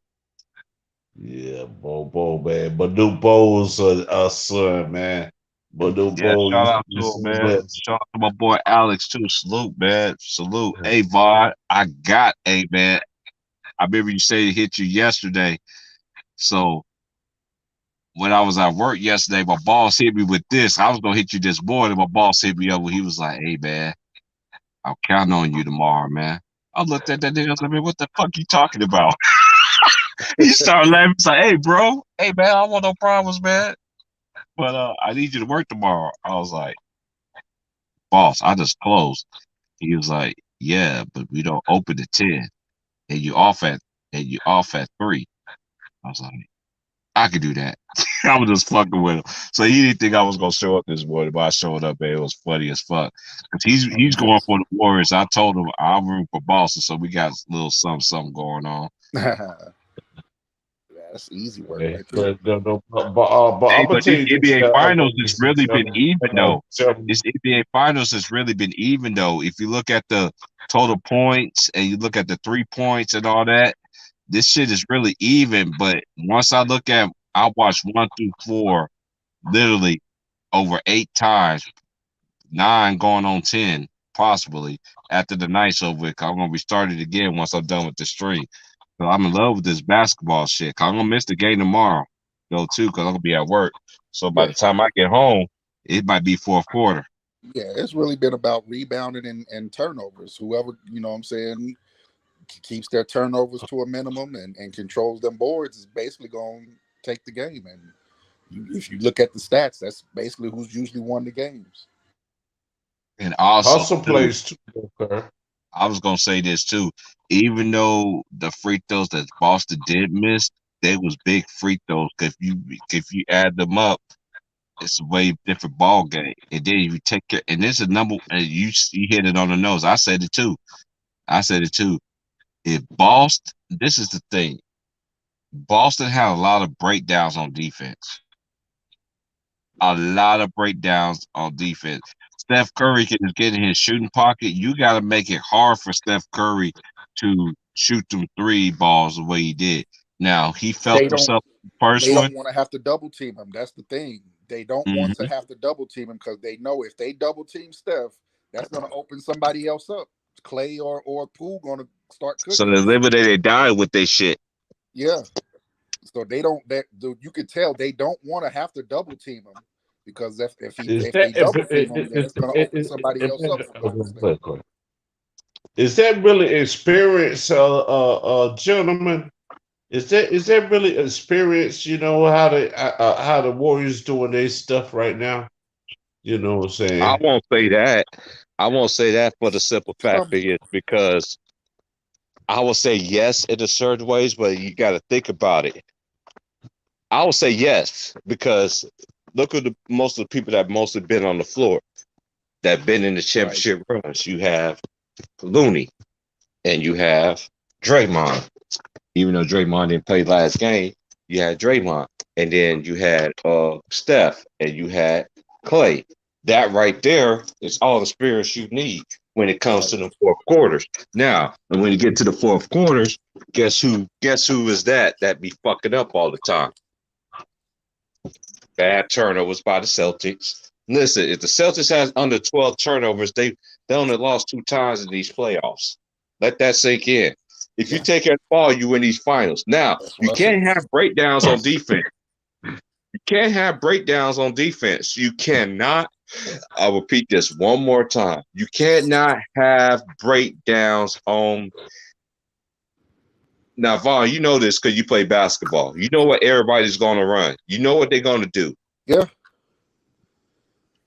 Yeah, Bo, man. Manu Bo's a son, man. Manu
Yeah,
Bo
shout
used
out
to
to him,
say
man.
that.
Shout out to my boy Alex too. Salute, man. Salute. Hey, Vaughn, hey, man. I remember you said it hit you yesterday. So when I was at work yesterday, my boss hit me with this. I was gonna hit you this morning. My boss hit me up when he was like, "Hey, man, I'll count on you tomorrow, man." I looked at that nigga. I was like, "Man, what the fuck you talking about?" He started laughing. He's like, "Hey, bro. Hey, man, I don't want no problems, man. But I need you to work tomorrow." I was like, "Boss, I just closed." He was like, "Yeah, but we don't open at 10, and you off at 3." I was like, "I could do that." I was just fucking with him. So he didn't think I was gonna show up this morning, but I showed up, man. It was funny as fuck. Cause he's going for the Warriors. I told him I'm rooting for Boston, so we got a little something going on.
That's easy work
Yeah,
right there.
but
Hey,
I'm gonna
but
tell
this
you this,
NBA Finals has
ladies and
really been
gentlemen,
even though. This NBA Finals has really been even though. If you look at the total points and you look at the 3 points and all that, this shit is really even. But once I watched 1 through 4 literally over 8 times, 9 going on 10, possibly after the night's over with. I'm gonna restart it again once I'm done with the stream. So I'm in love with this basketball shit. 'Cause I'm gonna miss the game tomorrow, though, too, because I'm gonna be at work. So by
Yeah,
the time I get home, it might be fourth quarter.
yeah. It's really been about rebounding and turnovers. Whoever, you know what I'm saying,
keeps their turnovers to a minimum and controls them boards, is basically going to take the game. And if you look at the stats, that's basically who's usually won the games.
And also,
Hustle plays too, okay.
I was gonna say this too. Even though the free throws that Boston did miss, they was big free throws. Cause if you add them up, it's a way different ball game. And then you take care, and this is number. And you hit it on the nose. I said it too. If Boston, this is the thing. Boston had a lot of breakdowns on defense. A lot of breakdowns on defense. Steph Curry is getting his shooting pocket. You got to make it hard for Steph Curry to shoot them 3 balls the way he did. Now, he felt himself the first
one.
They
don't want to have to double team him. That's the thing. They don't want to have to double team him because they know if they double team Steph, that's going to open somebody else up. Clay or Poole going to start cooking.
So they live or they die with their shit.
Yeah. So they don't. You could tell they don't want to have to double team him because if they double team him, then it's going to open somebody else up.
Is that really experience, gentlemen? Is that really experience? You know how the Warriors doing their stuff right now. You know what I'm saying?
I won't say that. I won't say that for the simple fact is because I will say yes in a certain ways, but you got to think about it. I will say yes because look at most of the people that mostly been on the floor that been in the championship runs. You have Looney and you have Draymond. Even though Draymond didn't play last game, you had Draymond, and then you had Steph, and you had Clay. That right there is all the experience you need when it comes to the fourth quarters. Now, and when you get to the fourth quarters, guess who is that be fucking up all the time? Bad turnovers by the Celtics. Listen, if the Celtics has under 12 turnovers, they only lost 2 times in these playoffs. Let that sink in. If you take that ball, you win these finals. Now, you can't have breakdowns on defense. You can't have breakdowns on defense. You cannot. I'll repeat this one more time. You cannot have breakdowns on. Now, Vaughn, you know this because you play basketball. You know what everybody's going to run. You know what they're going to do.
Yeah.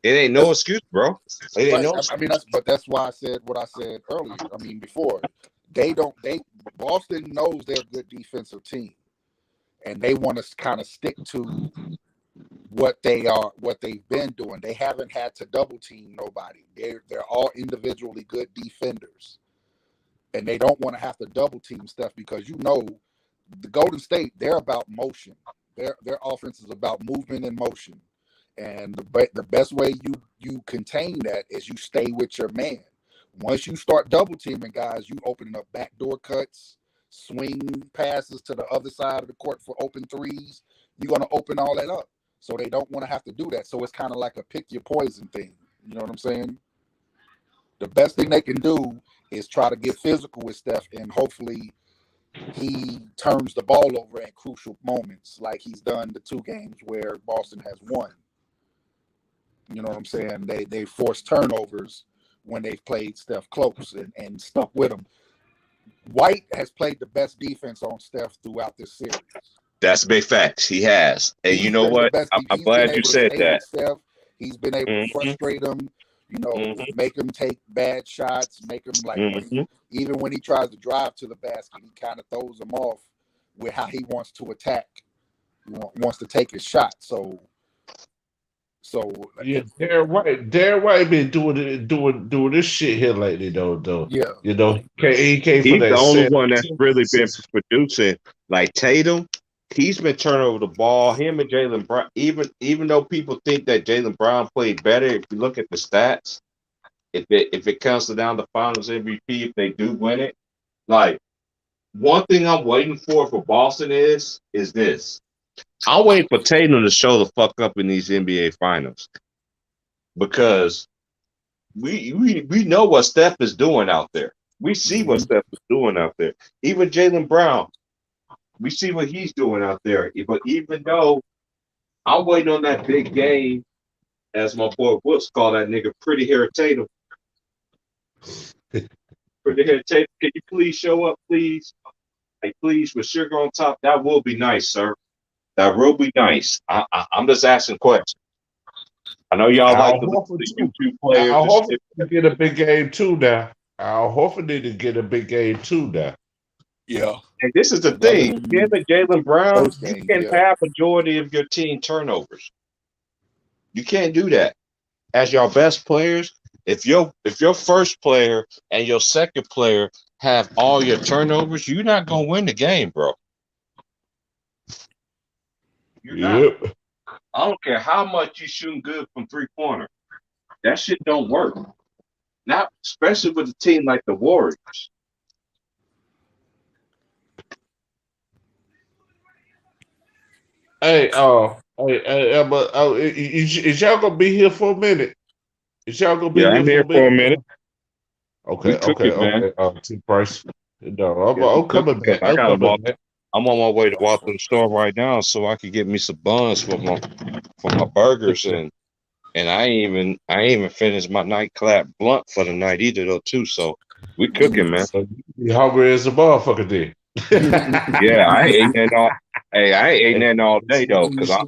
It ain't no excuse, bro. It ain't no excuse.
I mean, that's why I said what I said earlier. I mean, before. Boston knows they're a good defensive team, and they want to kind of stick to what they've been doing. They haven't had to double team nobody. They're all individually good defenders, and they don't want to have to double team stuff because the Golden State, they're about motion. Their offense is about movement and motion, and the best way you contain that is you stay with your man. Once you start double teaming guys, you opening up backdoor cuts, swing passes to the other side of the court for open threes. You're going to open all that up. So they don't want to have to do that. So it's kind of like a pick your poison thing. You know what I'm saying? The best thing they can do is try to get physical with Steph, and hopefully he turns the ball over at crucial moments like he's done the 2 games where Boston has won. You know what I'm saying? They force turnovers when they've played Steph close and stuck with him. White has played the best defense on Steph throughout this series.
That's a big fact. He has. And you know what? I'm glad you said that.
Steph. He's been able to frustrate him, make him take bad shots, make him even when he tries to drive to the basket, he kind of throws him off with how he wants to attack. He wants to take his shot. So
yeah, Darren White been doing this shit here lately though.
Yeah,
he came.
He's the only one that's really been producing. Like Tatum, he's been turning over the ball. Him and Jaylen Brown. Even though people think that Jaylen Brown played better, if you look at the stats, if it comes down to Finals MVP, if they do win it, like one thing I'm waiting for Boston is this. I'll wait for Tatum to show the fuck up in these NBA Finals because we know what Steph is doing out there. We see what Steph is doing out there. Even Jaylen Brown, we see what he's doing out there. But even though I'm waiting on that big game, as my boy Woods called that nigga, pretty hair Tatum.
For the head tape, can you please show up, please? Hey, please, with sugar on top. That will be nice, sir. That will be nice. I'm just asking questions. I know y'all like
Al
the
Horford too.
YouTube players.
Al Horford need to get a big game too now. Al Horford need to get a big game too now.
Yeah.
And this is the thing. Him and Jaylen Brown, you can't have majority of your team turnovers. You can't do that. As your best players, if your first player and your second player have all your turnovers, you're not gonna win the game, bro. You're not. I don't care how much you shooting good from 3-pointer. That shit don't work. Not especially with a team like the Warriors.
Hey, but is y'all gonna be here for a minute? Is y'all gonna be here for a minute? Okay. T Price. No, I'm coming back.
I'm on my way to walk to the store right now so I can get me some buns for my burgers and I ain't even finished my nightclap blunt for the night either though too. So we cooking, man.
You hungry as a motherfucker then?
Yeah, I ain't eating that all. Hey, I ain't eating that all day though, because I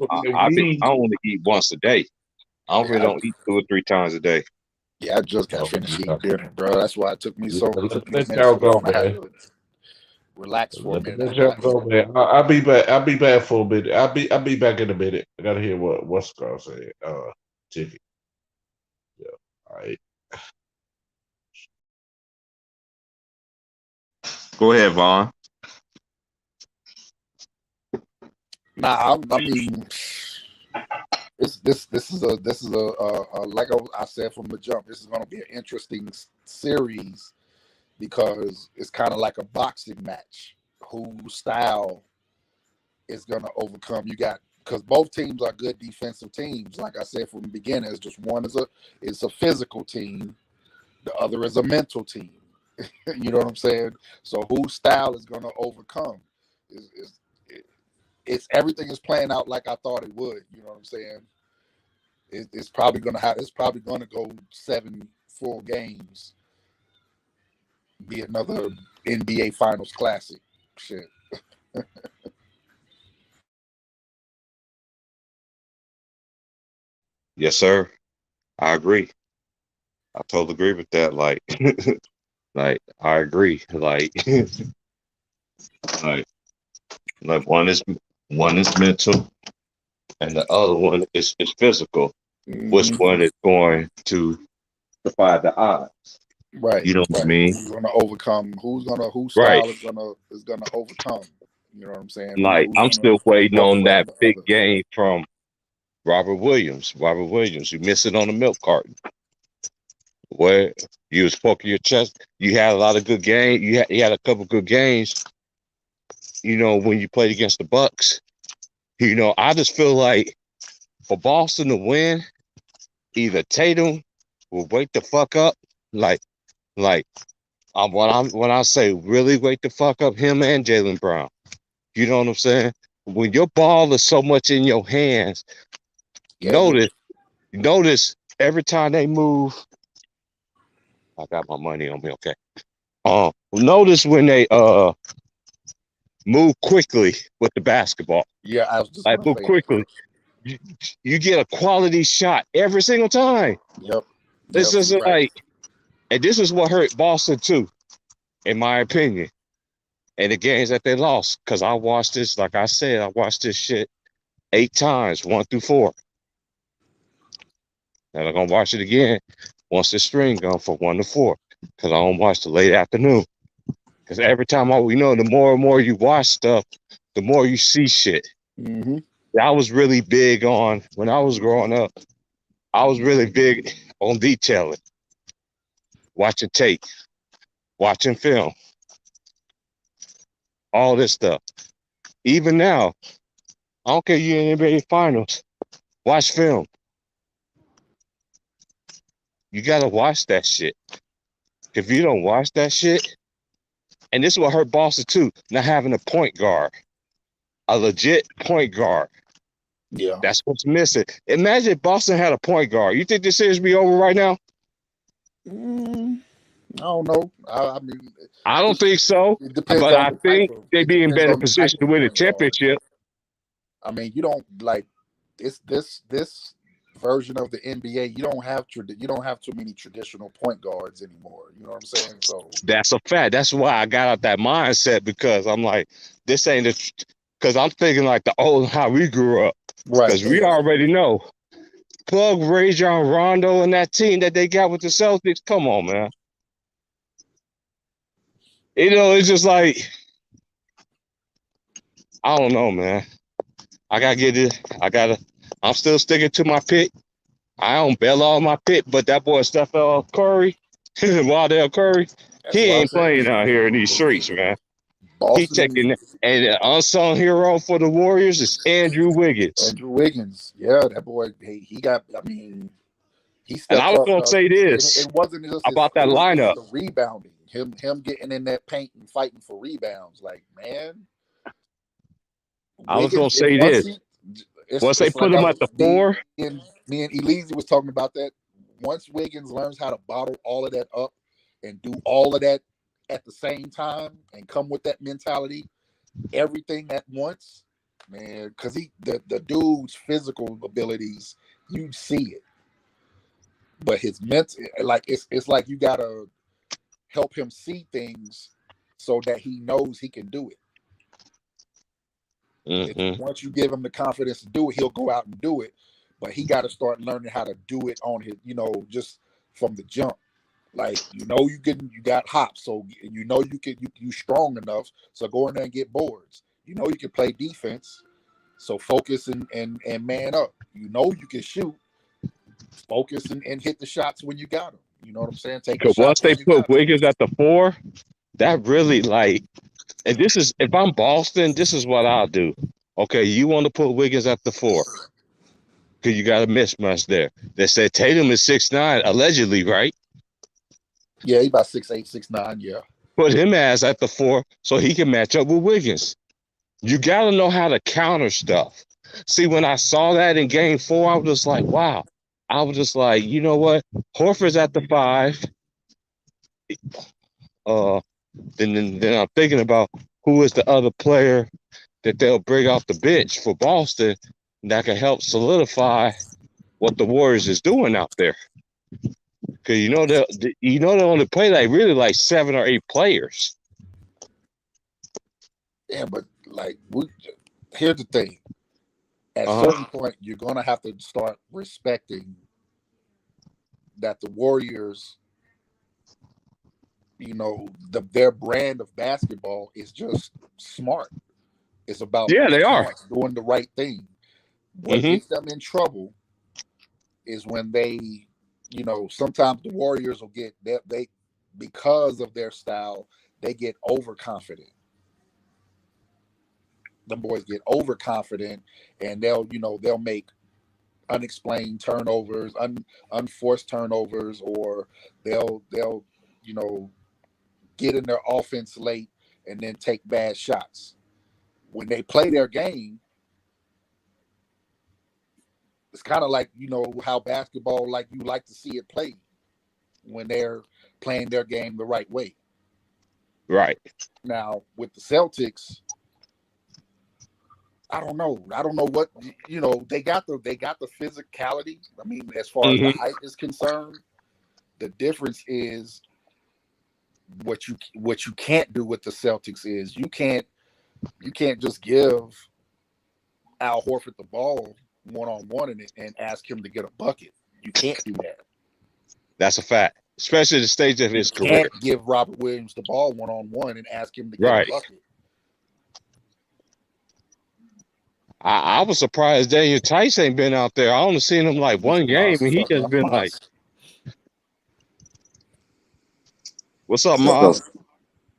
only eat once a day. I don't eat 2 or 3 times a day.
Yeah, I just got finished eating dinner, bro. That's why it took me so long.
Let y'all go, man.
Relax for a minute.
Let y'all go, man. I'll be back. I'll be back for a minute. I'll be back in a minute. I gotta hear what's gonna say. Ticket. Yeah. All right.
Go ahead, Vaughn.
Nah, I mean, this is a like I said from the jump. This is going to be an interesting series because it's kind of like a boxing match. Whose style is going to overcome? You got because both teams are good defensive teams. Like I said from the beginning, it's just one is a physical team, the other is a mental team. You know what I'm saying? So whose style is going to overcome? It's everything is playing out like I thought it would. You know what I'm saying? It's probably going to have. It's probably going to go 7 full games. Be another NBA Finals classic. Shit.
Yes, sir. I agree. I totally agree with that. Like, like I agree. Like, like one is mental, and the other one is physical. Mm-hmm. Which one is going to defy the odds?
Right.
You know what I mean?
Who's gonna overcome? Whose style is gonna overcome? You know what I'm saying?
Like I'm still waiting on that big game from Robert Williams. Robert Williams, you miss it on the milk carton. Where you was poking your chest. You had a lot of good games. You had a couple good games. You know, when you played against the Bucks. You know, I just feel like for Boston to win, either Tatum will wake the fuck up, when I say really wake the fuck up, him and Jaylen Brown. You know what I'm saying? When your ball is so much in your hands, notice every time they move. I got my money on me, okay. Notice when they move quickly with the basketball.
Yeah, I was just
move quickly. You get a quality shot every single time.
Yep.
This is right. And this is what hurt Boston too, in my opinion. And the games that they lost, because I watched this, like I said, I watched this shit 8 times, 1 through 4. And I'm gonna watch it again once the string gone for 1 to 4, because I don't watch the late afternoon. Because every time the more and more you watch stuff, the more you see shit.
Mm-hmm.
I was really big on, when I was growing up, I was really big on detailing. Watching tape, watching film, all this stuff. Even now, I don't care you in the NBA Finals, watch film. You got to watch that shit. If you don't watch that shit, and this is what hurt Boston too, not having a point guard, a legit point guard.
Yeah.
That's what's missing. Imagine if Boston had a point guard. You think this series be over right now?
I don't know. I mean,
I don't think so,
it depends
but
on
I
the type
think
of.
they
It
be in
depends
better
on the
position
type
to
of
win a
point guard.
championship.
I mean, you don't like this version of the NBA. You don't have too many traditional point guards anymore. You know what I'm saying? So
That's a fact. That's why I got out that mindset, because I'm like, this ain't because I'm thinking like the old how we grew up.
right,
Because we already know. Plug Rajon Rondo and that team that they got with the Celtics. Come on, man. You know, it's just like, I don't know, man. I gotta get it. I'm still sticking to my pick. I don't bail on my pick, but that boy Stephen Curry, Wardell Curry,
that's
he
what I'm
ain't
saying.
playing out here in these streets, man. He
Boston
taking
is
and the unsung hero for the Warriors is Andrew Wiggins.
Andrew Wiggins. Yeah, that boy. He got. I mean, he
And I
stepped
was
up.
gonna say this
It wasn't just his.
about that
It was
lineup.
the rebounding. Him getting in that paint and fighting for rebounds. Like, man,
I was gonna
Wiggins.
say this. Once they
It's
put
like
him at the 4,
me and Elise was talking about that. Once Wiggins learns how to bottle all of that up and do all of that at the same time and come with that mentality, everything at once, man, because the dude's physical abilities, you see it. But his mental, like it's like you gotta help him see things so that he knows he can do it. Once you give him the confidence to do it, he'll go out and do it. But he got to start learning how to do it on his, just from the jump. Like, you got hops, so you strong enough. So go in there and get boards. You can play defense. So focus and man up. You can shoot. Focus and hit the shots when you got them. You know what I'm saying? Take the
because once
shots
they
when you
put
got them.
Wiggins at the 4, that really like, and this is, if I'm Boston, this is what I'll do. Okay, you want to put Wiggins at the 4 because you got a mismatch there. They said Tatum is 6'9", allegedly, right?
Yeah, he's about 6'8", 6'9", yeah.
Put him as at the 4 so he can match up with Wiggins. You got to know how to counter stuff. See, when I saw that in Game 4, I was just like, wow. I was just like, you know what? Horford's at the 5. Then I'm thinking about who is the other player that they'll bring off the bench for Boston that can help solidify what the Warriors is doing out there. Because they only play like 7 or 8 players.
Yeah, but here's the thing. At a certain point, you're going to have to start respecting that the Warriors, their brand of basketball is just smart. It's about
they are
doing the right thing. What gets them in trouble is when they, sometimes the Warriors will get they because of their style, they get overconfident. The boys get overconfident, and they'll make unexplained turnovers, unforced turnovers, or they'll get in their offense late and then take bad shots. When they play their game, it's kind of like how basketball, like you like to see it played when they're playing their game the right way.
Right.
Now with the Celtics, I don't know what they got the physicality. I mean, as far as the height is concerned, the difference is what you can't do with the Celtics is you can't just give Al Horford the ball one-on-one and ask him to get a bucket. You can't do that.
That's a fact, especially the stage of his career.
You can't give Robert Williams the ball one-on-one and ask him to get a bucket.
I was surprised Daniel Tice ain't been out there. I only seen him like one game, and he just been like, "What's up, Miles?"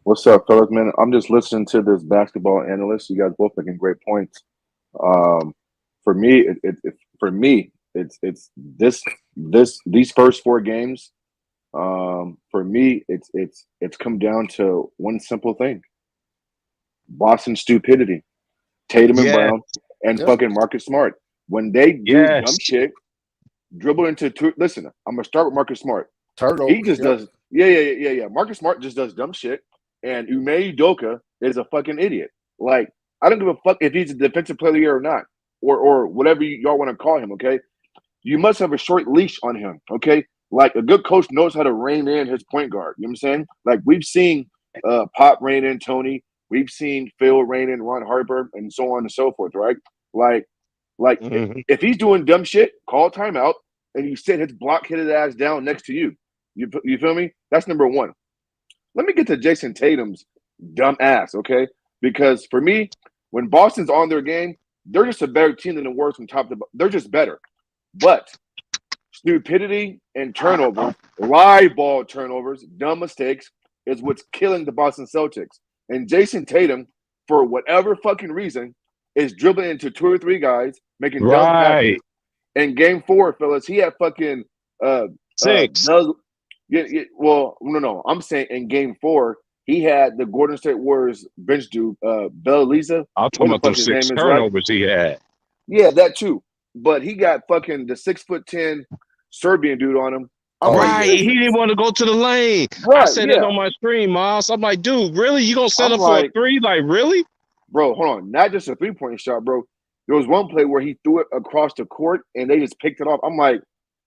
What's up, fellas, man? I'm just listening to this basketball analyst. You guys both making great points. For me, it's these first 4 games. For me, it's come down to one simple thing: Boston stupidity. Tatum and Brown and fucking Marcus Smart. When they do dumb shit, dribble into two. Listen, I'm gonna start with Marcus Smart. He just does
Yeah. Marcus Smart just does dumb shit, and Ime Udoka is a fucking idiot. Like, I don't give a fuck if he's a defensive player of the year or not, or whatever y'all want to call him. Okay, you must have a short leash on him. Okay, like a good coach knows how to rein in his point guard. You know what I'm saying? Like we've seen Pop rein in Tony, we've seen Phil rein in Ron Harper, and so on and so forth. Right? Like if he's doing dumb shit, call timeout, and you sit his block-headed ass down next to you. You feel me? That's number one. Let me get to Jason Tatum's dumb ass, okay? Because for me, when Boston's on their game, they're just a better team than the Warriors from top to bottom. They're just better. But stupidity and turnovers, live ball turnovers, dumb mistakes is what's killing the Boston Celtics. And Jason Tatum, for whatever fucking reason, is dribbling into 2 or 3 guys, making dumb passes. In game 4, fellas, he had fucking
6.
Well, no. I'm saying in game 4, he had the Golden State Warriors bench dude, Bellaliza.
I'm talking about those 6 turnovers he had.
Yeah, that too. But he got fucking the 6'10" Serbian dude on him.
He didn't want to go to the lane. Right, I said it on my stream, Miles. I'm like, dude, really? You gonna set up for a 3? Like, really?
Bro, hold on. Not just a 3-point shot, bro. There was one play where he threw it across the court and they just picked it off. I'm like,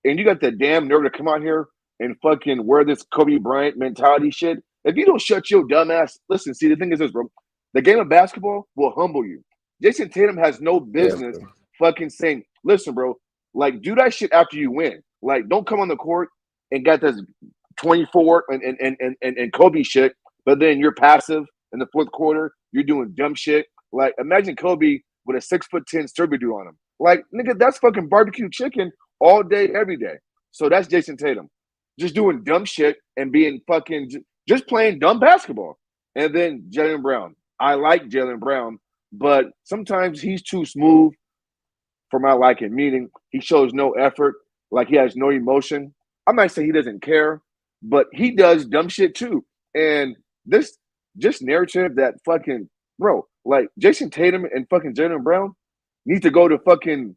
and you got the damn nerve to come out here and fucking wear this Kobe Bryant mentality shit. If you don't shut your dumb ass, listen, see, the thing is this, bro. The game of basketball will humble you. Jason Tatum has no business fucking saying, listen, bro, like, do that shit after you win. Like, don't come on the court and got this 24 and Kobe shit, but then you're passive in the fourth quarter. You're doing dumb shit. Like, imagine Kobe with a 6'10" Serbian dude on him. Like, nigga, that's fucking barbecue chicken all day, every day. So that's Jason Tatum. Just doing dumb shit and being fucking just playing dumb basketball. And then Jaylen Brown. I like Jaylen Brown, but sometimes he's too smooth for my liking, meaning he shows no effort, like he has no emotion. I might say he doesn't care, but he does dumb shit too. And this just narrative that fucking, bro, like Jason Tatum and fucking Jaylen Brown need to go to fucking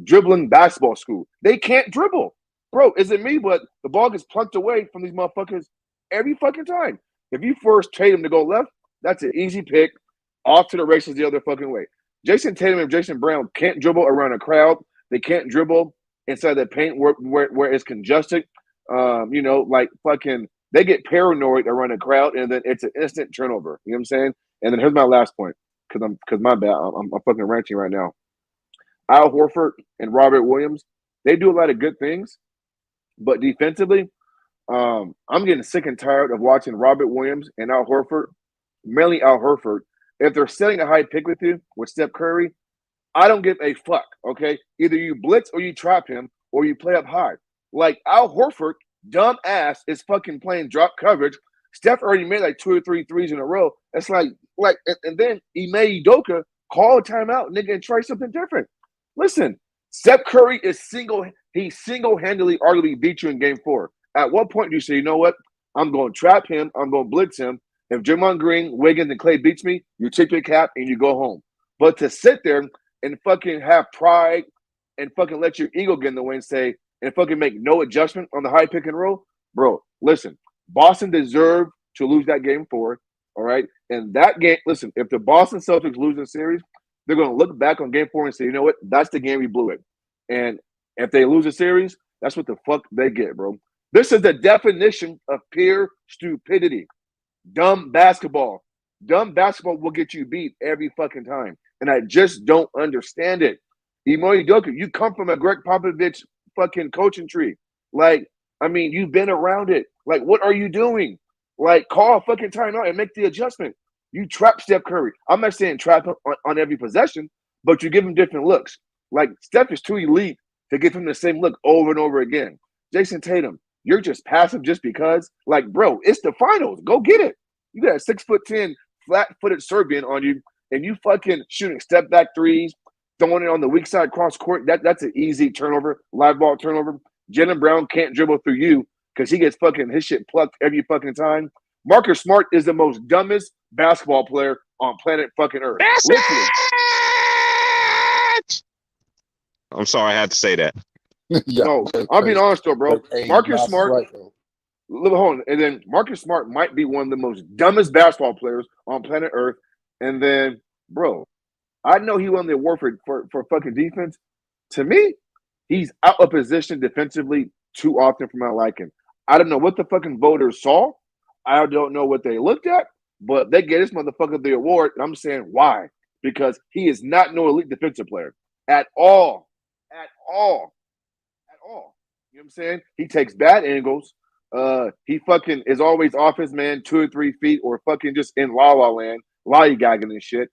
dribbling basketball school. They can't dribble. Bro, is it me? But the ball gets plucked away from these motherfuckers every fucking time. If you force Tatum to go left, that's an easy pick. Off to the races the other fucking way. Jason Tatum and Jason Brown can't dribble around a crowd. They can't dribble inside the paint where it's congested. Like fucking, they get paranoid around a crowd, and then it's an instant turnover. You know what I'm saying? And then here's my last point, because my bad, I'm fucking ranting right now. Al Horford and Robert Williams, they do a lot of good things, but defensively, I'm getting sick and tired of watching Robert Williams and Al Horford, mainly Al Horford. If they're setting a high pick with you with Steph Curry, I don't give a fuck, okay? Either you blitz or you trap him or you play up high. Like Al Horford, dumb ass, is fucking playing drop coverage. Steph already made like 2 or 3 threes in a row. It's like and then Ime Udoka, call a timeout, nigga, and try something different. Listen, Steph Curry is single-handedly arguably beat you in game 4. At what point do you say, you know what? I'm going to trap him. I'm going to blitz him. If Draymond Green, Wiggins, and Clay beats me, you tip your cap and you go home. But to sit there and fucking have pride and fucking let your ego get in the way and say, and fucking make no adjustment on the high pick and roll, bro, listen, Boston deserved to lose that game 4, all right? And that game, listen, if the Boston Celtics lose the series, they're going to look back on game 4 and say, you know what? That's the game we blew it. And if they lose a series, that's what the fuck they get, bro. This is the definition of pure stupidity. Dumb basketball. Dumb basketball will get you beat every fucking time. And I just don't understand it. Ime Udoka, you come from a Greg Popovich fucking coaching tree. Like, I mean, you've been around it. Like, what are you doing? Like, call a fucking timeout and make the adjustment. You trap Steph Curry. I'm not saying trap him on every possession, but you give him different looks. Like, Steph is too elite to give him the same look over and over again. Jason Tatum, you're just passive just because. Like, bro, it's the finals. Go get it. You got a 6'10", flat-footed Serbian on you, and you fucking shooting step-back threes, throwing it on the weak side cross court. That's an easy turnover, live ball turnover. Jaylen Brown can't dribble through you because he gets fucking his shit plucked every fucking time. Marcus Smart is the most dumbest basketball player on planet fucking Earth. Literally.
I'm sorry I had to say that.
No, I'm being honest though, bro. Marcus Smart. hold on. And then Marcus Smart might be one of the most dumbest basketball players on planet Earth. And then, bro, I know he won the award for fucking defense. To me, he's out of position defensively too often for my liking. I don't know what the fucking voters saw. I don't know what they looked at, but they gave this motherfucker the award. And I'm saying why? Because he is not no elite defensive player at all. At all. At all. You know what I'm saying? He takes bad angles. He fucking is always off his man 2 or 3 feet or fucking just in la la land, lollygagging and shit.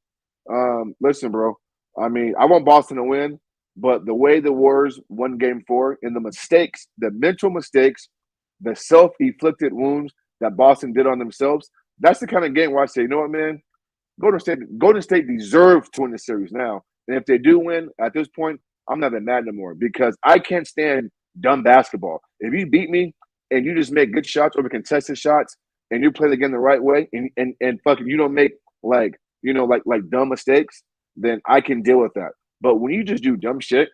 Listen, bro. I mean, I want Boston to win, but the way the Warriors won Game 4 and the mistakes, the mental mistakes, the self-inflicted wounds that Boston did on themselves, that's the kind of game where I say, you know what, man? Golden State deserves to win the series now. And if they do win, at this point, I'm not that mad no more because I can't stand dumb basketball. If you beat me and you just make good shots over contested shots and you play the game the right way and fucking you don't make like dumb mistakes, then I can deal with that. But when you just do dumb shit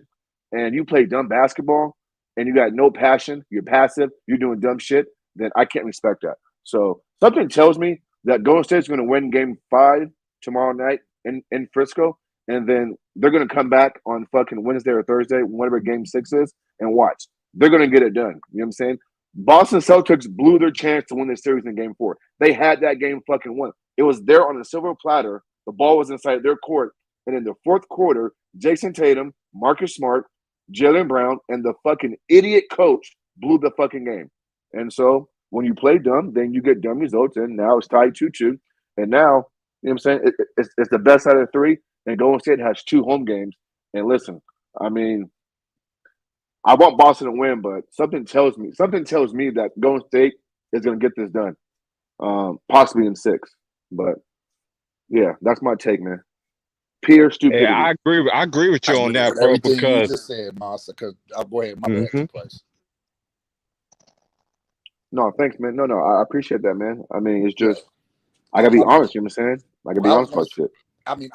and you play dumb basketball and you got no passion, you're passive, you're doing dumb shit, then I can't respect that. So something tells me that Golden State's going to win Game 5 tomorrow night in Frisco, and then they're going to come back on fucking Wednesday or Thursday, whatever Game 6 is, and watch. They're going to get it done. You know what I'm saying? Boston Celtics blew their chance to win this series in Game 4. They had that game fucking won. It was there on a silver platter. The ball was inside their court. And in the fourth quarter, Jason Tatum, Marcus Smart, Jaylen Brown, and the fucking idiot coach blew the fucking game. And so when you play dumb, then you get dumb results. And now it's tied 2-2. And now, you know what I'm saying? It's the best out of 3. And Golden State has 2 home games. And listen, I mean, I want Boston to win, but something tells me that Golden State is going to get this done, possibly in 6. But yeah, that's my take, man. Pure stupidity.
Yeah, I agree with you on that, bro.
Everything you
Because
just said, Master. Because I'll go ahead. My bad, place.
No, thanks, man. No, I appreciate that, man. I mean, it's just I gotta be honest. You know what I'm saying? I gotta be honest about shit.
I mean,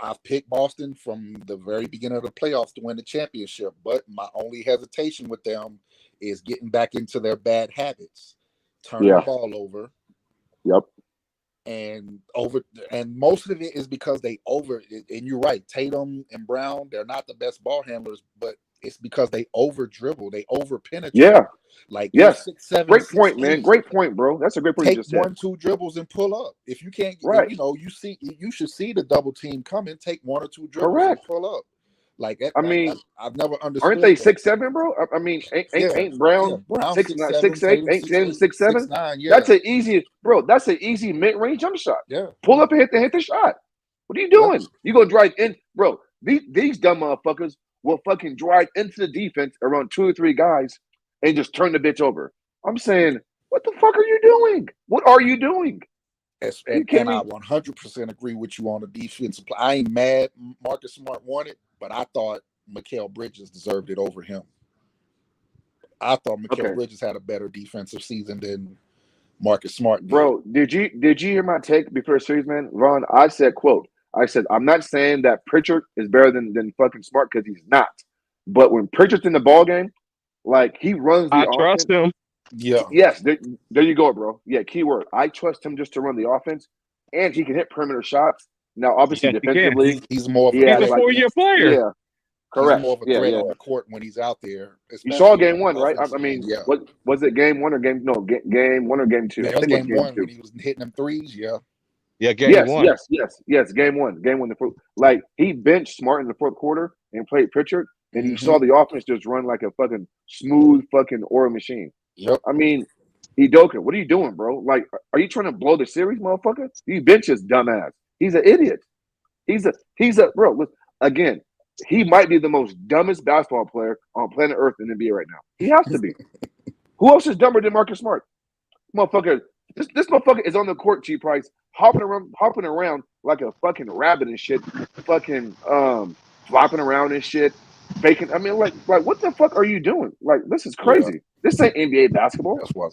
I've picked Boston from the very beginning of the playoffs to win the championship, but my only hesitation with them is getting back into their bad habits, turning the ball over.
Yep.
And most of it is because they and you're right, Tatum and Brown, they're not the best ball handlers, but it's because they over dribble, they over penetrate.
Yeah.
Like
6, 7, great
6,
point,
8.
man. Great point, bro. That's a great point.
Take
you just
1-2 dribbles and pull up. If you can't,
right.
You should see the double team coming. Take 1 or 2 dribbles and pull up. Like that.
I mean,
I've never understood.
Aren't they 6'7", bro? I mean, ain't Brown 6'8", ain't Tatum 6'7"?
6'9", yeah.
That's an easy mid-range jump shot.
Yeah.
Pull up and hit the shot. What are you doing? Yeah. You gonna drive in, bro? These dumb motherfuckers will fucking drive into the defense around 2 or 3 guys and just turn the bitch over. I'm saying, what the fuck are you doing? What are you doing?
And I 100% agree with you on the defensive play. I ain't mad Marcus Smart won it, but I thought Mikal Bridges deserved it over him. I thought Mikal Bridges had a better defensive season than Marcus Smart did.
Bro, did you hear my take before the series, man? Ron, I said, I'm not saying that Pritchard is better than fucking Smart because he's not. But when Pritchard's in the ball game, like he runs the offense.
I trust him.
Yeah. Yes, there you go, bro. Yeah, keyword. I trust him just to run the offense, and he can hit perimeter shots. Now, obviously, defensively,
he's more of
a 4-year player.
Yeah, correct.
He's more of a threat on the court when he's out there.
You saw game 1, right? I mean, what was it? Game 1 or game? No, game 1 or game 2.
Yeah, I think it was game 1 when he was hitting them threes. Yeah.
Yeah, game 1.
Yes. Game 1. Like he benched Smart in the fourth quarter and played Pritchard, and you saw the offense just run like a fucking smooth fucking oil machine.
Yep.
I mean, Udoka, what are you doing, bro? Like, are you trying to blow the series, motherfucker? You bench his dumbass. He's an idiot. He's a bro. Look, again, he might be the most dumbest basketball player on planet Earth in the NBA right now. He has to be. Who else is dumber than Marcus Smart? Motherfucker, this motherfucker is on the court, G Price, hopping around like a fucking rabbit and shit, fucking flopping around and shit, faking. I mean, like what the fuck are you doing? Like, this is crazy. Yeah. This ain't NBA basketball.
That's why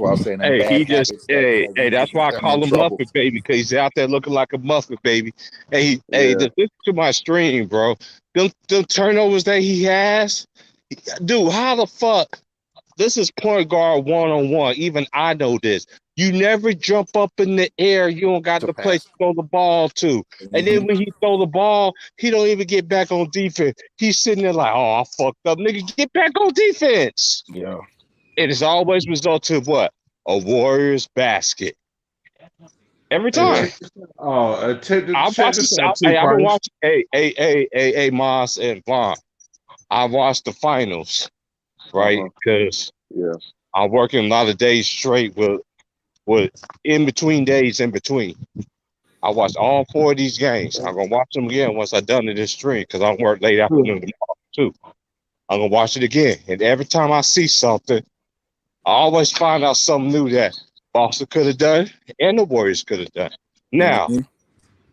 I was saying.
That's why I call him Muffet Baby, because he's out there looking like a Muffet Baby. Hey, just listen to my stream, bro. Them turnovers that he has, dude. How the fuck this is point guard 1-on-1. Even I know this. You never jump up in the air. You don't got
To
the place to
pass.
throw the ball to. And then
Mhm.
when he throw the ball, he don't even get back on defense. He's sitting there like, oh, I fucked up. Nigga, get back on defense.
Yeah.
It has always resulted in what? A Warriors basket. Every
And
time.
check
I've
check
watched
this
this.
out,
I've been
T-Price.
watching. Hey, Moss and Vaughn. I watched the finals, right? Because
Yeah.
I'm working a lot of days straight with in between days in between. I watched all 4 of these games. I'm gonna watch them again once I'm done in this stream because I work late afternoon tomorrow too. I'm gonna watch it again, and every time I see something, I always find out something new that Boston could have done and the Warriors could have done. Now,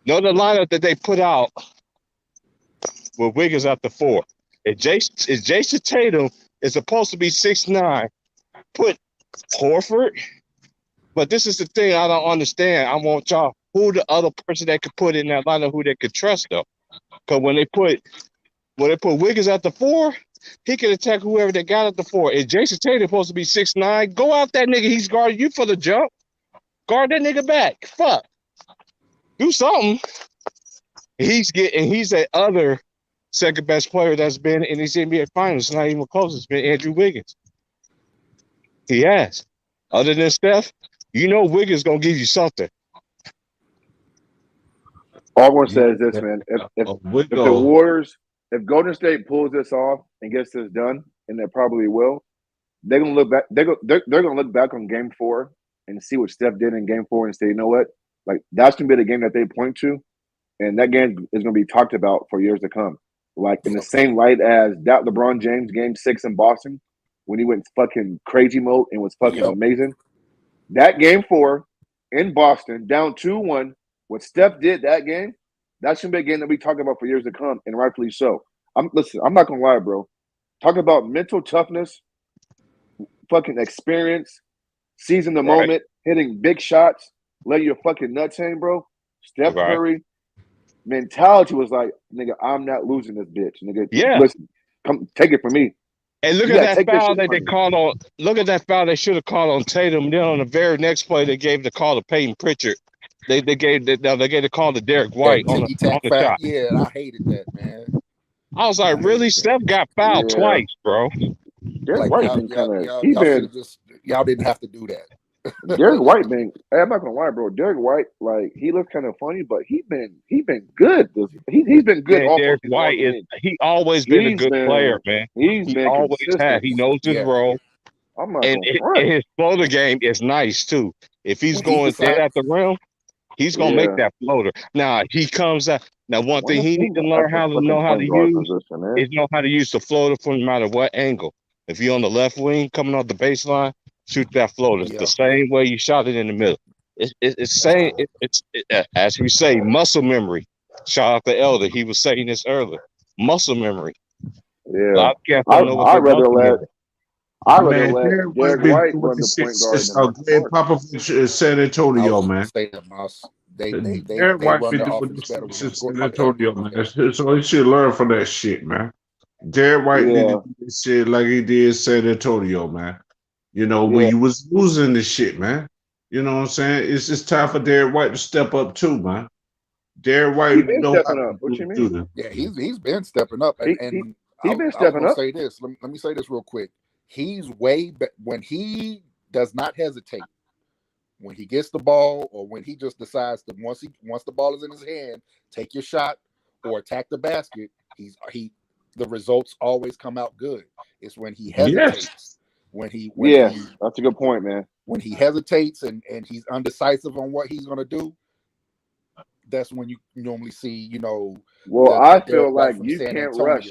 know the lineup that they put out with Wiggins at the 4. If Jason Tatum is supposed to be 6'9", put Horford. But this is the thing I don't understand. I want y'all who the other person that could put in that lineup who they could trust though. Because when they put Wiggins at the 4, he can attack whoever they got at the 4. If Jason Tatum supposed to be 6'9", go out that nigga. He's guarding you for the jump. Guard that nigga back. Fuck. Do something. He's that other second best player that's been in these NBA finals. Not even close. It's been Andrew Wiggins. He has. Other than Steph, you know Wiggins gonna give you something.
All I'm gonna say is this, man. If the Warriors, if Golden State pulls this off and gets this done, and they probably will, they're gonna look back. They're gonna look back on Game 4 and see what Steph did in Game 4 and say, you know what, like that's gonna be the game that they point to, and that game is gonna be talked about for years to come. Like in the same light as that LeBron James Game 6 in Boston when he went fucking crazy mode and was fucking amazing. That Game 4 in Boston, down 2-1, what Steph did that game, that's gonna be a game that we talk about for years to come, and rightfully so. I'm not gonna lie, bro. Talk about mental toughness, fucking experience, seizing the moment, hitting big shots, letting your fucking nuts hang, bro. Steph Curry mentality was like, nigga, I'm not losing this bitch, nigga.
Yeah.
Listen, come take it from me.
And look at that foul that they called on. Look at that foul they should have called on Tatum. Then on the very next play, they gave the call to Peyton Pritchard. They gave the call to Derek White on the shot.
Yeah, I hated that, man.
I was like, really? Steph got fouled twice, bro.
Derek White been kind of
y'all didn't have to do that.
Derek White been, I'm not gonna lie, bro. Derek White, like he looks kind of funny, but he been good. He's been good.
Man, Derek White he always been a good player, man.
He
always has. He knows his role.
I'm not
and his floater game is nice too. If he's going dead at the rim, he's gonna make that floater. Now he comes out. Now one thing he needs to learn how to use is know how to use the floater from no matter what angle. If you're on the left wing coming off the baseline, shoot that floater the same way you shot it in the middle. It's as we say, muscle memory. Shout out to Elder. He was saying this earlier. Muscle memory.
Yeah, I'd rather let Derek White run the point guard.
Greg Popovich is San Antonio, man.
Derek
White been doing this in San Antonio, man. So he should learn from that shit, man. Derek White need to do this shit like he did San Antonio, man. You know, when you was losing this shit, man. You know what I'm saying? It's just time for Derek White to step up too, man. Derek White,
he's been stepping up. What you mean?
Yeah, he's been stepping up, and
he's been stepping up.
Say this. Let me say this real quick. He's way when he does not hesitate. When he gets the ball, or when he just decides to once the ball is in his hand, take your shot or attack the basket. The results always come out good. It's when he hesitates.
Yes.
When he
that's a good point, man.
When he hesitates and he's undecisive on what he's gonna do, that's when you normally see,
Well, I feel like you can't rush.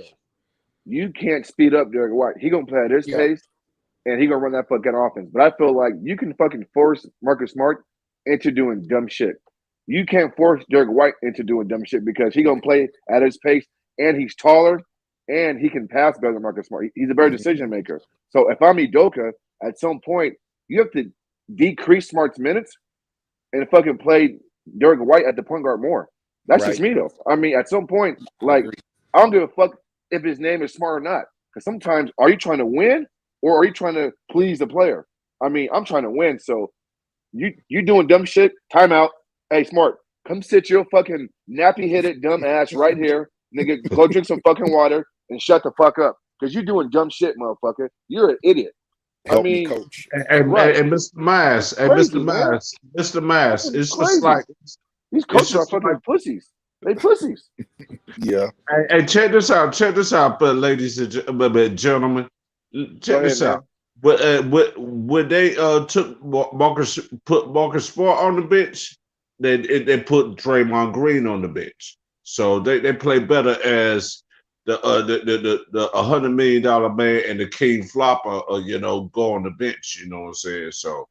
You can't speed up Derek White. He gonna play at his pace, and he gonna run that fucking offense. But I feel like you can fucking force Marcus Smart into doing dumb shit. You can't force Derek White into doing dumb shit because he gonna play at his pace, and he's taller, and he can pass better than Marcus Smart. He's a better decision maker. So if I'm Udoka, at some point you have to decrease Smart's minutes and fucking play Derek White at the point guard more. That's just me though. I mean, at some point, like I don't give a fuck if his name is Smart or not. Because sometimes, are you trying to win or are you trying to please the player? I mean, I'm trying to win, so you doing dumb shit. Timeout. Hey, Smart, come sit your fucking nappy headed dumb ass right here, nigga. Go drink some fucking water and shut the fuck up, because you doing dumb shit, motherfucker. You're an idiot.
Help me, coach.
And Mr. Mass, Mr. Mass, it's
crazy.
just like
these coaches are fucking pussies. They pussies.
Yeah.
And check this out, ladies and gentlemen. Check this out. When they put Marcus Smart on the bench, they put Draymond Green on the bench. So they play better as the $100 million man and the King Flopper, go on the bench. You know what I'm saying? So,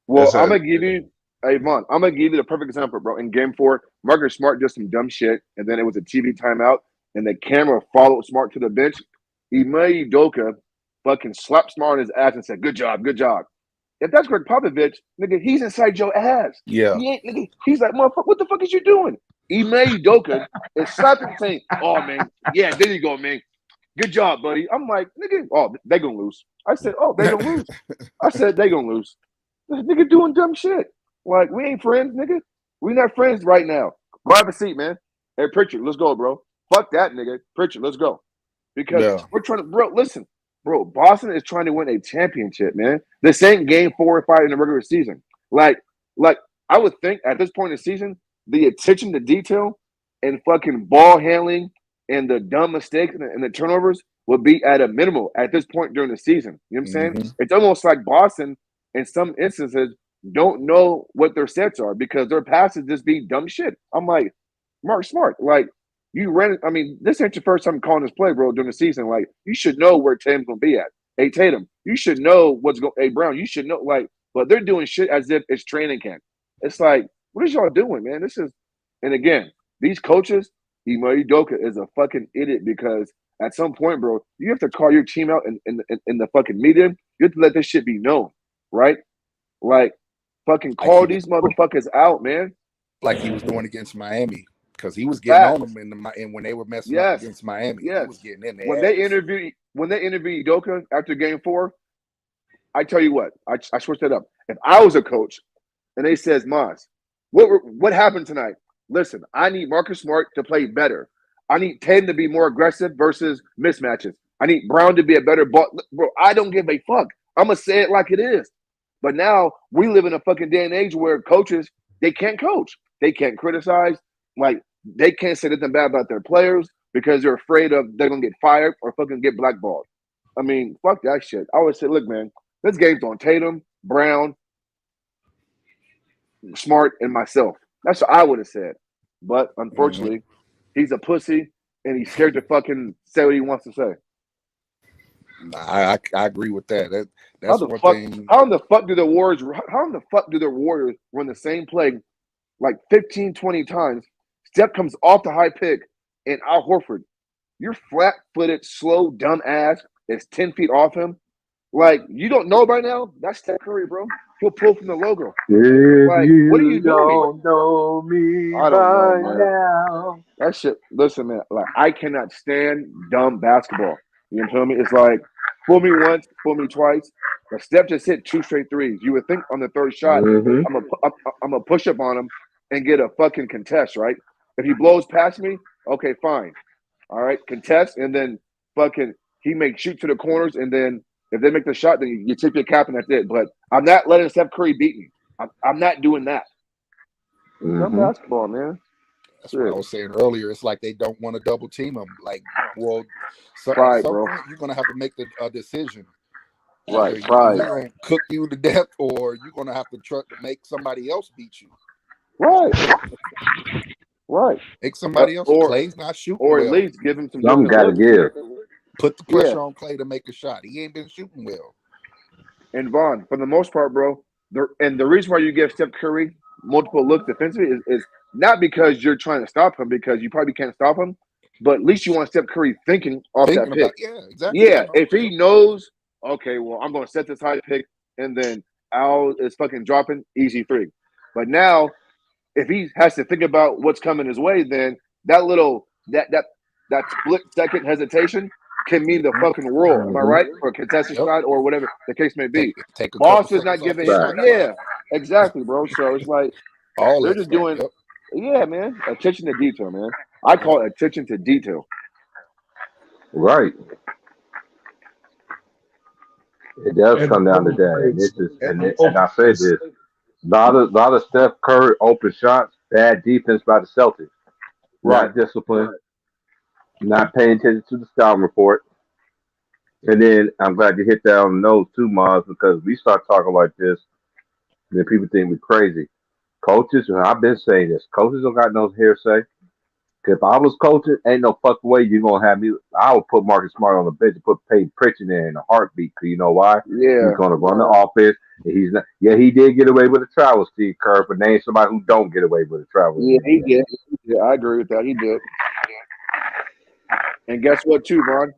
well, I'm gonna give you, hey Vaughn, I'm gonna give you the perfect example, bro. In Game 4, Marcus Smart did some dumb shit, and then it was a TV timeout, and the camera followed Smart to the bench. Ime Udoka fucking slapped Smart on his ass and said, "Good job, good job." If that's Greg Popovich, nigga, he's inside your ass.
Yeah.
He ain't, nigga, he's like, motherfucker, what the fuck is you doing? Ime Udoka is slapping saying, "Oh man, yeah, there you go, man. Good job, buddy." I'm like, nigga, oh, they gonna lose. I said, oh, they gonna lose. I said, they gonna lose. This nigga doing dumb shit. Like, we ain't friends, nigga. We not friends right now. Grab a seat, man. Hey, Pritchard, let's go, bro. Fuck that, nigga. Pritchard, let's go. Because we're trying to, bro, listen. Bro, Boston is trying to win a championship, man. This ain't game 4 or 5 in the regular season. Like I would think at this point in the season, the attention to detail and fucking ball handling and the dumb mistakes and the turnovers would be at a minimal at this point during the season. You know what I'm saying? It's almost like Boston, in some instances, don't know what their sets are because their passes just be dumb shit. I'm like, Mark Smart, like, you ran. I mean, this ain't your first time calling this play, bro, during the season. Like, you should know where Tatum's gonna be at. Hey, Tatum, you should know what's going. Hey, Brown, you should know. Like, but they're doing shit as if it's training camp. It's like, what is y'all doing, man? This is, and again, these coaches, Ime Udoka is a fucking idiot because at some point, bro, you have to call your team out in the fucking meeting. You have to let this shit be known, right? Like, fucking call these motherfuckers out, man.
Like he was doing against Miami. Because he was getting on them and when they were messing up against Miami, he was getting in there.
When they interviewed Udoka after Game 4, I tell you what, I switched it up. If I was a coach and they says, Maz, what happened tonight? Listen, I need Marcus Smart to play better. I need Tatum to be more aggressive versus mismatches. I need Brown to be a better ball. Bro, I don't give a fuck. I'm gonna say it like it is. But now we live in a fucking day and age where coaches, they can't coach. They can't criticize. Like, they can't say anything bad about their players because they're afraid of they're going to get fired or fucking get blackballed. I mean, fuck that shit. I always say, look, man, this game's on Tatum, Brown, Smart, and myself. That's what I would have said. But unfortunately, he's a pussy and he's scared to fucking say what he wants to say.
I agree with that. That's
how in the fuck do the Warriors run the same play like 15, 20 times? Steph comes off the high pick, and Al Horford, your flat-footed, slow, dumb ass is 10 feet off him. Like, you don't know by now? That's Steph Curry, bro. He'll pull from the logo. Like, what are you doing?
Don't know me
I don't know,
by
man.
now.
That shit, listen, man, like, I cannot stand dumb basketball. You know what I mean? It's like, fool me once, fool me twice. But Steph just hit 2 straight threes. You would think on the third shot, I'm gonna push up on him and get a fucking contest, right? If he blows past me, okay, fine. All right, contest, and then fucking he may shoot to the corners, and then if they make the shot, then you tip your cap and that's it. But I'm not letting Steph Curry beat me. I'm not doing that. Dumb basketball, man.
That's what I was saying earlier. It's like they don't want to double team him. Like, well,
Right,
at some
bro.
point you're gonna have to make a decision.
Right,
Either
right.
You're gonna cook you to death, or you're gonna have to try to make somebody else beat you.
Right. Right.
Make somebody else.
Or
Clay's not shooting
or at
well.
least give him some
Some gotta
different looks.
give.
Put the pressure on Clay to make a shot. He ain't been shooting well.
And Vaughn, for the most part, bro, the reason why you give Steph Curry multiple looks defensively is not because you're trying to stop him, because you probably can't stop him, but at least you want Steph Curry thinking off that pick.
Exactly.
Yeah, if he knows, okay, well, I'm going to set this high pick, and then Al is fucking dropping, easy 3. But now, if he has to think about what's coming his way, then that split second hesitation can mean the fucking world. Am I right? For a contested shot or whatever the case may be.
Take a
Boston's
couple
not giving
seconds
him.
off the
Yeah, exactly, bro. So it's like
all
they're
that
just
stuff.
doing.
Yep.
Yeah, man. Attention to detail, man. I call it attention to detail.
Right. It does
And
come down to that, and this is and I said this. A lot of Steph Curry open shots, bad defense by the Celtics, not discipline, not paying attention to the scouting report. And then I'm glad you hit that on the nose too, Mars, because we start talking like this, and then people think we're crazy. Coaches, and I've been saying this, coaches don't got no hearsay. If I was coaching, ain't no fucking way you gonna have me. I would put Marcus Smart on the bench and put Peyton Pritchard in a heartbeat. Cause you know why?
Yeah.
He's gonna run the offense. And he's not. Yeah, he did get away with a travel, Steve Kerr, but name somebody who don't get away with a travel.
Yeah, he did. Yeah, I agree with that. He did. And guess what, too, Vaughn?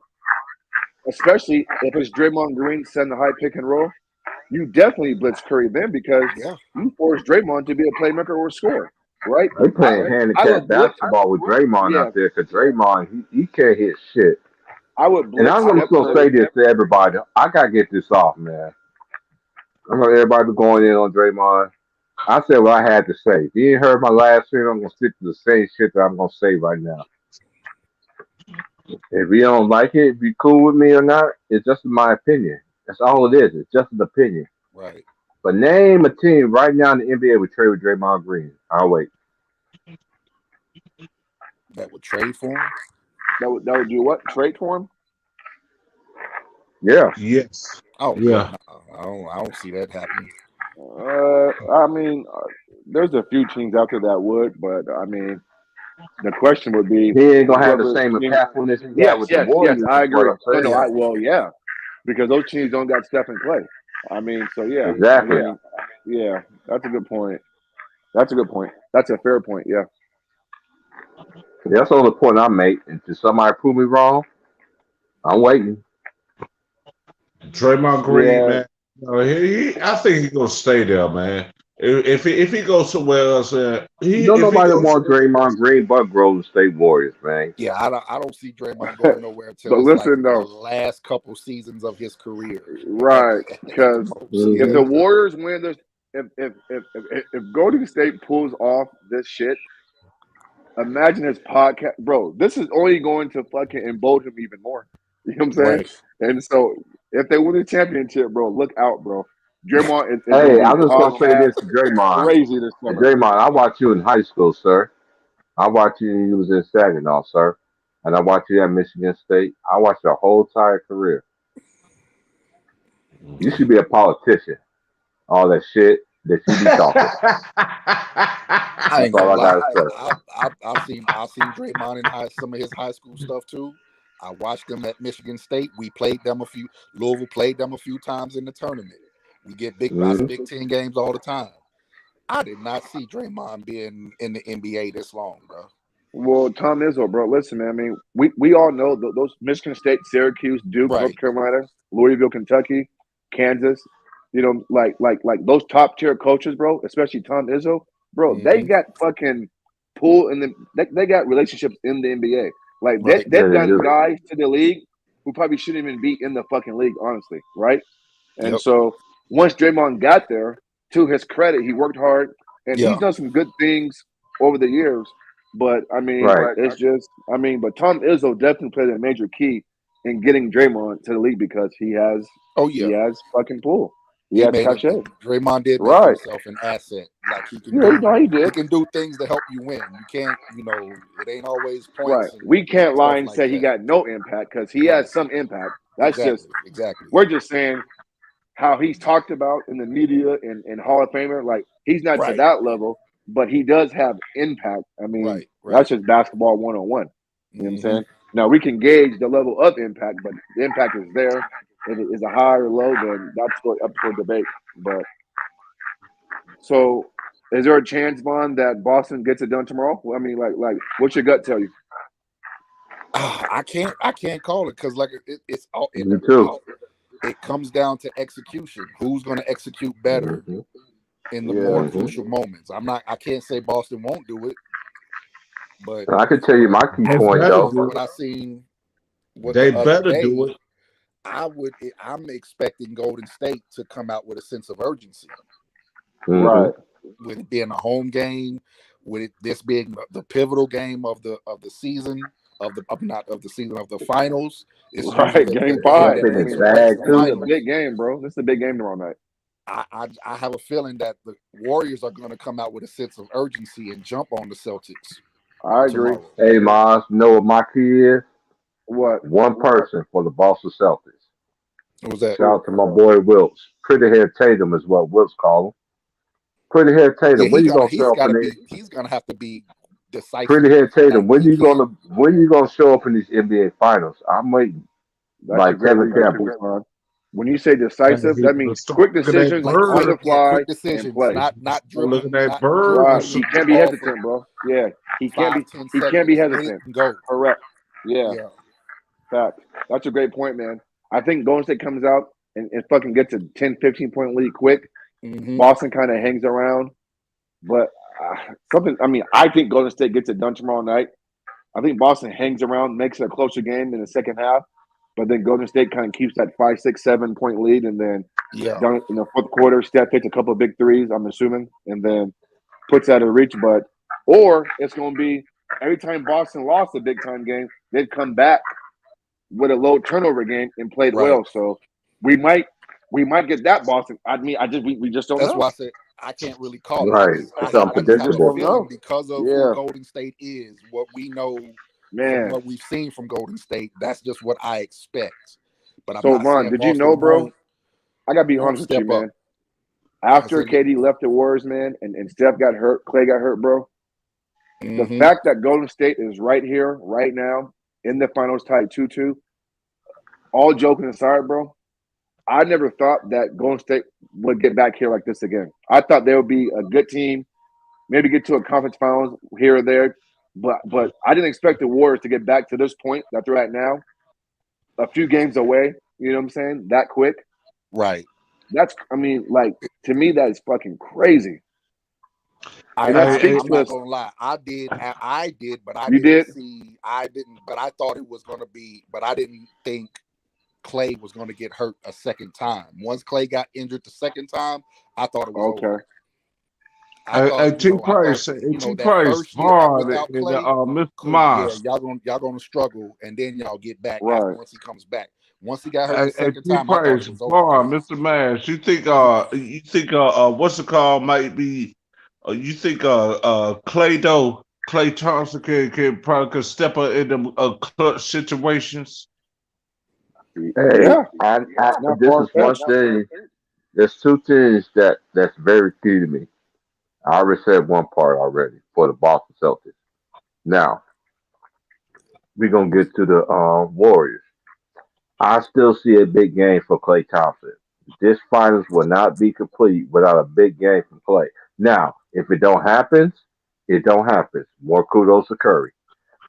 Especially if it's Draymond Green sending the high pick and roll, you definitely blitz Curry then because you force Draymond to be a playmaker or a scorer, right?
They playing handicap basketball with Draymond out there because Draymond he can't hit shit.
I would blitz.
And I'm gonna say this to everybody. I gotta get this off, man. I know everybody going in on Draymond. I said what I had to say. If you ain't heard my last stream, I'm gonna stick to the same shit that I'm gonna say right now. If you don't like it, if you cool with me or not, it's just my opinion. That's all it is. It's just an opinion.
Right.
But name a team right now in the NBA would trade with Draymond Green. I'll wait.
That would trade for him?
That would do what? Trade for him?
Yeah.
Yes.
Oh
yeah.
No, I don't see that happening.
I mean, there's a few teams out there that would, but I mean, the question would be,
he ain't gonna have the same impactfulness he got with the Warriors.
Yes, I agree.
No,
yeah, because those teams don't got Steph and Clay. I mean, so yeah,
exactly.
I mean, yeah, that's a good point. That's a good point. That's a fair point. Yeah.
That's the only point I make. And if somebody prove me wrong, I'm waiting.
Draymond Green, man. I think he's gonna stay there, man. If he goes somewhere else,
nobody wants Draymond Green but Golden State Warriors, man.
Yeah, I don't see Draymond going nowhere until
but listen,
the last couple seasons of his career.
Right, because if the Warriors win this, if Golden State pulls off this shit, imagine his podcast, bro. This is only going to fucking embolden him even more. You know what I'm saying?
Right.
And so if they win the championship, bro, look out, bro. Draymond is
hey, I'm just gonna say this to Draymond.
Crazy this summer.
Draymond, I watched you in high school, sir. I watched you when you was in Saginaw, sir. And I watched you at Michigan State. I watched your whole entire career. You should be a politician. All that shit that you be talking.
I ain't gonna lie. I've seen Draymond in some of his high school stuff too. I watched them at Michigan State. Louisville played them a few times in the tournament. We get Big 10 games all the time. I did not see Draymond being in the NBA this long, bro.
Well, Tom Izzo, bro, listen, man. I mean, we all know those Michigan State, Syracuse, Duke, North Carolina, Louisville, Kentucky, Kansas. You know, like those top tier coaches, bro. Especially Tom Izzo, bro. They got fucking pull in they got relationships in the NBA. Like they've done guys to the league who probably shouldn't even be in the fucking league, honestly, right? And so once Draymond got there, to his credit, he worked hard and he's done some good things over the years. But I mean, it's just but Tom Izzo definitely played a major key in getting Draymond to the league because he has he has fucking pull. He has cachet.
Draymond did make himself an asset. Like he can
he
can do things to help you win. You can't, it ain't always points.
Right. We can't lie and say he got no impact because he has some impact. That's
exactly.
We're just saying how he's talked about in the media and Hall of Famer. Like he's not to that level, but he does have impact. I mean, that's just basketball 101. You know what I'm saying? Now we can gauge the level of impact, but the impact is there. If it is a high or low, then that's up for debate. But so, is there a chance, Vaughn, that Boston gets it done tomorrow? I mean, like, what's your gut tell you?
I can't call it because it's all. It comes down to execution. Who's going to execute better in the more crucial moments? I can't say Boston won't do it, but
I can tell you my key point though.
What I seen with
They
the other
better
day,
do it.
I'm expecting Golden State to come out with a sense of urgency.
Right.
With it being a home game, with this being the pivotal game of the season of the finals. It's
Right,
usually
game
the game
5.
that
I
makes
mean,
or breaks
bag
the
this is a
finals.
big game, bro. This is a big game tomorrow night.
I have a feeling that the Warriors are going to come out with a sense of urgency and jump on the Celtics
I agree.
tomorrow.
Hey, Mars, you know what my key is?
What?
One person for the Boston Celtics.
What was that?
Shout out to my boy Wilts. Pretty hair Tatum is what Wilts call him. Pretty hair Tatum.
Yeah,
When you gonna show up in these?
he's gonna have to be decisive.
Pretty hair Tatum.
Like,
When you gonna show up in these NBA finals? I'm waiting.
That's
Like
a great
Kevin
example,
Campbell.
son. When you say decisive, that means quick decisions
like
on the fly
quick
and
decisions,
play.
not dribbling.
Look at that
not
bird.
Right.
dribbling
He can't be hesitant, bro. Yeah. He can't be hesitant.
Go.
Correct. Yeah.
Yeah.
Fact. That's a great point, man. I think Golden State comes out and fucking gets a 10, 15-point lead quick.
Mhm.
Boston kind of hangs around. But I think Golden State gets it done tomorrow night. I think Boston hangs around, makes it a closer game in the second half. But then Golden State kind of keeps that 5, 6, 7-point lead. And then down in the fourth quarter, Steph hits a couple of big threes, I'm assuming, and then puts that in reach. Or it's going to be every time Boston lost a big-time game, they'd come back with a low turnover game and played well. So we might get that Boston. I mean, we just don't know.
That's why I said I can't really call
Right.
it.
It's unpredictable.
Because of who Golden State is, what we know,
man,
what we've seen from Golden State. That's just what I expect. But
so, Ron, did you know, bro? I gotta be honest with you, man. After KD left the Warriors, man, and Steph got hurt, Clay got hurt, bro. The fact that Golden State is right here, right now, in the finals, tied 2-2. All joking aside, bro, I never thought that Golden State would get back here like this again. I thought they would be a good team, maybe get to a conference finals here or there, but I didn't expect the Warriors to get back to this point that they're at now, a few games away. You know what I'm saying? That quick,
right?
To me, that is fucking crazy.
I'm not gonna lie. I did, but I didn't. But I thought it was gonna be. But I didn't think Clay was going to get hurt a second time. Once Clay got injured the second time, I thought it was over.
T-Price, Vaughn, Mr. Moss.
Yeah, y'all gonna struggle, and then y'all get back once he comes back. Once he got hurt the second time, I thought it was over.
Vaughn, Mr. Mash, you think what's it called might be? You think Klay Thompson can probably step up in them clutch situations?
Hey, this is one thing. There's two things that's very key to me. I already said one part already for the Boston Celtics. Now, we're going to get to the Warriors. I still see a big game for Klay Thompson. This finals will not be complete without a big game from Klay. Now, if it don't happen, it don't happen. More kudos to Curry.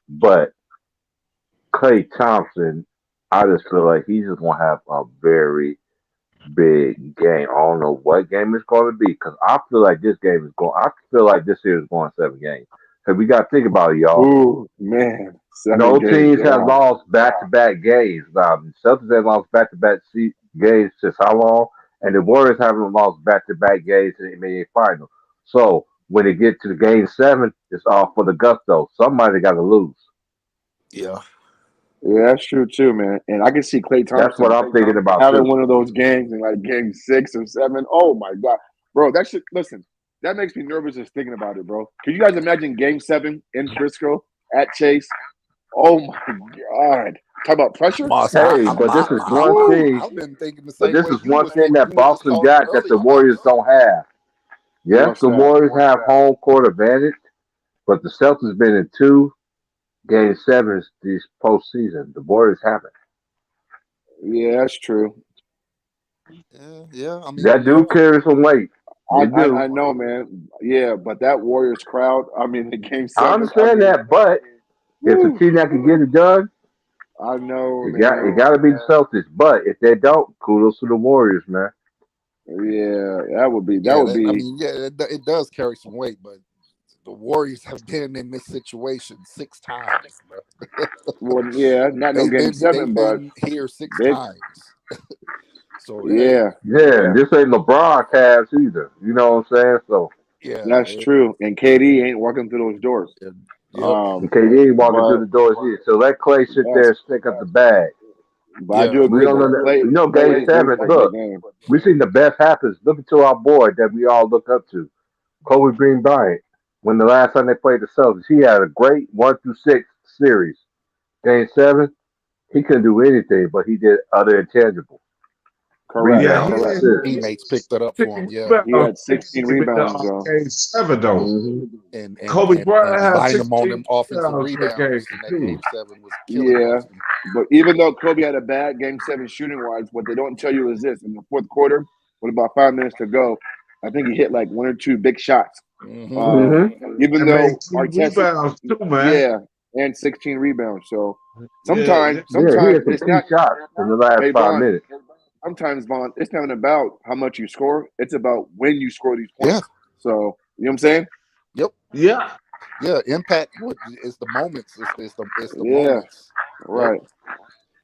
But Klay Thompson, I just feel like he's just going to have a very big game. I don't know what game it's going to be because I feel like this game is going. I feel like this series is going 7 games. Because we got to think about it, y'all.
Ooh, man.
No teams have lost back-to-back games. Now, the Celtics have lost back-to-back games since how long? And the Warriors haven't lost back-to-back games in the NBA Finals. So when it gets to the game 7, it's all for the gusto. Somebody got to lose.
Yeah.
Yeah, that's true too, man. And I can see Klay Thompson.
That's what I'm thinking about.
Having one of those games in like game 6 or 7. Oh my god, bro! Listen, that makes me nervous just thinking about it, bro. Can you guys imagine game 7 in Frisco at Chase? Oh my god! Talk about pressure.
Hey, but this is one thing.
I've been thinking the
But
same.
this is one thing that Boston got that the Warriors don't have. Yes, the Warriors have home court advantage, but the Celtics been in 2 Game 7s this postseason. The Warriors haven't.
Yeah, that's true.
Yeah. I mean,
that dude carries some weight.
I know, man. Yeah, but that Warriors crowd. I mean, the game 7.
I understand that, but if the team that can get it done,
I know
it got to be the Celtics. But if they don't, kudos to the Warriors, man.
Yeah, that would be.
I mean, it does carry some weight, but the Warriors have been in this situation 6 times, bro.
Well, yeah, not no game 7, but
been here 6
they-
times. So
yeah,
Yeah, this ain't LeBron Cavs either. You know what I'm saying? So
yeah,
that's true. And KD ain't walking through those doors.
Yep.
KD ain't walking
but-
through the doors either. So let Clay sit there and stick up the bag.
But I do agree.
We don't know that,
Clay-
you know,
Clay
game
is
7.
really
Look,
game.
we seen the best happens. Look to our boy that we all look up to, Kobe Green Bryant. When the last time they played the Celtics, he had a great 1-6 series. Game 7, he couldn't do anything, but he did other intangibles.
Correct.
Rebounds,
Correct.
assists.
Teammates picked it up for him. Yeah,
He had 16 rebounds, though.
Game 7 though.
and
Kobe Bryant had
buying them on
16
them offensive
rebounds
rebounds.
per
And that
game,
game 7 was killing
Yeah,
Boston.
but even though Kobe had a bad game 7 shooting wise, what they don't tell you is this: in the fourth quarter, with about 5 minutes to go, I think he hit like 1 or 2 big shots.
Mm-hmm.
Even
And
though
made 2
Arteta,
rebounds too, man.
yeah, and 16 rebounds. So
Yeah,
sometimes
Yeah, he had
it's
some
not.
key shots in the last
Hey,
5
Vaughn,
minutes.
sometimes, Vaughn, it's not about how much you score; it's about when you score these points.
Yeah.
So you know what I'm saying?
yeah.
Yeah, impact is the moments. It's the
Yeah.
moments.
Right.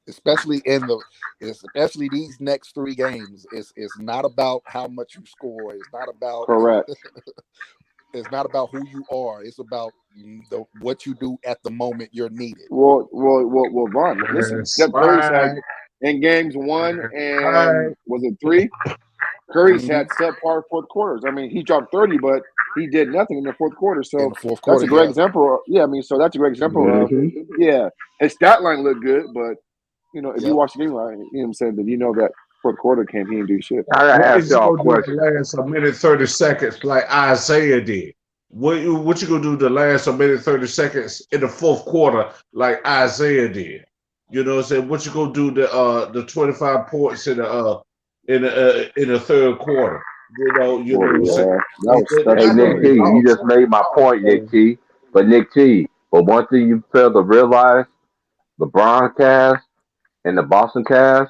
Especially especially these next 3 games. It's not about how much you score. It's not about
Correct.
it's not about who you are. It's about what you do at the moment you're needed.
Well, Vaughn, listen,
That's
Steph Curry's had
right.
in games 1 and
Right.
was it 3? Curry's had subpar fourth quarters. I mean, he dropped 30, but he did nothing in the fourth quarter.
In
So
the fourth
that's
quarter,
a great
yeah.
example. I mean, so that's a great example of his stat line looked good, but you know, if you watch the game line, you know what I'm saying, then you know that fourth quarter came, he didn't do shit.
I gotta
What
ask
is you
y'all a
gonna do
question.
the last a minute 30 seconds like Isaiah did? What you gonna do the last a minute 30 seconds in the fourth quarter like Isaiah did? You know what I'm saying? What you gonna do the 25 points in the third quarter? You know what I'm saying?
That was special.
Hey, Nick T, you just made my point, Nick T. But Nick T, but one thing you fail to realize, LeBron Cavs and the Boston Cavs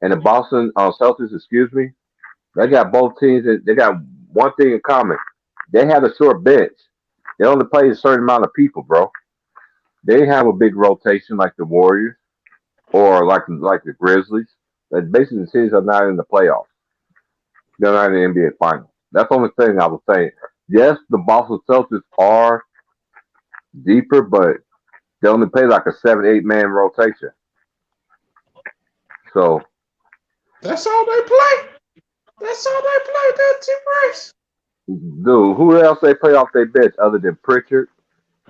and the Boston Celtics, excuse me, they got both teams. They got one thing in common. They have a short bench. They only play a certain amount of people, bro. They have a big rotation like the Warriors or like the Grizzlies. That basically the teams are not in the playoffs. They're not in the NBA Finals. That's the only thing I was saying. Yes, the Boston Celtics are deeper, but they only play like a 7-8 man rotation. So
That's all they play. That's all they play. That team race.
dude, who else they play off their bench other than Pritchard?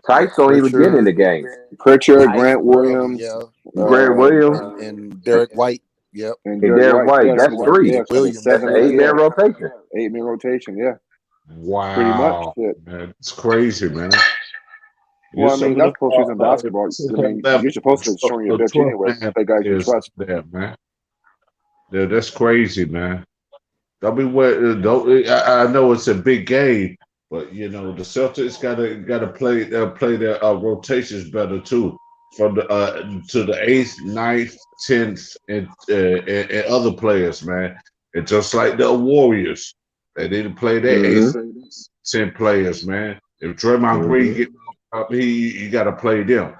Tice don't even get in the game.
Pritchard, Grant Williams,
Grant Williams,
and Derek White. Yep.
and Derek White.
Yeah,
That's
so
3.
yeah, so
Williams.
That's an 8-man rotation.
8-man rotation, yeah.
Wow.
Pretty much. Shit.
Man, it's crazy, man.
Well, I mean, that's postseason basketball. I mean, you're supposed to show your bench anyway. Play guys you trust.
There, man. Yeah, that's crazy, man. I mean, I know it's a big game, but you know the Celtics gotta play their rotations better too, from the to the 8th, 9th, 10th, and other players, man. And just like the Warriors, they didn't play their 8th, 10 players, man. If Draymond Green get up, you gotta play them.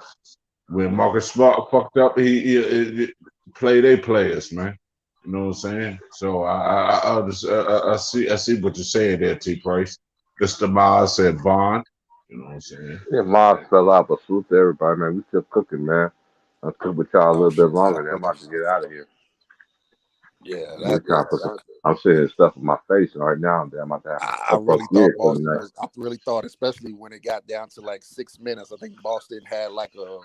When Marcus Smart fucked up, he play their players, man. You know what I'm saying? So I see what you're saying there, T Price. Mr. Miles said Vaughn. You know what I'm saying?
Yeah, Mars fell out, but salute to everybody, man. We still cooking, man. I'll cook with y'all a little bit longer. Then I'm about to get out of here.
Yeah,
I'm seeing stuff in my face right now. I'm about to have
I really thought, especially when it got down to like 6 minutes, I think Boston had like a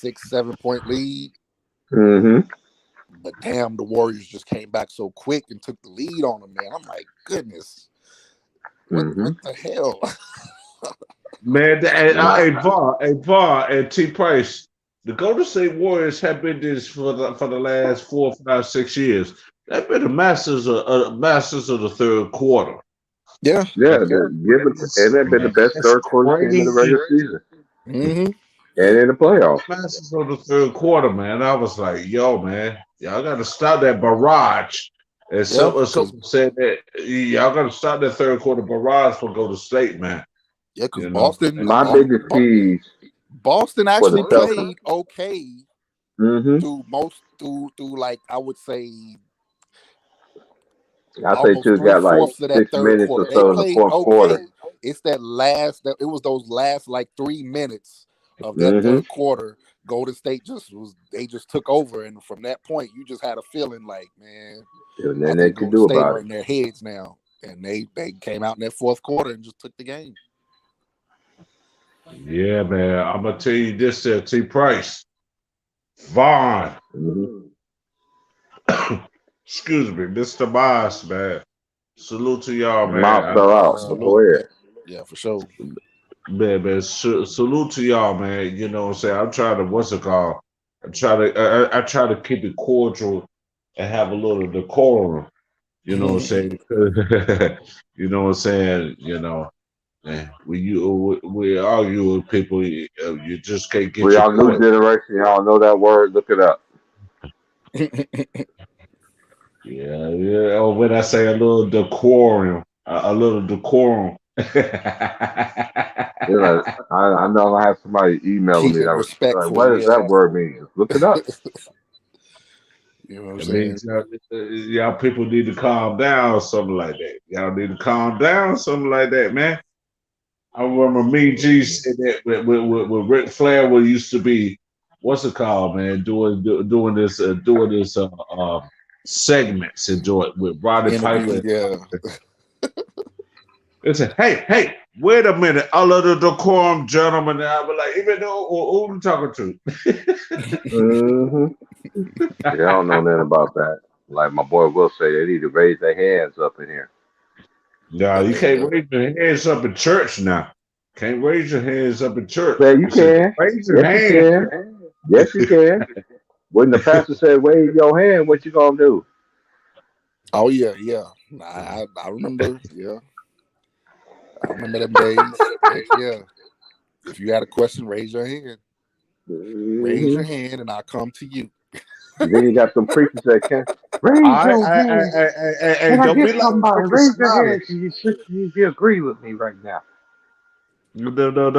6-7 point lead.
Mm-hmm.
But damn, the Warriors just came back so quick and took the lead on them, man. I'm like, goodness, what the hell?
Man, Vaughn and T Price, the Golden State Warriors have been this for the last 4, 5, 6 years. They've been the masters of the third quarter.
Yeah, they've been the best third quarter team in the regular season.
Mm-hmm.
And in the playoffs.
Masters of the third quarter, man. I was like, yo, man, y'all got to stop that barrage. And someone said that y'all got to stop that third quarter barrage for Golden State, man.
Yeah, because
You know,
Boston,
My biggest keys
Boston
for the
actually
Celtics.
played okay
Mm-hmm.
through like I would say
I say
almost
too, got like
3/4 of that
6
third
minutes or
quarter. They
so in the
played
fourth
okay.
quarter.
It's it was those last like 3 minutes of that
Mm-hmm.
third quarter. Golden State just took over, and from that point, you just had a feeling like, man,
And
I
then they
think
could
Golden
do
State
about
are
it.
in their heads now, and they came out in that fourth quarter and just took the game.
Yeah, man. I'm gonna tell you this there, T Price. Vaughn.
Mm-hmm.
Excuse me, Mr. Boss, man. Salute to y'all, man.
Mouth fell out. So go ahead.
Yeah, for sure.
Man, salute to y'all, man. You know what I'm saying? I'm trying to, what's it called? I try to keep it cordial and have a little decorum. You know what I'm saying? You know what I'm saying? You know, man, we argue with people, you just can't get
We
your
all new
point.
generation. Y'all know that word. Look it up.
Yeah. Or when I say a little decorum, a little decorum.
You know, I know I have somebody emailing
Keep
me
it
that was like,
respectful.
what does
Yeah.
that word mean? Just look it up.
You know what I'm
It
saying?
means y'all people need to calm down, or something like that. Y'all need to calm down, something like that, man. I remember me G said that with Ric Flair, what used to be, what's it called, man? Doing this segments and do it with Roddy Piper.
Interview, yeah.
They said, hey, wait a minute, all of the decorum, gentlemen. And I was like, even though who I'm talking to?
Mm-hmm. They don't know nothing about that. Like my boy will say, they need to raise their hands up in here.
No, you can't raise your hands up in church now. Can't raise your hands up in church.
Yeah, you can.
Raise your
Yes, you
hand.
can. Yes, you can. When the pastor said, wave your hand, what you gonna do?
Oh yeah. I remember. Yeah, I remember them days. Heck yeah. If you had a question, raise your hand. Raise your hand, and I'll come to you.
Then you got some preachers that can't raise your hand. Can I
Don't
get
be like
somebody?
Ricky
Raise your
Smiley.
hand. You agree with me right now.
No, don't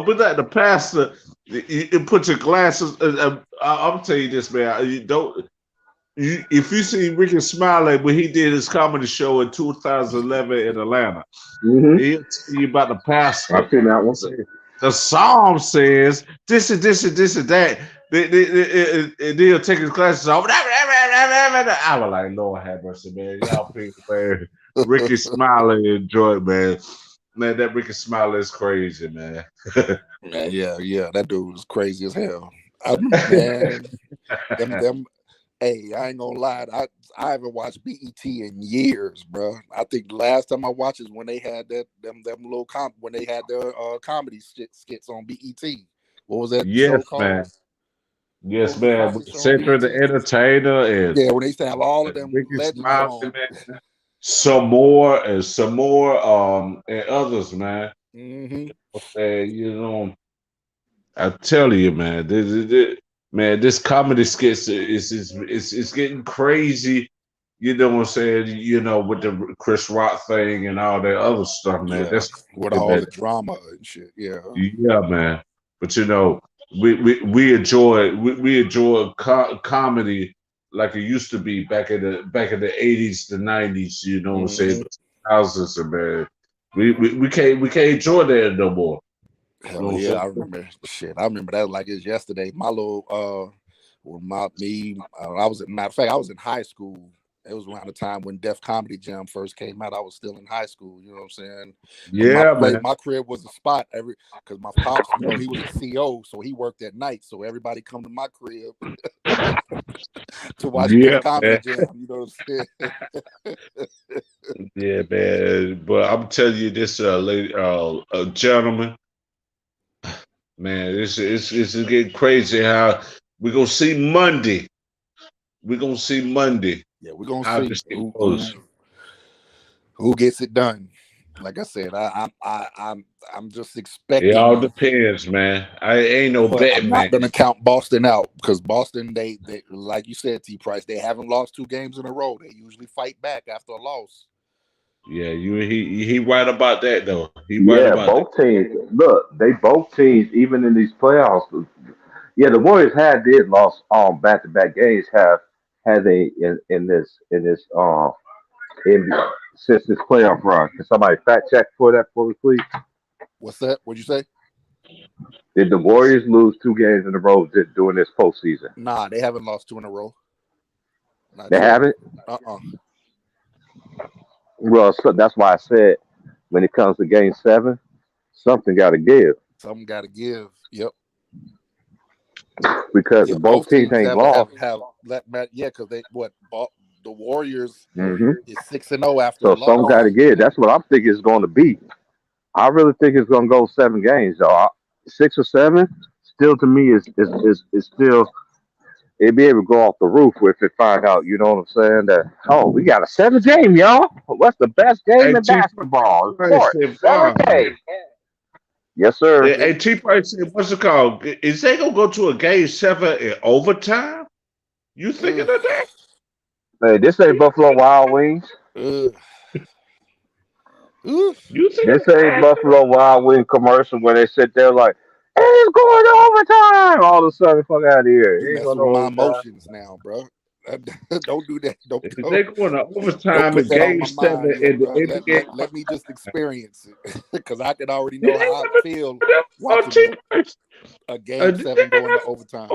be like the pastor. You put your glasses. I'm tell you this, man. If you see Ricky Smiley when he did his comedy show in 2011 in Atlanta, he'll tell you about the pastor.
I've seen that one.
The psalm says this and this and this and that. They'll take his glasses off. I was like, Lord have mercy, man. Y'all people, man. Ricky Smiley enjoy it, man. Man, that Ricky Smiley is crazy, man.
Man, yeah, that dude was crazy as hell. Man, them. Hey, I ain't gonna lie. I haven't watched BET in years, bro. I think the last time I watched is when they had them little when they had their comedy skits on BET. What was that show called?
Man. Yes, man. Cedric the Entertainer and
yeah, when they used to have all of them
Ricky
legends
Smiley,
on.
man. Some more, and others, man. You know, I tell you, man, this comedy skits is getting crazy. You know what I'm saying? You know, with the Chris Rock thing and all that other stuff, man.
Yeah,
That's
with all the drama and shit. Yeah.
Yeah, man. But you know, we enjoy comedy like it used to be back in the 80s, the 90s. You know what I'm saying? Thousands of man. We can't enjoy that no more.
Hell yeah, I remember shit. I remember that like it's yesterday. My little I was matter of fact, I was in high school. It was around the time when Def Comedy Jam first came out. I was still in high school. You know what I'm saying?
Yeah, man.
My crib was a spot because my pops, you know, he was a CO, so he worked at night. So everybody come to my crib to watch Def Comedy Jam. You know what I'm saying?
Yeah, man. But I'm telling you this, gentlemen. Man, it's getting crazy how we're gonna see Monday. We're gonna see Monday.
Yeah, we're gonna see who gets it done. Like I said, I'm just expecting.
It all depends, man. I ain't no bet,
I'm
man.
not gonna count Boston out because Boston, they like you said, T Price, they haven't lost 2 games in a row. They usually fight back after a loss.
Yeah, he right about that though. He right
Yeah,
about that.
both teams. Look, they both teams, even in these playoffs. Yeah, the Warriors did lost back to back games. Have had they in this in since this playoff run. Can somebody fact check for me, please?
What's that? What'd you say?
Did the Warriors lose 2 games in a row during this postseason?
Nah, they haven't lost 2 in a row. Not
They
yet.
haven't.
Uh-uh.
Well, so that's why I said when it comes to Game 7, something got to give
Something got to give. Yep.
because
Yeah,
both
both
teams
teams
ain't
have
lost.
let Matt. Yeah, because the Warriors
Hmm
is 6-0 after a
So something got to
loss.
give. That's what I'm thinking it's going to be. I really think it's going to go 7 games. So 6 or 7, still to me is still it'd be able to go off the roof if it find out. You know what I'm saying? That we got a 7 game, y'all. What's the best game
Hey,
in
T
basketball?
Price
Sport
said,
7 games. Yes, sir.
Hey, T Price said, what's it called? Is they gonna go to a game 7 in overtime? You thinking
Ugh,
of that?
Hey, this ain't Buffalo Wild Wings.
ugh, ugh.
You thinking
This ain't Buffalo Wild Wing commercial where they sit there like, "Hey, it's going to overtime." All of a sudden, fuck out of here.
You
It ain't going
messing
to
with my
overtime.
emotions now, bro. Don't do that. Don't
if
don't
they going to
don't
overtime
put
in
that on
game
my
7
mind yet,
in the
bro.
NBA?
Let me just experience it because I can already
You
know
ain't
how I
never
feel
done that before,
watching
T Price.
a game 7 going to overtime.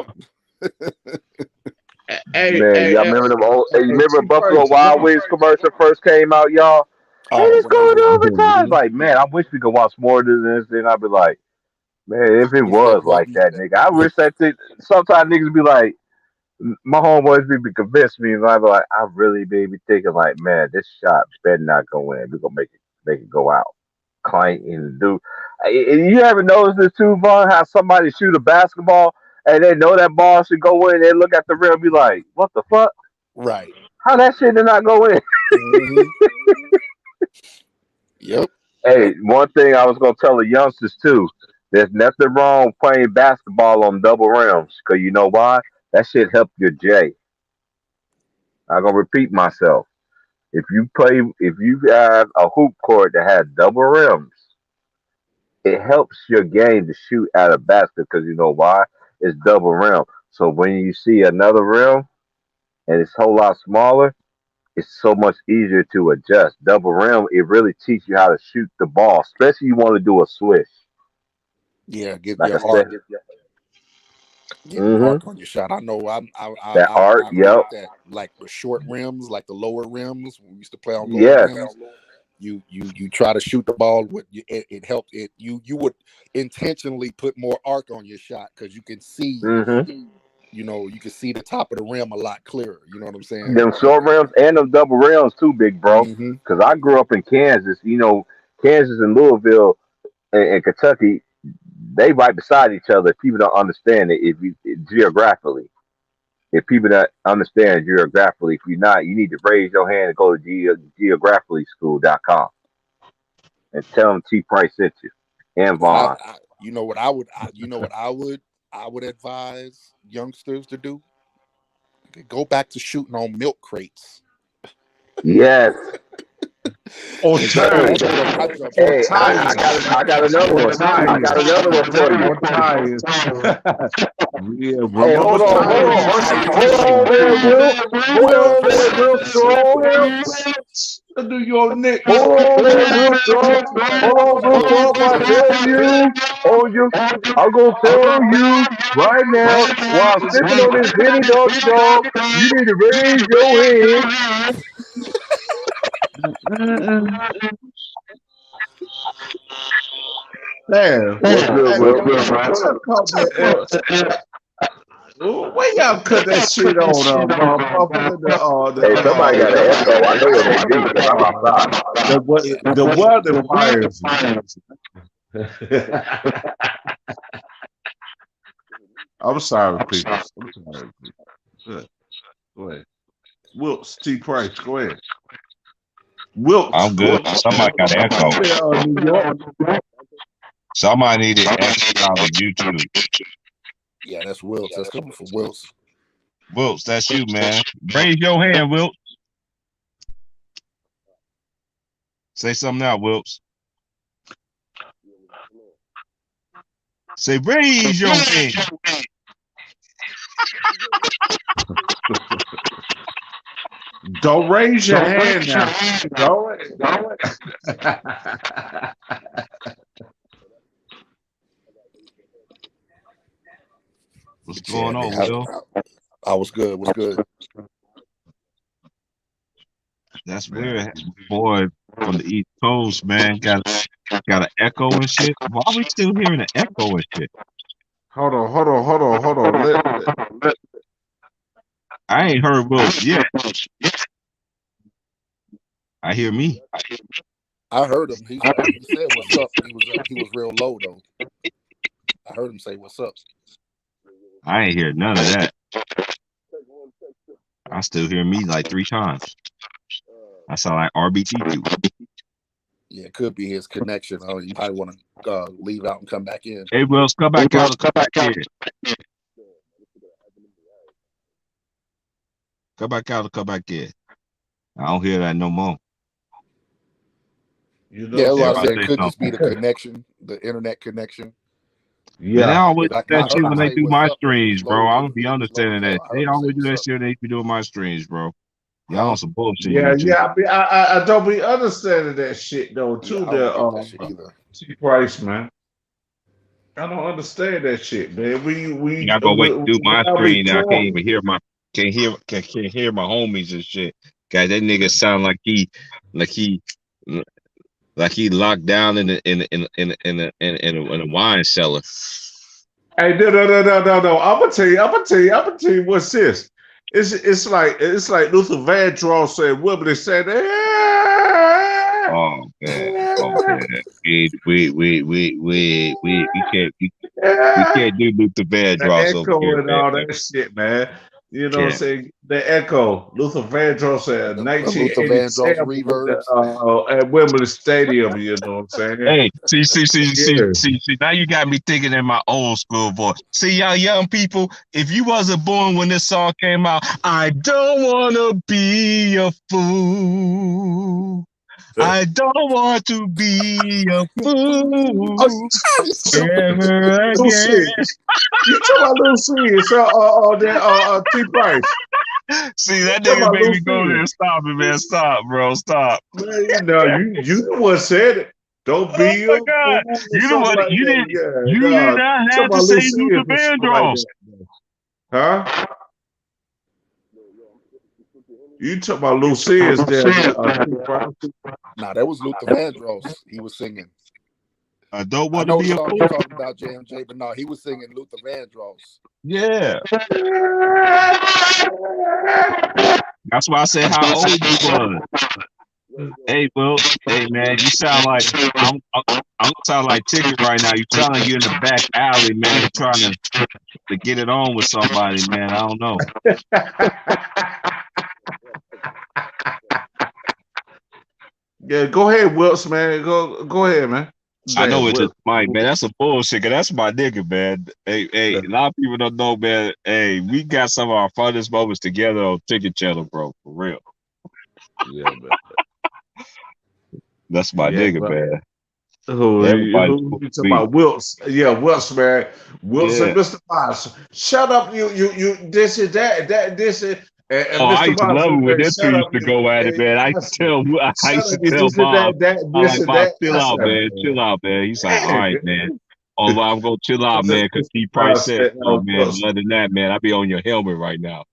Man, y'all remember them old? Hey, you
Hey,
remember
T
Buffalo
Price,
Wild Wings commercial first came out, y'all? And
Oh,
it's
when they
going to
would
overtime. Like, man, I wish we could watch more of this. Then I'd be like, man, if it
push that
was like
button.
that, nigga, I wish that thing. Sometimes niggas be like, my homeboys be convinced me, and I be like, I really be thinking like, man, this shot better not go in. We're gonna make it go out. Clank and do. You ever notice this too, Vaughn? How somebody shoot a basketball and they know that ball should go in, they look at the rim and be like, what the fuck?
Right.
How that shit did not go in?
Hmm. Yep.
Hey, one thing I was gonna tell the youngsters too. There's nothing wrong playing basketball on double rims, cause you know why? That shit helped your J. I'm gonna repeat myself. If you have a hoop court that has double rims, it helps your game to shoot at a basket because you know why? It's double rim. So when you see another rim and it's a whole lot smaller, it's so much easier to adjust. Double rim, it really teaches you how to shoot the ball, especially you want to do a switch.
Yeah. Get
Like I
your
said,
arc. Getting
hmm
arc on your shot. I know.
that art,
I
yep,
like that. Like the short rims, like the lower rims. When we used to play on lower
yes.
rims, you try to shoot the ball with it helped it. You would intentionally put more arc on your shot because you can see.
hmm
You can see the top of the rim a lot clearer. You know what I'm saying?
Them short rims and them double rims too, big bro.
Mm-hmm.
Because I grew up in Kansas. You know, Kansas and Louisville and Kentucky, they right beside each other. If people don't understand it, if you geographically, if people don't understand geographically, if you're not, you need to raise your hand and go to geographicallyschool.com and tell them T Price sent you and
But
Vaughn.
you know what I would, I would advise youngsters to do. Go back to shooting on milk crates.
Yes.
on
Cause
Hey,
tires,
I jumped
on
hey,
straight to
I
milk.
tires,
got another
on
one. I got
tires,
another one for you.
on tires. Yeah,
Hey,
remember
hold
I
tires?
used to
on
shoot.
there, Will. Hold on there, Will Strong.
The New York Knicks.
Hold on there, Will Strong. Hold on, Will
Milk
Strong. I
crate.
tell you, on you, I'm gonna tell you right now, while sipping on this Henny Doggy Dog, you need to raise your hand.
Mm-mm. Damn.
What's good,
Hey,
Will?
what's up called that? Where y'all cut that shit on motherfucker?
Hey, somebody got an echo. I know it ain't me because I'm outside.
The weather fires. I'm sorry, people. I'm sorry. Go ahead. Wilkes T. Price. Go ahead. Wilkes.
I'm good. Somebody got an echo.
New York.
Somebody needed extra on YouTube.
Yeah, that's Wills. That's coming from Wills.
Wilkes, that's you, man. Raise your hand, Wilkes. Say something now, Wilps. Say, raise your hand.
Don't raise your hand now. Don't.
What's going on, Will?
I was good. What's good?
That's weird. Boy from the East Coast, man, got an echo and shit. Why are we still hearing an echo and shit?
Hold on.
I ain't heard Will yet. I hear me.
I heard him. He said what's up. He was real low though. I heard him say what's up.
I ain't hear none of that. I still hear me like 3 times. I sound like RBT2.
Yeah, it could be his connection. Oh, you probably want to leave out and come back in.
Hey, Wills, come back out. Come back in. Come back out. Come back in. I don't hear that no more.
You know,
yeah, well, I said it could just be the connection, the internet connection.
Yeah, they always do that shit when they do my streams, bro. I don't be understanding that. They always do that shit when they be doing my streams, bro. Y'all on some bullshit.
I don't be understanding that shit though. Too the T Price, man. I don't understand that shit, man. We
gotta go wait to do my screen now. I can't even hear can't hear my homies and shit. Guys, that nigga sound like he locked down in a wine cellar.
Hey, no. I'm gonna tell you what's this. It's like Luther Vandross said, Wibbly said,
Oh man. We can't do Luther Vandross over here,
and all that shit, man. You know what I'm saying? The echo. Luther Vandross said 1987 at Wembley Stadium, you know what I'm saying?
Hey, see, now you got me thinking in my old school voice. See, y'all young people, if you wasn't born when this song came out, I don't want to be a fool. I don't want to be a fool ever again.
You talking about Lucy? It's T Price.
See, that nigga made me go there and stop it, man. Stop, bro. Stop.
Man, you the one said it. Don't be
a God. You the one. You didn't. You did not have to say Luther Vandross.
Huh? You talking about Lucia's there?
Nah, that was Luther Vandross. He was singing.
I don't want to be a fool.
Talking about JMJ, but no, he was singing Luther Vandross.
Yeah. That's why I said how old you was. Hey, Will. Hey, man, you sound like I'm sound like Ticket right now. You sound like you're in the back alley, man, trying to get it on with somebody, man. I don't know.
Yeah, go ahead, Wilts, man. Go ahead, man.
I know it's just Mike, man. That's some bullshit. That's my nigga, man. Hey, a lot of people don't know, man. Hey, we got some of our funnest moments together on Ticket Channel, bro. For real.
Yeah, man.
That's my nigga, man.
Who you talking about? Wilts. Yeah, Wilts, man. Wilts and Mr. Moss. Shut up, you this is that this is. And
I used to love it when them two used to go at it, man. I used to tell Bob, chill out, man. Chill out, man. He's like, all right, man. Oh, I'm going to chill out, man, because T Price said, oh, man, other than that, man, I'll be on your helmet right now.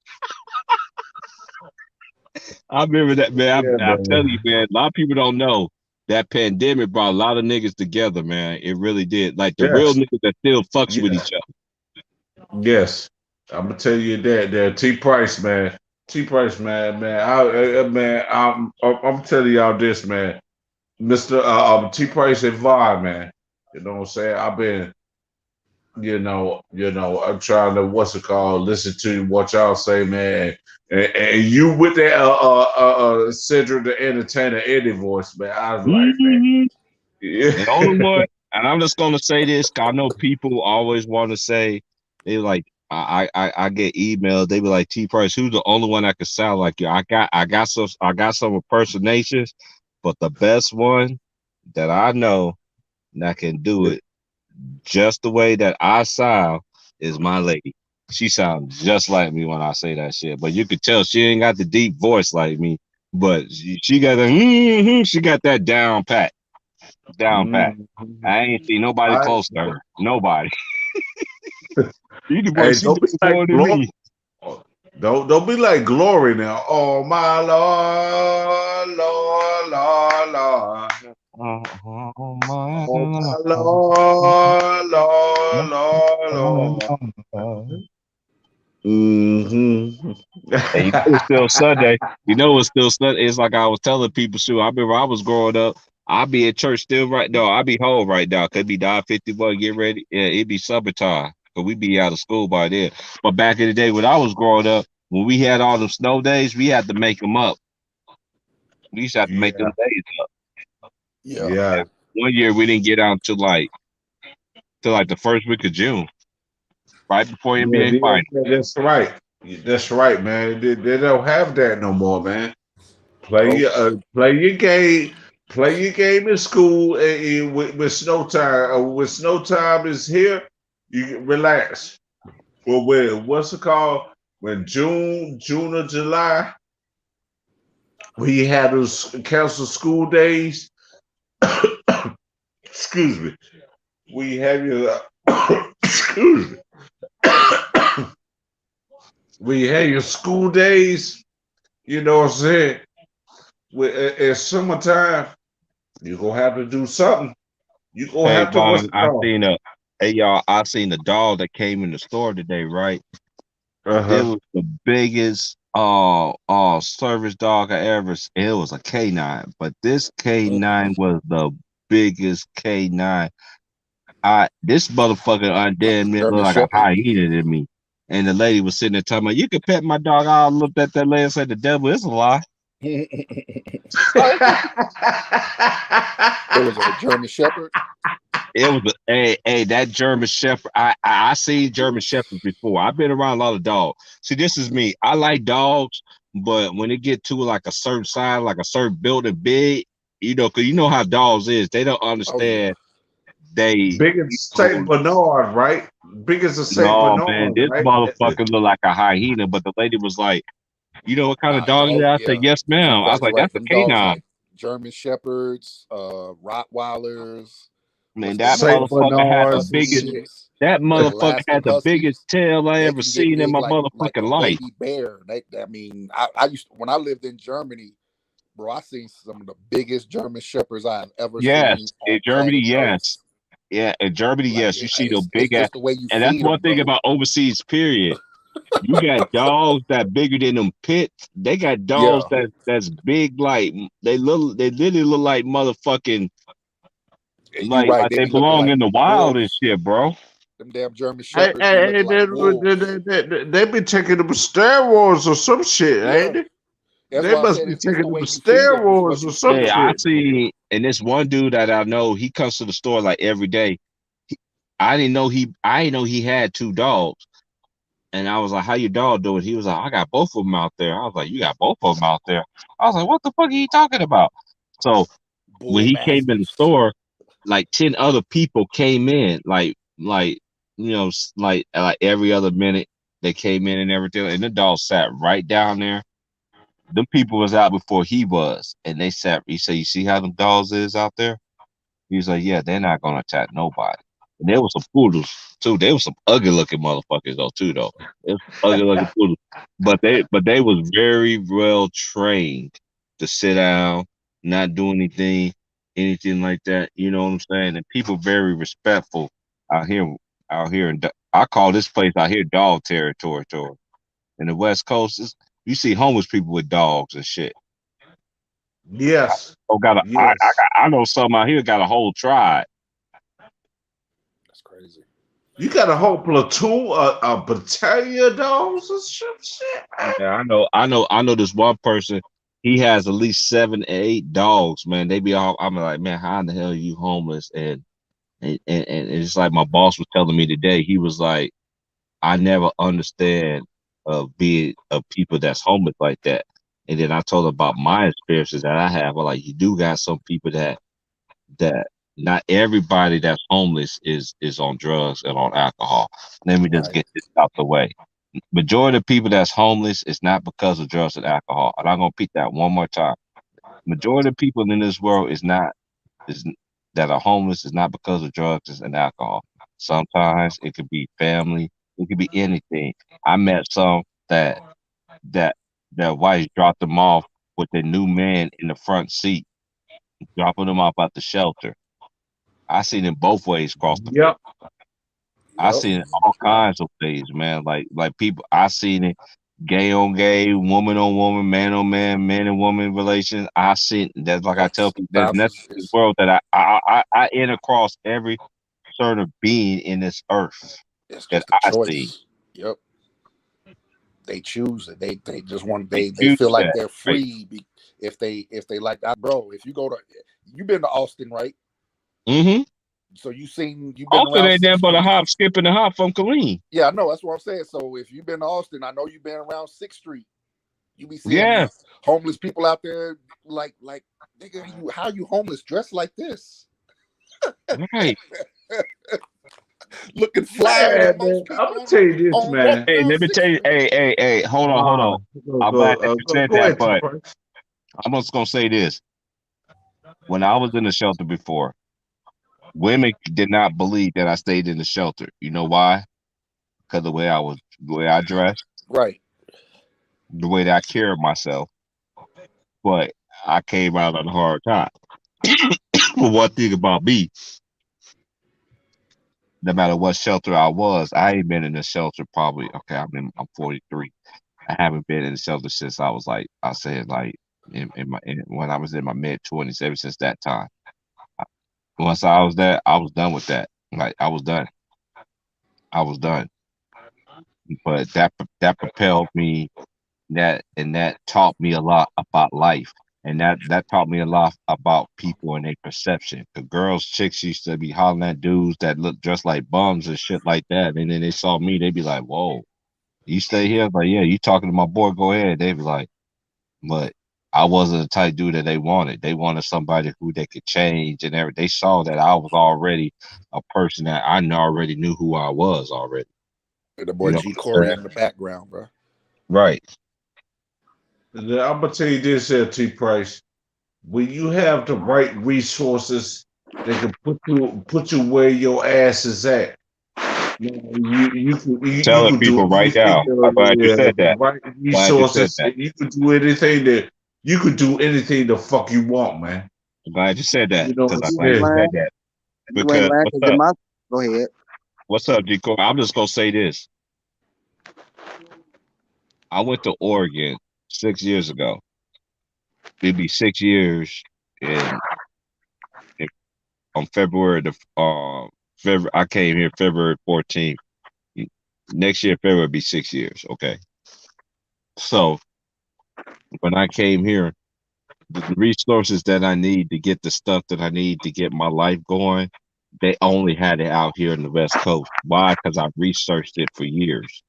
I remember that, man. I'm telling you, man, a lot of people don't know that pandemic brought a lot of niggas together, man. It really did. Like the real niggas that still fucks with each other.
Yes. I'm going to tell you that. T Price, man. T-Price, man. I'm telling y'all this, man. Mr. T-Price and Vaughn, man. You know what I'm saying? I've been, I'm trying to listen to what y'all say, man. And you with that Cedric the Entertainer Eddie voice, man. I was like, man.
Yeah. The only one, and I'm just gonna say this, cause I know people always want to say they like. I get emails. They be like, T Price, who's the only one that can sound like you? I got some impersonations, But the best one that I know that can do it just the way that I sound is my lady. She sounds just like me when I say that shit. But you could tell she ain't got the deep voice like me. But she got she got that down pat. Down pat. I ain't seen nobody close to her. Nobody. She
Hey,
do
don't be like
more than
Glory.
me.
Don't be like Glory now. Oh my Lord, Lord, Lord, Lord.
Oh my
Oh my Lord, Lord, Lord, Lord. Mm-hmm.
And you know it's still Sunday. You know it's still Sunday. It's like I was telling people, shoot, I remember I was growing up. I'll be at church still right now. I'll be home right now. Could be 9:51, get ready. Yeah, it'd be summertime. Cause we be out of school by then. But back in the day when I was growing up, when we had all the snow days, we had to make them up. We used to have to make them days up.
Yeah.
One year we didn't get out till like the first week of June, right before NBA finals.
That's right. That's right, man. They don't have that no more, man. Play your game. Play your game in school, and with snow time. When snow time is here, you can relax. Well, what's it called? When June or July, we had those cancel school days. Excuse me. We have your excuse me. We have your school days. You know what I'm saying? It's summertime. You're gonna have to do something. You're gonna
Hey,
have to what's
Vaughn,
it called?
I seen the dog that came in the store today, right? It
Uh-huh.
was the biggest service dog I ever it was a canine, but this canine was the biggest canine. This motherfucker damn near
German
looked like a
Shepherd.
hyena to me. And the lady was sitting there talking about, you can pet my dog. I looked at that lady and said, the devil is a lie.
It was a German Shepherd.
It was that German Shepherd. I seen German Shepherds before. I've been around a lot of dogs. See, this is me. I like dogs, but when it get to like a certain size, like a certain building big, because you know how dogs is. They don't understand. They
big as Saint Bernard, right? Big as a Saint
no
Bernard,
man, this
right?
motherfucker look like a hyena. But the lady was like, you know what kind of dog is that? I said, yes, ma'am. I was like, that's a canine.
Like German Shepherds, Rottweilers.
Man, that motherfucker had the biggest. That motherfucker had the biggest tail I ever seen in my motherfucking life.
Baby bear. I used when I lived in Germany, bro. I seen some of the biggest German Shepherds I've ever seen.
Yes, in Germany, yes. Yeah, in Germany, yes. You see the big ass, and that's one thing about overseas. Period. You got dogs that bigger than them pits. They got dogs that's big, like they literally look like motherfucking. Like they belong in the wild and shit, bro.
Them damn German Shepherds. They
be taking them steroids or some shit, ain't they? They must be taking them steroids or some shit.
I see, and this one dude that I know, he comes to the store like every day. I didn't know he had two dogs. And I was like, how your dog doing? He was like, I got both of them out there. I was like, you got both of them out there? I was like, what the fuck are you talking about? So when he came in the store, like 10 other people came in, like every other minute they came in and everything. And the dog sat right down there. Them people was out before he was. And they sat, he said, you see how them dogs is out there? He was like, yeah, they're not going to attack nobody. And there was some poodles too. There was some ugly looking motherfuckers though too though. It was ugly looking poodles. But they was very well trained to sit down, not do anything like that. You know what I'm saying? And people very respectful out here. And I call this place out here dog territory. In the West Coast, you see homeless people with dogs and shit.
Yes.
I know some out here got a whole tribe.
Crazy.
You got a whole platoon, a battalion of dogs and shit.
Yeah, I know this one person. He has at least 7 or 8 dogs, man. They be all. I'm like, man, how in the hell are you homeless? And it's like my boss was telling me today. He was like, I never understand being of people that's homeless like that. And then I told her about my experiences that I have. Well, like you do got some people that not everybody that's homeless is on drugs and on alcohol. Let me just
Right.
get this out the way. Majority of people that's homeless is not because of drugs and alcohol. And I'm gonna repeat that one more time. Majority of people in this world is that are homeless is not because of drugs and alcohol. Sometimes it could be family, it could be anything. I met some that their wife dropped them off with their new man in the front seat, dropping them off at the shelter. I seen it both ways across the
Yep.
I
Yep.
seen it all kinds of things, man. Like people I seen it gay on gay, woman on woman, man on man, man and woman relations. I seen that's like I tell people there's
Sometimes
nothing in the world that I enter across every sort of being in this earth
it's
that
just a
I see.
choice. Yep. They choose it. They just want
They
they
choose
feel like
that,
they're
right?
free if they like that, bro. If you go to you've been to Austin, right?
Mm-hmm.
So you've been
Also,
around
they damn
6th
but a
Street.
hop, skip, and a hop from Killeen.
Yeah, I know. That's what I'm saying. So if you've been to Austin, I know you've been around 6th Street. You be seeing
Yeah,
these homeless people out there like nigga, how you homeless dressed like this?
right.
Looking flyer
Man,
than
man,
most
I'm
people
gonna tell you this,
on walking
man.
Hey,
down
let me
6th
tell you.
Street.
Hey, hold on, hold on. I'm glad that you said
Go
that,
ahead,
but
T-Price.
I'm just gonna say this. When I was in the shelter before, women did not believe that I stayed in the shelter. You know why? Because the way I dressed,
Right.
the way that I carried myself. But I came out on a hard time. But one thing about me, no matter what shelter I ain't been in the shelter probably. Okay, I'm 43. I haven't been in the shelter since I was like I said like when I was in my mid 20s. Ever since that time, once I was there, I was done with that. Like I was done. I was done. But that propelled me that taught me a lot about life. And that taught me a lot about people and their perception. The girls, chicks used to be hollering at dudes that look just like bums and shit like that. And then they saw me, they'd be like, "Whoa, you stay here?" Like, yeah, you talking to my boy, go ahead. They'd be like, but I wasn't the type dude that they wanted. They wanted somebody who they could change and everything. They saw that I was already a person that already knew who I was already.
The
You
boy
know
G
what I'm
Corey
saying?
in the background, bro.
Right.
I'm gonna tell you this, T-Price. When you have the right resources, they can put you where your ass is at. You
Telling
can do
people right
anything.
now. I'm glad you said
The
that.
right
Glad you said
resources,
that.
you can do anything that you could do anything the fuck you want, man.
I'm glad you said that
You know
because
what I'm
I'm
You
glad
ain't
you
saying?
said
lying.
that.
You ain't
Because
lying. 'Cause go ahead.
what's up, G Corey? I'm just gonna say this. I went to Oregon 6 years ago. It'd be 6 years in on February February. I came here February 14th. Next year, February will be 6 years. Okay. So when I came here, the resources that I need to get the stuff that I need to get my life going, they only had it out here in the West Coast. Why? Because I researched it for years.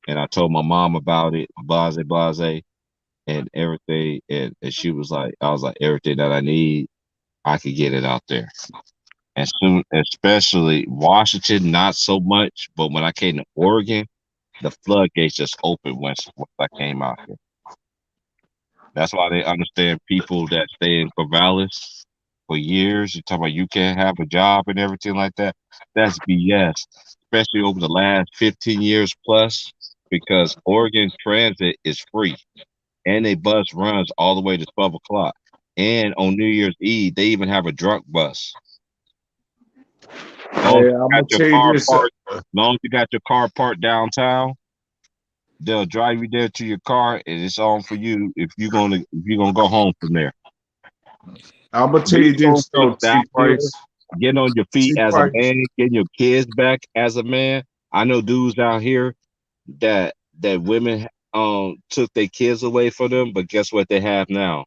And I told my mom about it, blase, and everything. And she was like, I was like, everything that I need, I could get it out there. And soon, especially Washington, not so much. But when I came to Oregon, the floodgates just opened once I came out here. That's why they understand people that stay in Corvallis for years. You talk about you can't have a job and everything like that. That's BS, especially over the last 15 years plus, because Oregon Transit is free and a bus runs all the way to 12 o'clock. And on New Year's Eve, they even have a drunk bus. Long as
Hey,
you
I'm
got
gonna
your
tell you
car
this.
parked, long as you got your car parked downtown, they'll drive you there to your car, and it's on for you if you're gonna go home from there.
I'm gonna tell you this
Resources
though,
out here,
T-Price.
getting on your feet as a
T-Price.
man, getting your kids back as a man. I know dudes out here that women took their kids away from them, but guess what they have now?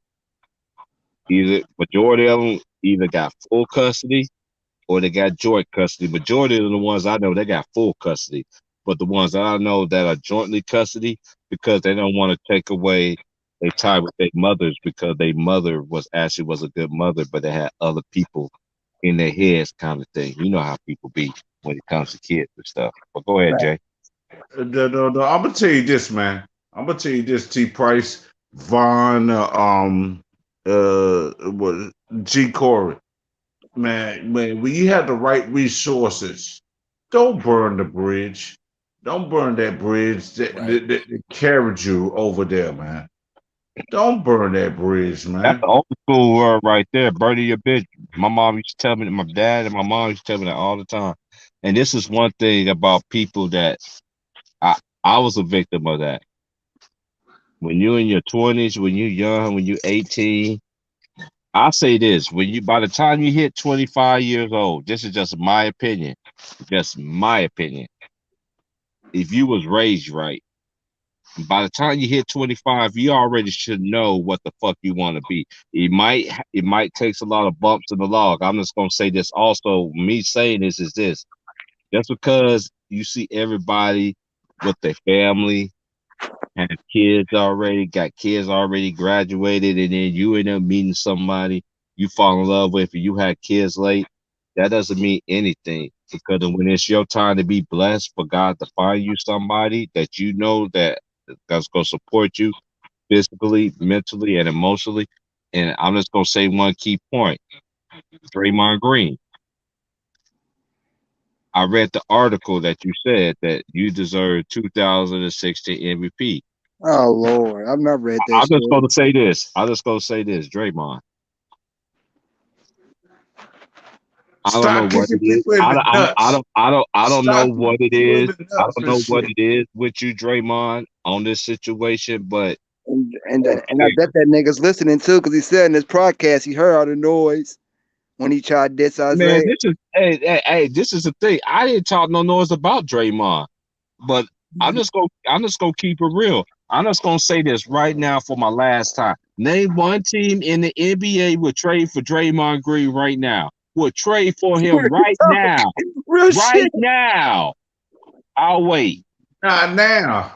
Either majority of them either got full custody or they got joint custody. Majority of the ones I know they got full custody, but the ones that I know that are jointly custody because they don't want to take away They tied with their mothers because their mother was a good mother, but they had other people in their heads, kind of thing. You know how people be when it comes to kids and stuff. But go ahead, Jay.
No. I'm gonna tell you this, man. I'm gonna tell you this. T. Price, Vaughn, what G. Corey, man. When you have the right resources, don't burn the bridge. Don't burn that bridge that carried you over there, man. Don't burn that bridge,
That's
man.
the old school word right there. Burning your bitch. My mom used to tell me that. My dad and my mom used to tell me that all the time. And this is one thing about people that I was a victim of that. When you're in your 20s, when you're young, when you're 18, I'll say this: by the time you hit 25 years old, this is just my opinion. Just my opinion. If you was raised right, by the time you hit 25, you already should know what the fuck you want to be. It might take a lot of bumps in the log. I'm just gonna say this also. Me saying this is this: just because you see everybody with their family and got kids already graduated, and then you end up meeting somebody you fall in love with and you had kids late, that doesn't mean anything. Because when it's your time to be blessed for God to find you somebody that you know that's gonna support you physically, mentally, and emotionally. And I'm just gonna say one key point. Draymond Green. I read the article that you said that you deserve 2016 MVP.
Oh Lord, I've not read that
I'm just
shit.
going to say this. Draymond. I don't know what it is. I don't know what it is. I don't know what it is with you, Draymond, on this situation. But
and I bet that nigga's listening too, because he said in his podcast he heard all the noise when he tried to diss Isaiah.
Man, this is the thing. I didn't talk no noise about Draymond, but I'm just gonna keep it real. I'm just gonna say this right now for my last time. Name one team in the NBA would trade for Draymond Green right now. Would trade for him right now. Right now. I'll wait.
Not now,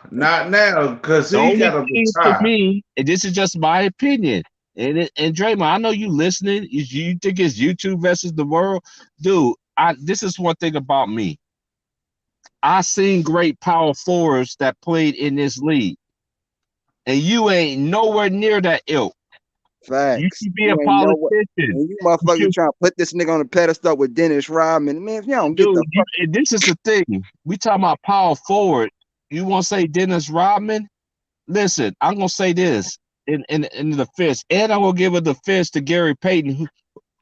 because he got to
retire. For me, and this is just my opinion. And Draymond, I know you listening. You think it's YouTube versus the world, dude? This is one thing about me. I seen great power forwards that played in this league, and you ain't nowhere near that ilk.
Facts.
You should be a politician.
You motherfuckers trying to put this nigga on the pedestal with Dennis Rodman. Man, if you don't get
this is the thing. We talking about power forward. You want to say Dennis Rodman? Listen, I'm gonna say this in the defense, and I'm gonna give a defense to Gary Payton.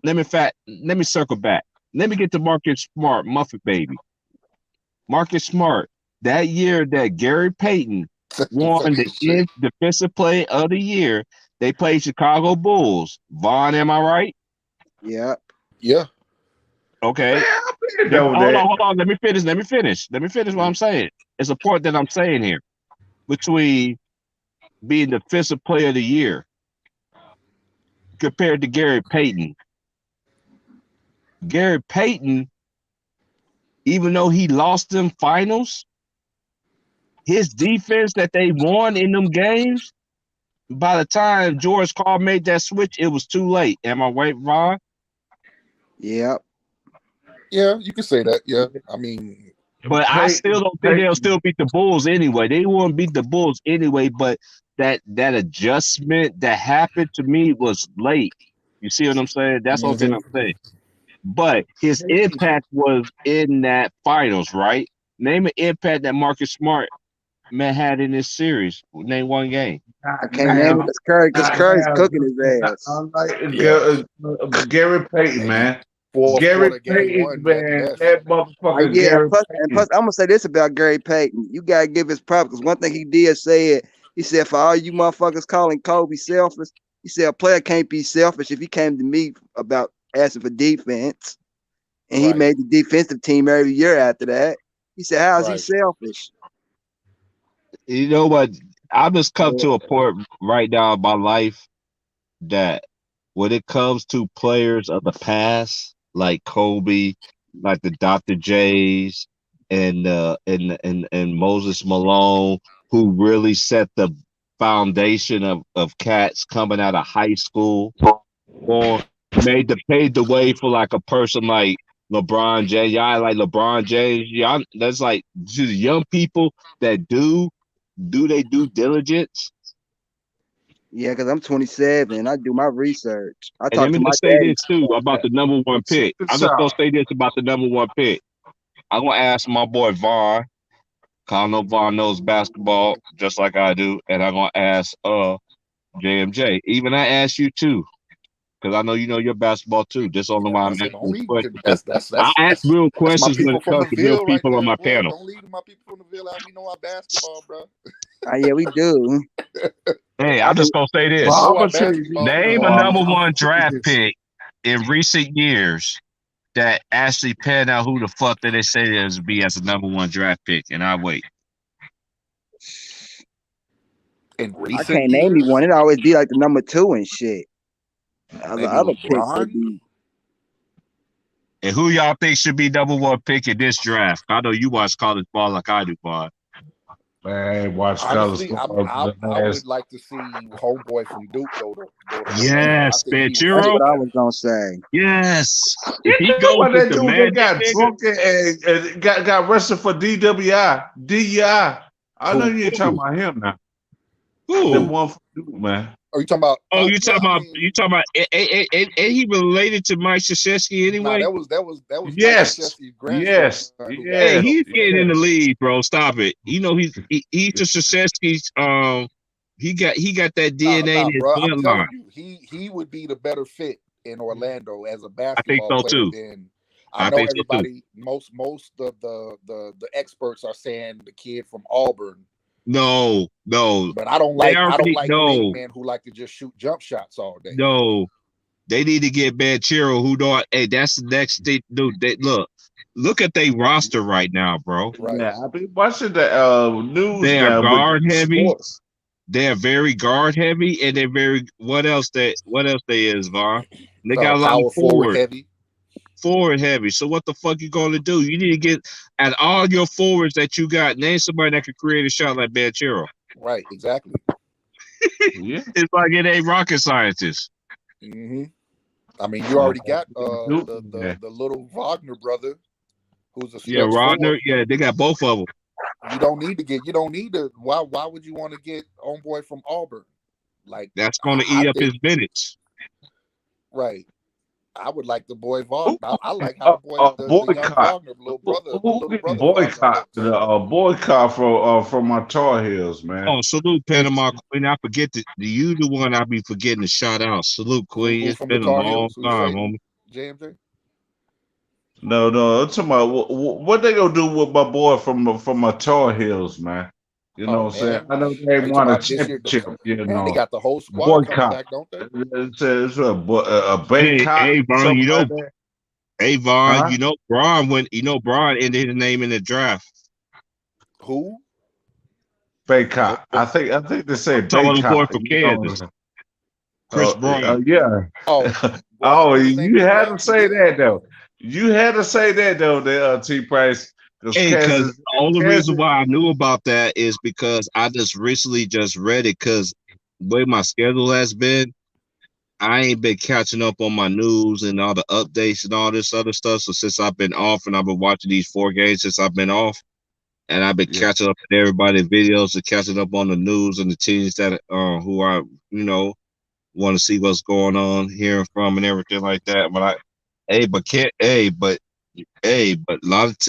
Let me circle back. Let me get to Marcus Smart, Muffet baby. Marcus Smart. That year that Gary Payton won the defensive player of the year, they played Chicago Bulls. Vaughn, am I right?
Yeah.
Yeah.
Okay. Hold on. Let me finish what I'm saying. It's a point that I'm saying here between being defensive player of the year compared to Gary Payton. Gary Payton, even though he lost them finals, his defense that they won in them games, by the time George Karl made that switch, it was too late. Am I right, Vaughn?
Yeah.
Yeah, you can say that. Yeah. I mean,
but I still don't think they'll still beat the Bulls anyway. They won't beat the Bulls anyway, but that adjustment that happened to me was late. You see what I'm saying? That's what I'm saying. But his impact was in that finals, right? Name an impact that Marcus Smart had in this series. Name one game.
I can't name it because Curry's cooking his
ass. Gary Payton, man. Gary Payton, man. That motherfucker.
Yeah, plus, I'm gonna say this about Gary Payton. You gotta give his props, because one thing he did say it. He said, for all you motherfuckers calling Kobe selfish, he said a player can't be selfish. If he came to me about asking for defense, and he made the defensive team every year after that, he said, how is he selfish?
You know what? I just come to a point right now in my life that when it comes to players of the past, like Kobe, like the Dr. J's, and Moses Malone, who really set the foundation of cats coming out of high school, or paved the way for like a person like LeBron James. Y'all like LeBron James. Y'all, that's like to the young people that do they due diligence.
Yeah, because I'm 27 and I do my research. I
And
talk
let me
to my
just say
daddy.
this too about the number one pick.
Check
I'm
this
just gonna
out.
say this about the number one pick. I'm gonna ask my boy Vaughn. Cause I know Vaughn knows basketball just like I do, and I'm gonna ask JMJ. Even I ask you too, because I know you know your basketball too. Just only
Yeah,
why I'm
that's it.
asking
Don't
this
lead.
question.
That's
I ask real
that's my
questions when
people
it
from
comes
the
to real
Ville right
people on
there,
my
boy.
panel.
Don't lead my people from the Ville out. We know our basketball, bro.
Yeah, we do.
Hey,
I
I'm
do.
just gonna say
But
We
this.
I'm
know our
gonna tell you
basketball,
this,
bro.
Name a
I'm
number
gonna
one
tell you
draft
this.
pick in recent years that actually panned out who the fuck that they say is be as a number one draft pick, and I wait.
In
I
recent
can't name me
years,
one. It always be like the number 2 and shit. The
maybe
other picks would
LeBron.
be.
And who y'all think should be number one pick in this draft? I know you watch college ball like I do, Bud.
Man, watch college
Honestly,
ball
I
for the
would
last.
like to see homeboy from Duke go to OT. I
Yes,
think he would
That's
fit
Banchero.
what I
better.
was gonna say.
Yes. If
You
he
know
goes
what
with
that
the
dude that
magic
got
nigga,
drunk and got arrested for DWI, DUI. I know
Who?
you ain't talking about him now. That
who?
one from Duke, man.
Are you talking about?
Oh, you
Yeah,
talking
I
about
mean,
and he related to Mike Krzyzewski
nah,
anyway?
that was Mike
Yes,
Krzyzewski's grandson
yes,
who got
Hey,
yes,
killed.
he's
But
getting in the
yes.
league, bro. Stop it. You know he's the Krzyzewski's he got that DNA in
nah,
his
bro, I'm
bloodline.
telling you, he would be the better fit in Orlando as a
I think
basketball
so
player
too.
than I
I
know
think so too.
everybody. Most of the experts are saying the kid from Auburn,
No.
but I don't
They
like
already
big
no.
men who like to just shoot jump shots all day.
No. They need to get Banchero who don't. Hey, that's the next thing, dude. Look at their roster right now, bro.
Right.
Yeah, I've been watching the news
They are
now with
guard heavy.
sports.
They are very guard heavy, and they're very what else they is, Vaughn? They got a lot of
Power forward heavy.
forward heavy. So what the fuck you gonna do? You need to get at all your forwards that you got. Name somebody that could create a shot like Banchero.
Right, exactly.
Yeah.
It's like it ain't rocket scientist.
Mm-hmm. I mean, you already got
Duke,
the little Wagner brother, who's a
Yeah,
stretch
Rodner.
forward.
Yeah, they got both of them.
You don't need to. Why would you want to get homeboy from Auburn? Like
That's gonna eat up his minutes.
Right. I would like the boy Wagner. I like how the young Wagner little brother.
Boycott the boycott from my Tar Heels, man.
Oh, salute Panama Queen. I forget you the one I be forgetting to shout out. Salute Queen. It's been a long time, homie.
JMJ.
No, I'm talking about what they gonna do with my boy from my Tar Heels, man. You know what I'm saying? I know they won a championship. You know,
they got the whole squad coming
boycott.
back, don't they?
It's a boycott.
Hey, Vaughn, you know.
Like that.
Hey, Vaughn, you know Braun went. You know Braun ended his name in the draft.
Who?
Baycott. I think they say
Baycott. Boy from
Kansas.
Chris Bryant.
Yeah.
Oh,
you had to say that though. You had to say that though, the T Price.
Because the only reason why I knew about that is because I just recently just read it. Because the way my schedule has been, I ain't been catching up on my news and all the updates and all this other stuff. So since I've been off and I've been watching these 4 games since I've been off, and I've been catching up on everybody's videos and catching up on the news and the teams that who I want to see what's going on, hearing from and everything like that. But but a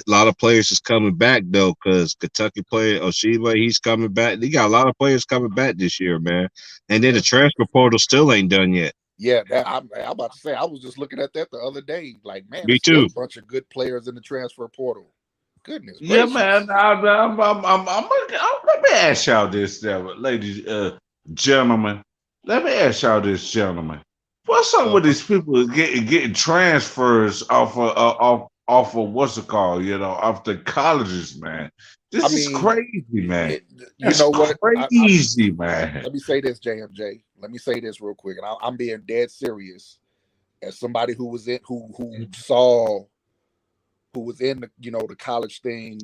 lot of players is coming back though, because Kentucky player Oshiba, he's coming back. They got a lot of players coming back this year, man. And then the transfer portal still ain't done yet.
Yeah, I'm about to say. I was just looking at that the other day. Like, man,
me too.
A bunch of good players in the transfer portal. Goodness
yeah,
gracious.
man. I'm let me ask y'all this, ladies, gentlemen. Let me ask y'all this, gentlemen. What's up with these people getting transfers off of what's it called? Off the colleges, man. This is crazy, man.
You know what?
Crazy, man.
Let me say this, JMJ. Let me say this real quick, and I'm being dead serious. As somebody who was in, who was in the the college thing,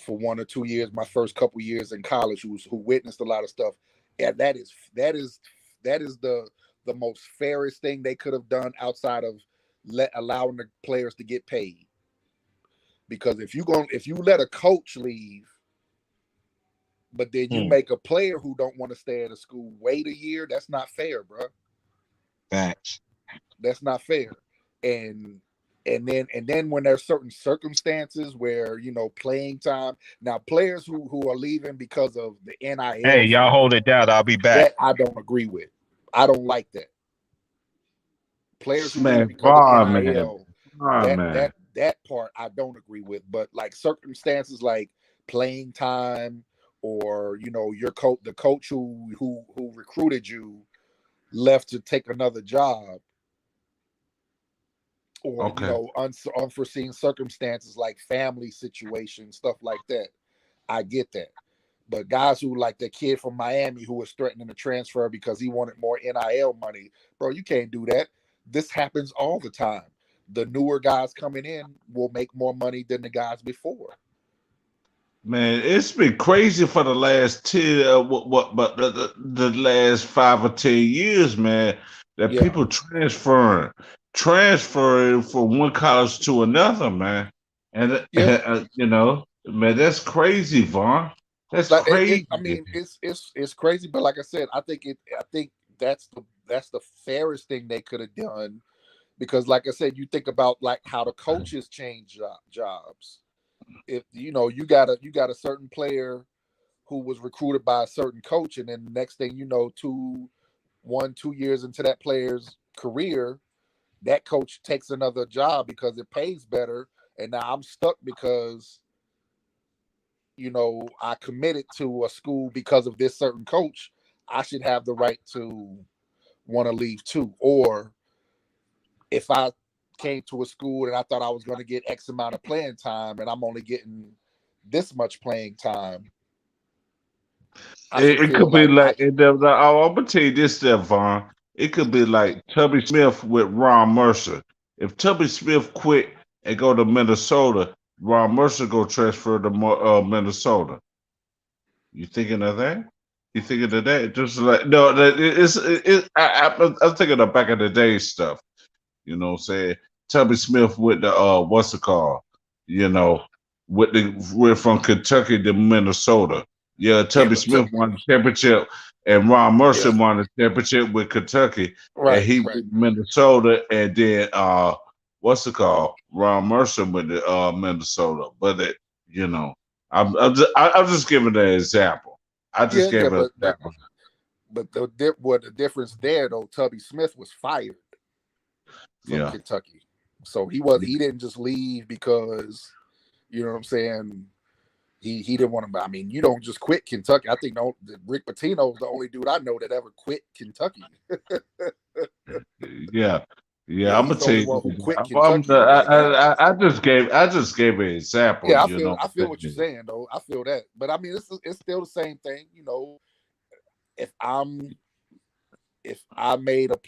for 1 or 2 years, my first couple years in college, who witnessed a lot of stuff. And that is the most fairest thing they could have done outside of allowing the players to get paid. Because if you let a coach leave, but then you make a player who don't want to stay at a school wait a year, that's not fair, bro.
Facts.
That's not fair. And then when there's certain circumstances where, you know, playing time. Now, players who are leaving because of the NIL.
Hey, y'all hold it down. I'll be back.
That I don't agree with. I don't like that. Players who
Man,
leave because of
man.
NIL.
Man.
That part I don't agree with. But like circumstances like playing time, or, you know, the coach who recruited you left to take another job, or you know, unforeseen circumstances like family situations, stuff like that. I get that. But guys who, like the kid from Miami who was threatening to transfer because he wanted more NIL money, bro, you can't do that. This happens all the time. The newer guys coming in will make more money than the guys before.
Man, it's been crazy for the last 10, the last 5 or 10 years, man. That people transferring from one college to another, man. And you know, man, that's crazy, Vaughn. That's like, crazy.
It's crazy, but like I said, I think that's the fairest thing they could have done, because, like I said, you think about like how the coaches change jobs. If you know you got a certain player who was recruited by a certain coach, and then the next thing you know, 2 years into that player's career, that coach takes another job because it pays better, and now I'm stuck because, you know, I committed to a school because of this certain coach. I should have the right to want to leave too. Or if I came to a school and I thought I was going to get X amount of playing time and I'm only getting this much playing time,
it could be like, I'm gonna tell you this stuff, Vaughn. It could be like Tubby Smith with Ron Mercer. If Tubby Smith quit and go to Minnesota, Ron Mercer go transfer to Minnesota. You thinking of that? You thinking of that? Just like no, I'm thinking of back in the day stuff. You know what I'm saying? Tubby Smith with the what's it called? You know, we're from Kentucky to Minnesota. Yeah, Tubby Smith won the championship, and Ron Mercer won the championship with Kentucky. Right, and he with Minnesota, and then what's it called? Ron Mercer with the Minnesota. But you know, I'm just giving an example. I just gave an example.
But the difference there, though, Tubby Smith was fired from Kentucky, so he didn't just leave because, you know what I'm saying, he didn't want to. I mean, you don't just quit Kentucky. I think Rick Pitino is the only dude I know that ever quit Kentucky.
I'm gonna tell you. I just gave an example.
Yeah, I feel what you're saying, though. I feel that, but I mean, it's still the same thing. You know, if I made an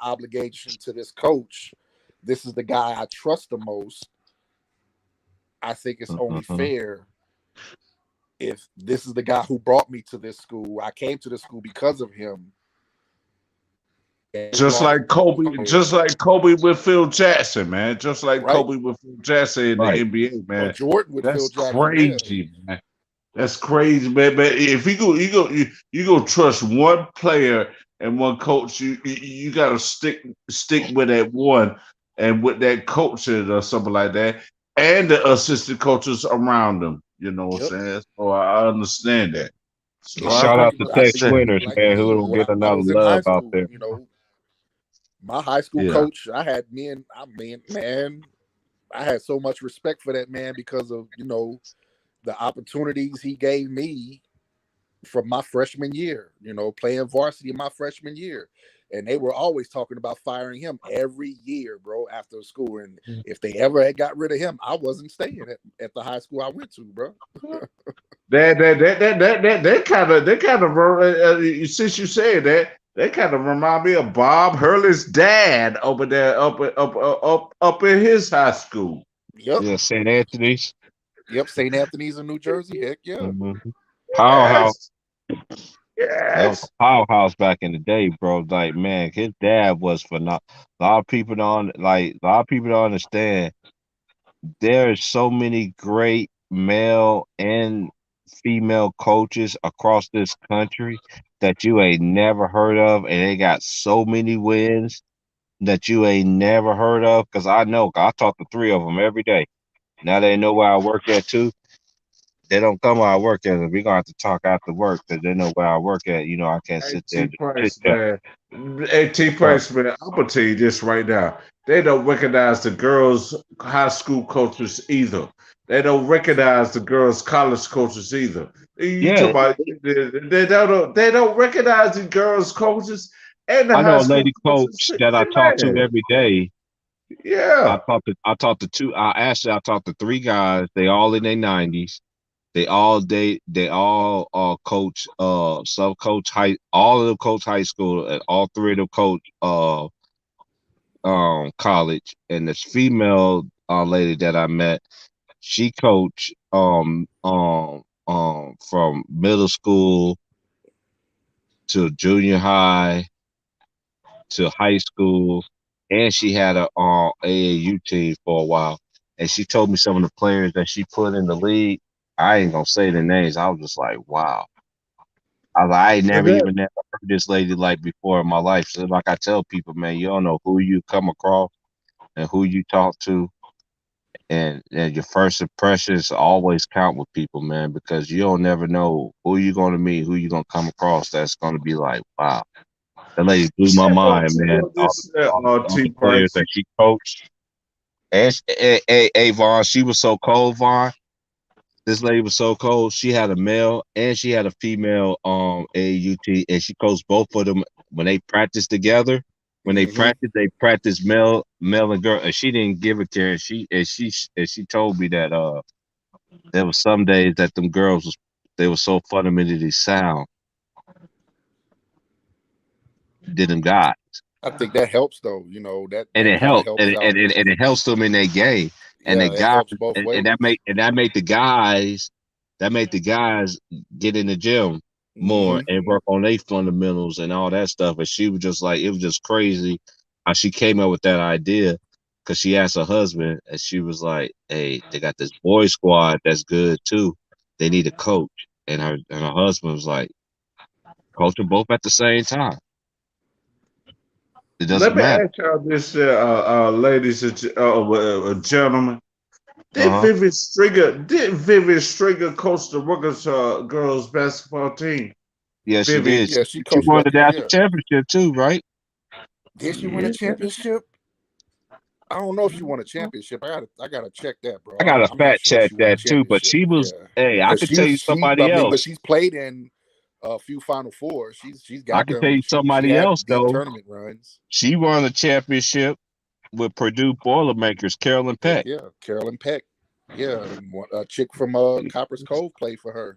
obligation to this coach, this is the guy I trust the most. I think it's only fair if this is the guy who brought me to this school. I came to this school because of him.
Just like Kobe with Phil Jackson, man. Just like Kobe with Phil Jackson in the NBA, man.
Or Jordan with Phil Jackson.
Crazy, man. That's crazy, man. But if you go trust one player and one coach, you gotta stick with that one and with that coach or something like that, and the assistant coaches around them. You know what I'm saying? So I understand that.
So shout out to Tex Winters, man, who will get another love out there.
You know, my high school coach, I had I had so much respect for that man because of, you know, the opportunities he gave me from my freshman year, you know, playing varsity my freshman year. And they were always talking about firing him every year, bro, after school. And if they ever had got rid of him, I wasn't staying at the high school I went to, bro.
That kind of since you said that, they kind of remind me of Bob Hurley's dad over there up in his high school.
Yeah, St. Anthony's.
Yep, St. Anthony's in New Jersey. Heck yeah.
Mm-hmm. Powerhouse.
Yes.
That was a powerhouse back in the day, bro. Like, man, his dad was phenomenal. A lot of people don't understand. There are so many great male and female coaches across this country that you ain't never heard of, and they got so many wins that you ain't never heard of. Because I know, I talk to 3 of them every day. Now they know where I work at too. They don't come where I work at. We're gonna have to talk after work because they know where I work at. You know, I can't sit there and
Price,
chit chat.
man. Price, man. I'm gonna tell you this right now. They don't recognize the girls' high school coaches either. They don't recognize the girls' college coaches either. You talk
Yeah,
about they don't recognize the girls' coaches and the
I
high
know a
school
lady
coaches.
coach that I talk to
Man,
every day.
yeah.
I talked to 2. I talked to 3 guys. They all in their 90s. They all coach some coach high, all of them coach high school, and all 3 of them coach college. And this female lady that I met, she coached from middle school to junior high to high school, and she had a AAU team for a while. And she told me some of the players that she put in the league. I ain't gonna say the names. I was just like, wow. I ain't never
That,
even never heard this lady like before in my life. So like I tell people, man, you don't know who you come across and who you talk to, and your first impressions always count with people, man, because you don't never know who you're gonna meet, who you're gonna come across. That's gonna be like, wow, that lady blew my mind, man. All
T
the players
Price.
that she coached. And Vaughn, she was so cold, Vaughn. This lady was so cold. She had a male and she had a female AUT, and she coached both of them when they practiced together. When they practiced male and girl, and she didn't give a care. And she told me that there was some days that them girls they were so fundamentally sound than them guys.
I think that helps though. You know, that
And it
kind of
helped,
helps out.
and it helps them in their game. And
Yeah,
the
it
guys,
helps both ways.
and that made the guys get in the gym more and work on their fundamentals and all that stuff. And she was just like, it was just crazy how she came up with that idea, because she asked her husband, and she was like, hey, they got this boy squad that's good too. They need a coach. And her husband was like, coach them both at the same time. It doesn't
Let me
matter.
ask y'all this, ladies and gentlemen. Did
Uh-huh.
Vivian Stringer coach the Rutgers girls basketball team?
Yeah, she
Vivian,
did.
Yeah,
She
coached
won the
Rutgers,
national championship too, right?
Did she win a championship? I don't know if she won a championship. I gotta check that, bro.
I gotta
I'm not
fact
sure if
check
she won a
that too, but
championship.
she was.
Yeah,
Hey, I
but
could tell you somebody
but
else.
she's played in a few Final Fours. She's
I
got
could
them.
tell you
She
somebody
had
else
deep
though.
tournament runs.
She won a championship with Purdue Boilermakers, Carolyn Peck.
Yeah, Carolyn Peck. Yeah, a chick from Copper's Cove played for her.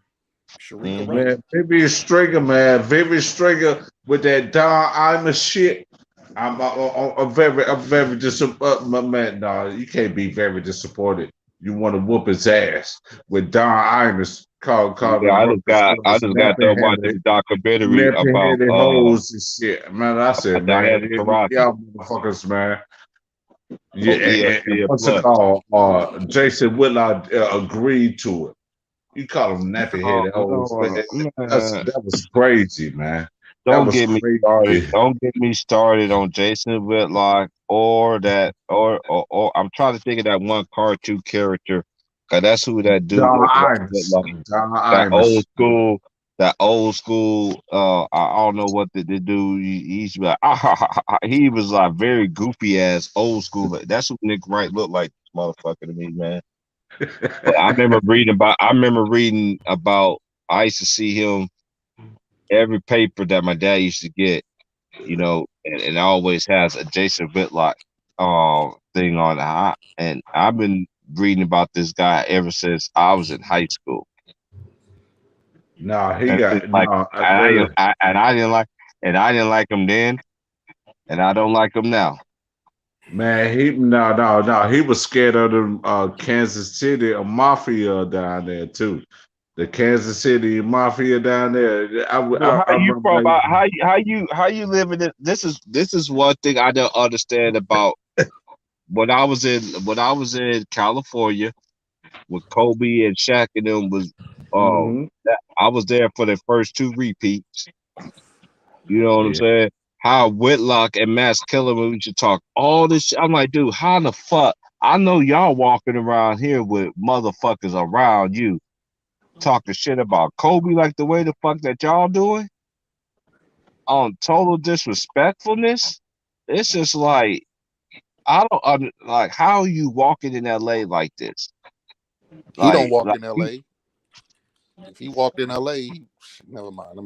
Sharika Wright.
man, Vivian Stringer, man, Vivian Stringer with that Don Imus shit. I'm very disappointed, man. No, you can't be very disappointed. You want to whoop his ass with Don Imus called
Yeah, I just got done watching the documentary about
nappy-headed hoes and shit. Man, I said, man,
Diana Taurasi.
y'all motherfuckers, man. Yeah,
on ESPN
what's it
Plus.
called? Jason Whitlock agreed to it. You call them nappy-headed hoes, man. That was crazy, man. That
Don't
was
get me
crazy.
started. Don't get me started on Jason Whitlock or that or I'm trying to think of that one cartoon character. Cause that's who that dude
Don
was.
Imus.
Whitlock.
Don
That
Imus.
old school. I don't know what the dude. He used to be like. He was like very goofy ass old school. That's who Nick Wright looked like, motherfucker, to me, man. I remember reading about. I used to see him every paper that my dad used to get, you know, and it always has a Jason Whitlock thing on it. And I've been reading about this guy ever since I was in high school.
No, he
And
got
it's like,
no.
I didn't like him then, and I don't like him now.
Man, he was scared of the Kansas City mafia down there too. The Kansas City mafia down there.
Well,
I
how you
remember
from?
that.
How you living it? This is one thing I don't understand about when I was in California with Kobe and Shaq and them was
Mhm.
I was there for the first two repeats. You know what I'm
Yeah.
saying? How Whitlock and Max Kellerman we should talk all this shit. I'm like, dude, how the fuck? I know y'all walking around here with motherfuckers around you talking shit about Kobe like the way the fuck that y'all doing on total disrespectfulness. It's just like I don't like how you walking in LA like this.
He don't walk
Like
in L.A. If he walked in L.A., never mind. Let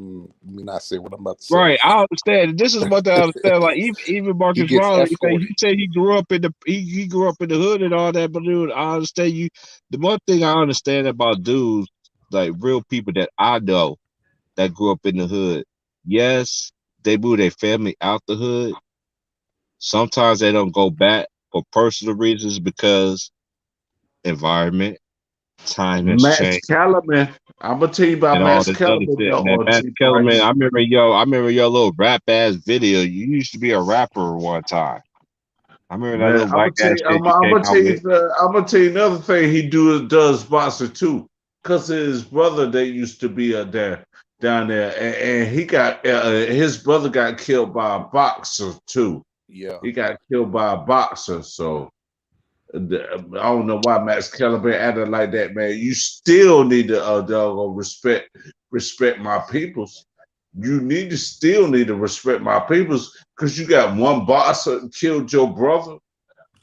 me not say what I'm about to say.
right, I understand. This is what I understand. Like even
He
Marcus
gets
Riley
escorted.
he said he grew up in he grew up in the hood and all that. But dude, I understand you. The one thing I understand about dudes like real people that I know that grew up in the hood. Yes, they move their family out the hood. Sometimes they don't go back for personal reasons because environment, time has
Max
changed,
Kellerman. I'm gonna tell you about
and all
Max
this other
Kellerman,
shit. Man,
though,
Matt
T
Kellerman,
Price.
I remember your little rap ass video. You used to be a rapper one time. I remember that
Man,
little whack ass shit you
I'm
came
gonna
out
tell you
with.
I'm gonna tell you another thing he does boxing too, cause his brother that used to be there down there, and he got his brother got killed by a boxer too.
Yeah.
He got killed by a boxer, so I don't know why Max Kellerman acted like that, man. You still need to respect my peoples. You still need to respect my peoples because you got one boxer that killed your brother.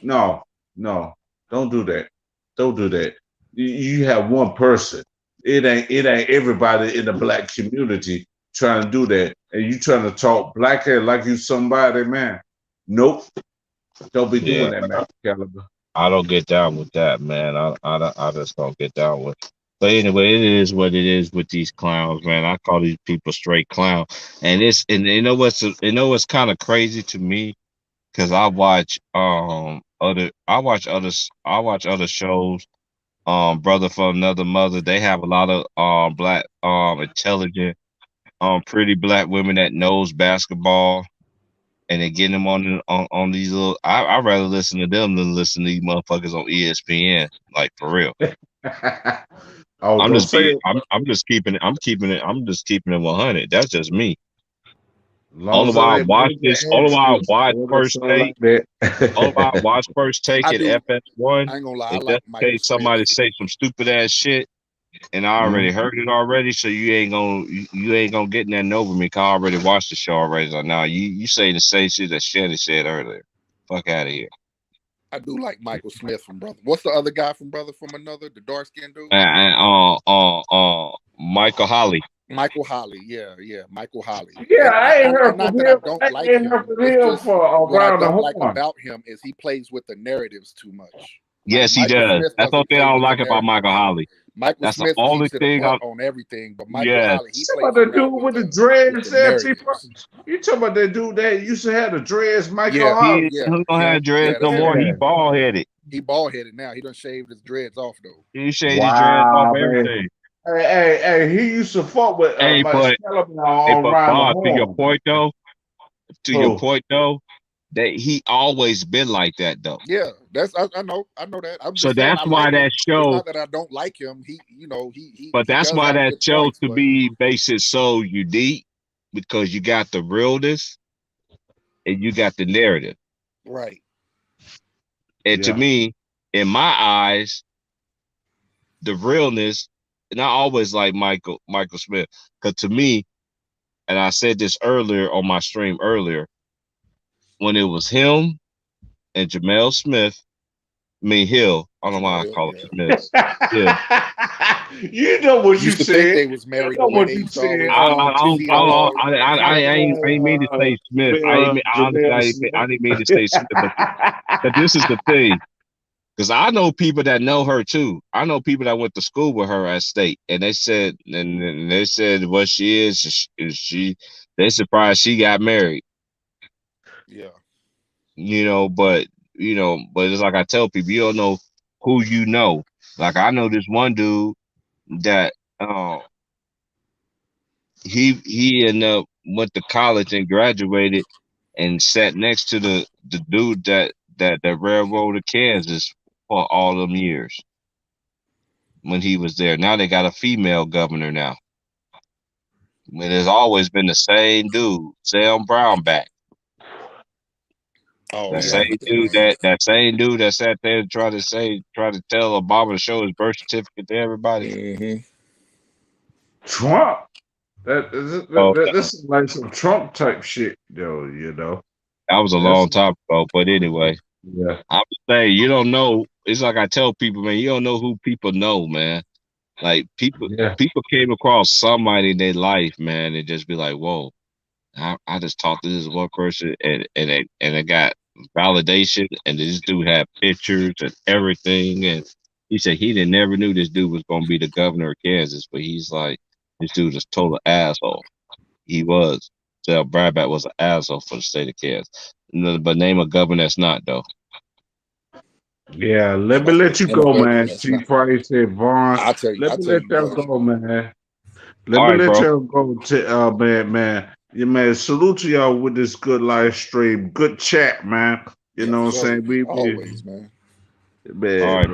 No, no, don't do that. Don't do that. You have one person. It ain't everybody in the black community trying to do that, and you trying to talk black hair like you somebody, man. Nope, don't be
Yeah,
doing that, Max Kellerman.
I don't get down with that, man. I just don't get down with. But anyway, it is what it is with these clowns, man. I call these people straight clown, and you know what's kind of crazy to me because I watch other shows. Brother from Another Mother, they have a lot of black intelligent pretty black women that knows basketball and they get them on these little. I rather listen to them than listen to these motherfuckers on ESPN. Like for real.
Oh, don't say it.
I'm just keeping it 100. That's just me.
As long as it ain't
Only
major
why I
accents,
watch
boy, don't
First
sound
Take.
like that.
Only why I watch First Take
I
at
do.
FS1
I ain't gonna lie. I
is
like
just in
Michael
case
Smith.
somebody say some stupid ass shit and I already heard it already, so you ain't gonna get nothing over me. Cause I already watched the show already. So now you say the same shit that Shannon said earlier. Fuck out of here.
I do like Michael Smith from Brother. What's the other guy from Brother from Another? The dark skinned dude?
Michael Holly.
Michael Holly. Yeah, Michael Holly.
Yeah,
And
I ain't heard
not
from
that I
him.
don't
I
like
ain't heard
him.
from
It's
him
just
for
what I
around the
don't like
horn.
about him is he plays with the narratives too much. Like
Yes, he
Michael
does.
Smith
That's the only
doesn't
thing I
play
don't
with the
like about Michael
narratives.
Holly.
Michael
That's the
Smith
only
keeps it a
thing
buck on everything, but Michael
yes.
Holly, he
You talking
plays
about the
around
dude with the
with
dreads
the
there, T.
narratives.
You talking about that dude that used to have the dreads, Michael
Yeah,
Holly?
He don't have dreads no
that's
more.
him.
He
Man.
bald headed.
He bald headed now. He done shaved his dreads off though.
He shaved his dreads off
Wow, man.
everything.
Hey, he used to fuck with
Hey,
Max
but
Kellerman on around the
Bob, to your
horn.
point though,
Who?
that he always been like that though.
Yeah, I know that. I'm
So
just saying
that's
I
why
like him.
that
It's
show.
not that I don't like him.
But
He
that's
does
why
have
that
good
show
points,
to
but
be basic so unique because you got the realness and you got the narrative.
right.
And to
Yeah.
me, in my eyes, the realness, and I always like Michael Smith, because to me, and I said this earlier on my stream earlier, when it was him and Jamel Smith, Hill, I don't know why I
Jamel Hill,
call it
yeah.
Smith. Yeah.
You know what you
Used to think
said.
they was
You
married
know
the way
what
they
you
used to
said.
always see them all.
I didn't mean to say Smith.
Jamel Smith.
I didn't mean to say Smith, but this is the thing. Because I know people that know her too. I know people that went to school with her at State, and they said what she is they surprised she got married.
Yeah.
But but it's like I tell people, you don't know who you know. Like I know this one dude that he ended up went to college and graduated and sat next to the dude that railroaded Kansas for all them years when he was there. Now they got a female governor now. It has always been the same dude, Sam Brownback.
Oh,
The
yeah,
same
with that
dude
name.
that same dude that sat there and tried to tell Obama to show his birth certificate to everybody.
Mm-hmm.
Trump.
Oh,
This is like some Trump type shit, though.
that was a
That's
long time ago. But anyway,
yeah.
I'm just saying, you don't know. It's like I tell people, man, you don't know who people know, man. Like people came across somebody in their life, man, and just be like, whoa, I just talked to this one person and it got validation, and this dude had pictures and everything, and he said he didn't never knew this dude was gonna be the governor of Kansas, but he's like, this dude is total asshole. He was. So Bradback was an asshole for the state of Kansas. But name a governor that's not though.
Yeah, let me let you go, man. T. Price and Vaughn.
I'll tell you.
Let me let y'all go, man. Let
All
me
right,
let
bro.
y'all go, man. Yeah, man. Salute to y'all with this good live stream. Good chat, man. You know what I'm saying? We
always, man.
All right,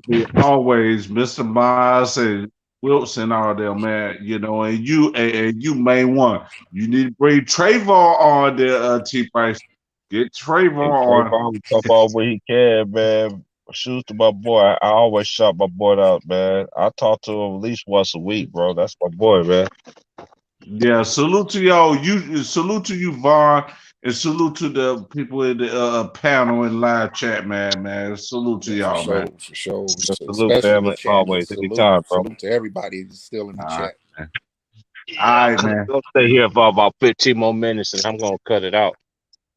we always Mr. Miles and Wilson all there, man. And you main one. You need to bring Trayvon on there, T. Price. Get Trayvon on.
Trayvon will come on when he can, man. Shoes to my boy. I always shout my boy out, man. I talk to him at least once a week, bro. That's my boy, man.
Yeah, salute to y'all. Salute to you, Vaughn, and salute to the people in the panel and live chat, man. Salute to y'all, man.
For sure.
Salute, family. Always, anytime, bro.
Salute to everybody that's still in the chat.
All right, man.
I'll stay here for about 15 more minutes, and I'm gonna cut it out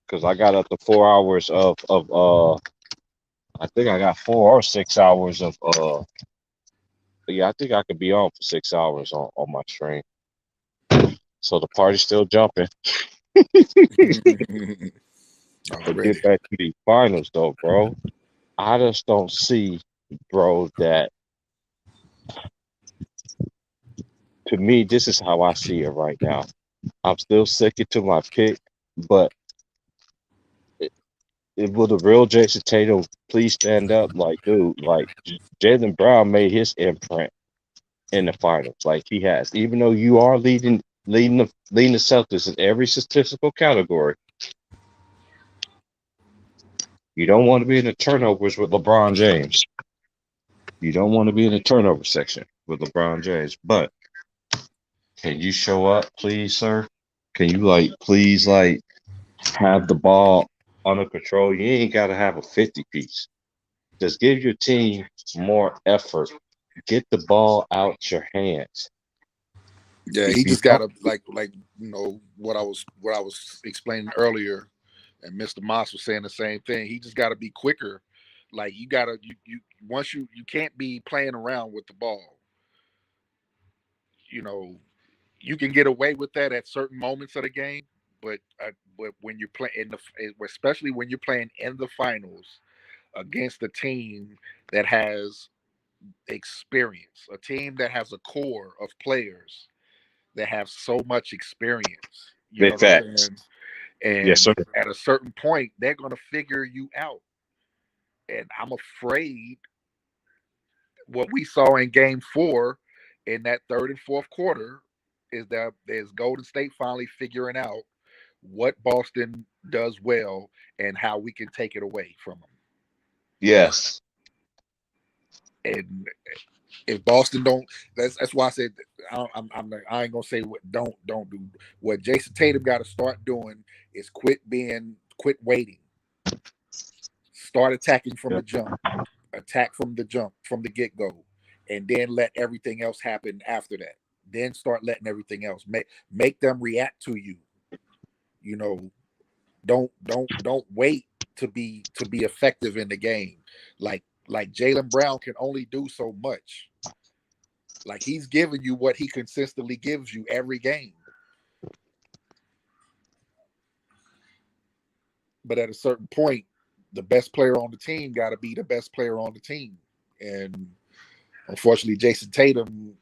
because I got up to 4 hours of I think I got 4 or 6 hours of yeah, I think I could be on for 6 hours on my stream. So the party's still jumping. But get back to the finals though, bro. I just don't see, bro, that to me, this is how I see it right now. I'm still sticking to my pick, but will the real Jason Tatum please stand up? Like, dude, like Jaylen Brown made his imprint in the finals, like he has. Even though you are leading the Celtics in every statistical category, you don't want to be in the turnovers with LeBron James. You don't want to be in the turnover section with LeBron James. But can you show up, please, sir? Can you please have the ball under control? You ain't got to have a 50 piece. Just give your team more effort. Get the ball out your hands.
Yeah, he just gotta like what I was explaining earlier, and Mr. Moss was saying the same thing. He just gotta be quicker. Like you once you can't be playing around with the ball. You can get away with that at certain moments of the game, but when you're playing especially when you're playing in the finals against a team that has experience, a team that has a core of players that have so much experience. You know what I'm saying? And
yes, sir.
At a certain point, they're going to figure you out. And I'm afraid what we saw in game 4 in that third and fourth quarter is Golden State finally figuring out what Boston does well and how we can take it away from them.
Yes.
And if Boston don't, that's why I said I ain't gonna say what don't do. What Jason Tatum got to start doing is quit waiting, start attacking from the jump, attack from the jump from the get go, and then let everything else happen after that. Then start letting everything else make them react to you. Don't wait to be effective in the game. Like Jaylen Brown can only do so much. Like he's giving you what he consistently gives you every game. But at a certain point, the best player on the team got to be the best player on the team. And unfortunately, Jason Tatum,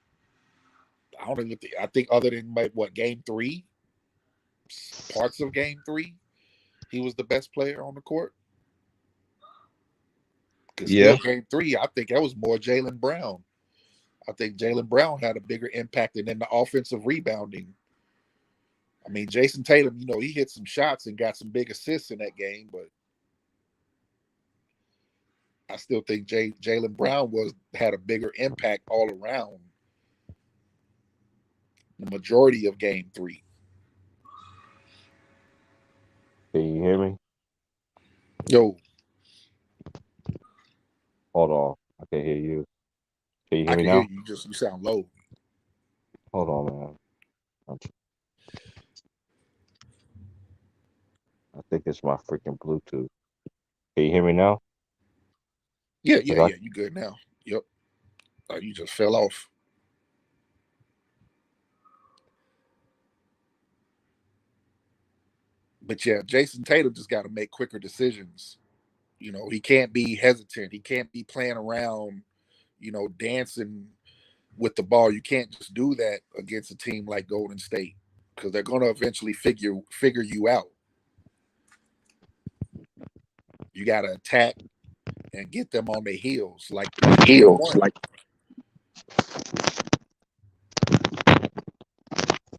I don't even think, I think other than game 3, parts of game 3, he was the best player on the court. Because game 3, I think that was more Jaylen Brown. I think Jaylen Brown had a bigger impact than in the offensive rebounding. I mean, Jason Tatum, he hit some shots and got some big assists in that game, but I still think Jaylen Brown had a bigger impact all around the majority of game 3.
Can you hear me?
Yo.
Hold on. I can hear you. Can you hear
I
me
can
now?
hear you. You sound low.
Hold on, man. I think it's my freaking Bluetooth. Can you hear me now?
Yeah. You good now? Yep. You just fell off. But yeah, Jason Tatum just got to make quicker decisions. He can't be hesitant. He can't be playing around, dancing with the ball. You can't just do that against a team like Golden State because they're going to eventually figure you out. You got to attack and get them on their heels, like heels, like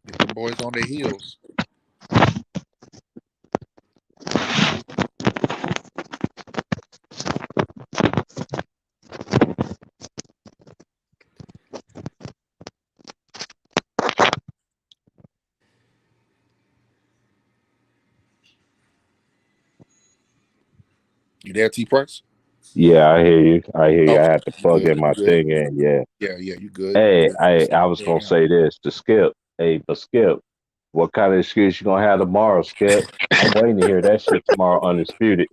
get the boys on their heels. You there, T Price?
Yeah, I hear you.
Okay,
I had to plug
good,
in my thing in. Yeah.
Yeah, you good.
Hey, I was gonna say this to Skip. Hey, but Skip, what kind of excuse you gonna have tomorrow, Skip? I'm waiting to hear that shit tomorrow, undisputed.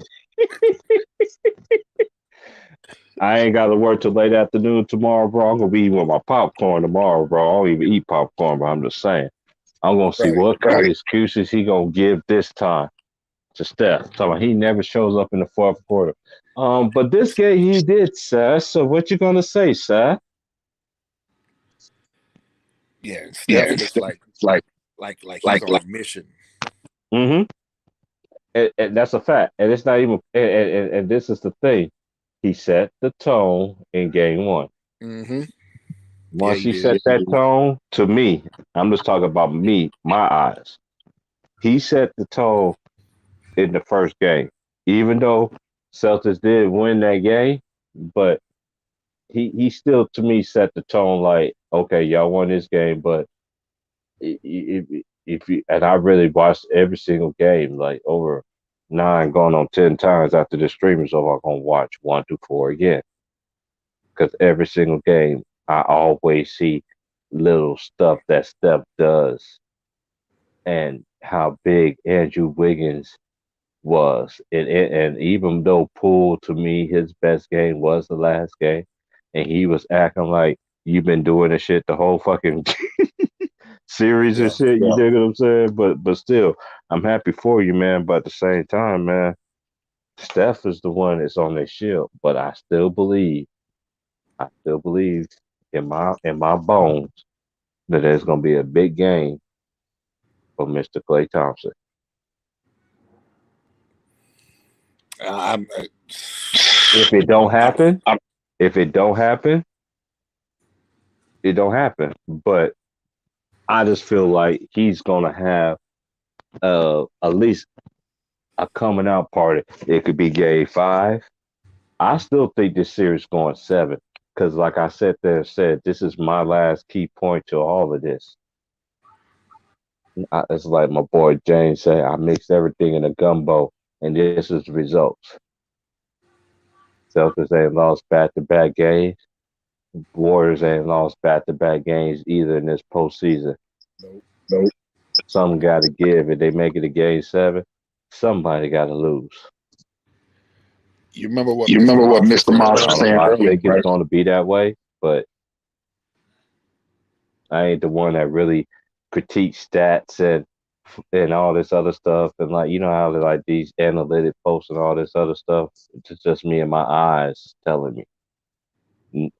I ain't got to work till late afternoon tomorrow, bro. I'm gonna be eating with my popcorn tomorrow, bro. I don't even eat popcorn, but I'm just saying. I'm gonna see what kind of excuses he gonna give this time to Steph. So he never shows up in the fourth quarter. But this game he did, sir. So what you gonna say, sir?
Yeah, Steph looks like he's on a mission.
Mm-hmm. And that's a fact. And it's not even. And this is the thing. He set the tone in game 1.
Mm-hmm.
Once he set that tone, to me, I'm just talking about me, my eyes. He set the tone in the first game. Even though Celtics did win that game, but he still, to me, set the tone like, okay, y'all won this game, but if you, and I really watched every single game, like over 9 going on 10 times after the stream is over, I'm going to watch 1 through 4 again. Because every single game, I always see little stuff that Steph does and how big Andrew Wiggins was. And even though Poole, to me, his best game was the last game, and he was acting like you've been doing this shit the whole fucking series and shit, you dig what I'm saying? But still, I'm happy for you, man. But at the same time, man, Steph is the one that's on their shield. But I still believe in my bones that there's gonna be a big game for Mr. Klay Thompson. If it don't happen, it don't happen. But I just feel like he's gonna have at least a coming out party. It could be game 5. I still think this series going 7. Because like I said this is my last key point to all of this. It's like my boy James said, I mixed everything in a gumbo, and this is the results. Celtics ain't lost back-to-back games. Warriors ain't lost back-to-back games either in this postseason.
Nope.
Some got to give. If they make it a game 7, somebody got to lose.
You remember what Mr. Moss was saying earlier?
I think it's going to be that way, but I ain't the one that really critiques stats and and all this other stuff, and like you know how they like these analytic posts and all this other stuff. It's just me and my eyes telling me,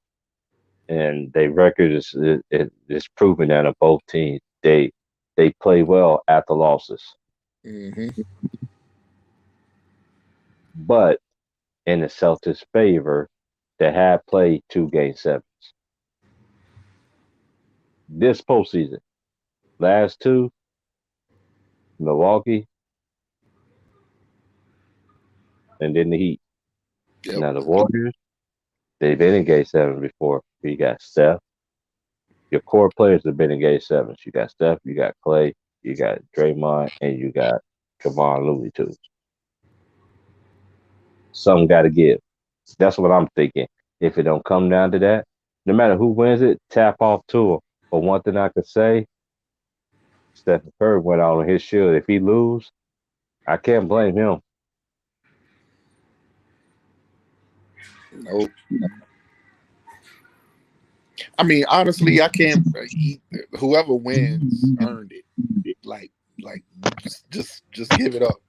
and they record is proving that on both teams they play well at the losses, but in the Celtics' favor, they have played 2 Game 7s this postseason. Last two, Milwaukee, and then the Heat.
Yep.
Now the Warriors, they've been in Game 7 before. You got Steph. Your core players have been in Game 7s. You got Steph, you got Clay, you got Draymond, and you got Kevon Looney too. Something got to give. That's what I'm thinking. If it don't come down to that, no matter who wins it, tap off to him. But one thing I could say, Stephen Curry went out on his shield. If he lose, I can't blame him.
Nope. I mean, honestly, I can't. Whoever wins earned it. Like, just give it up,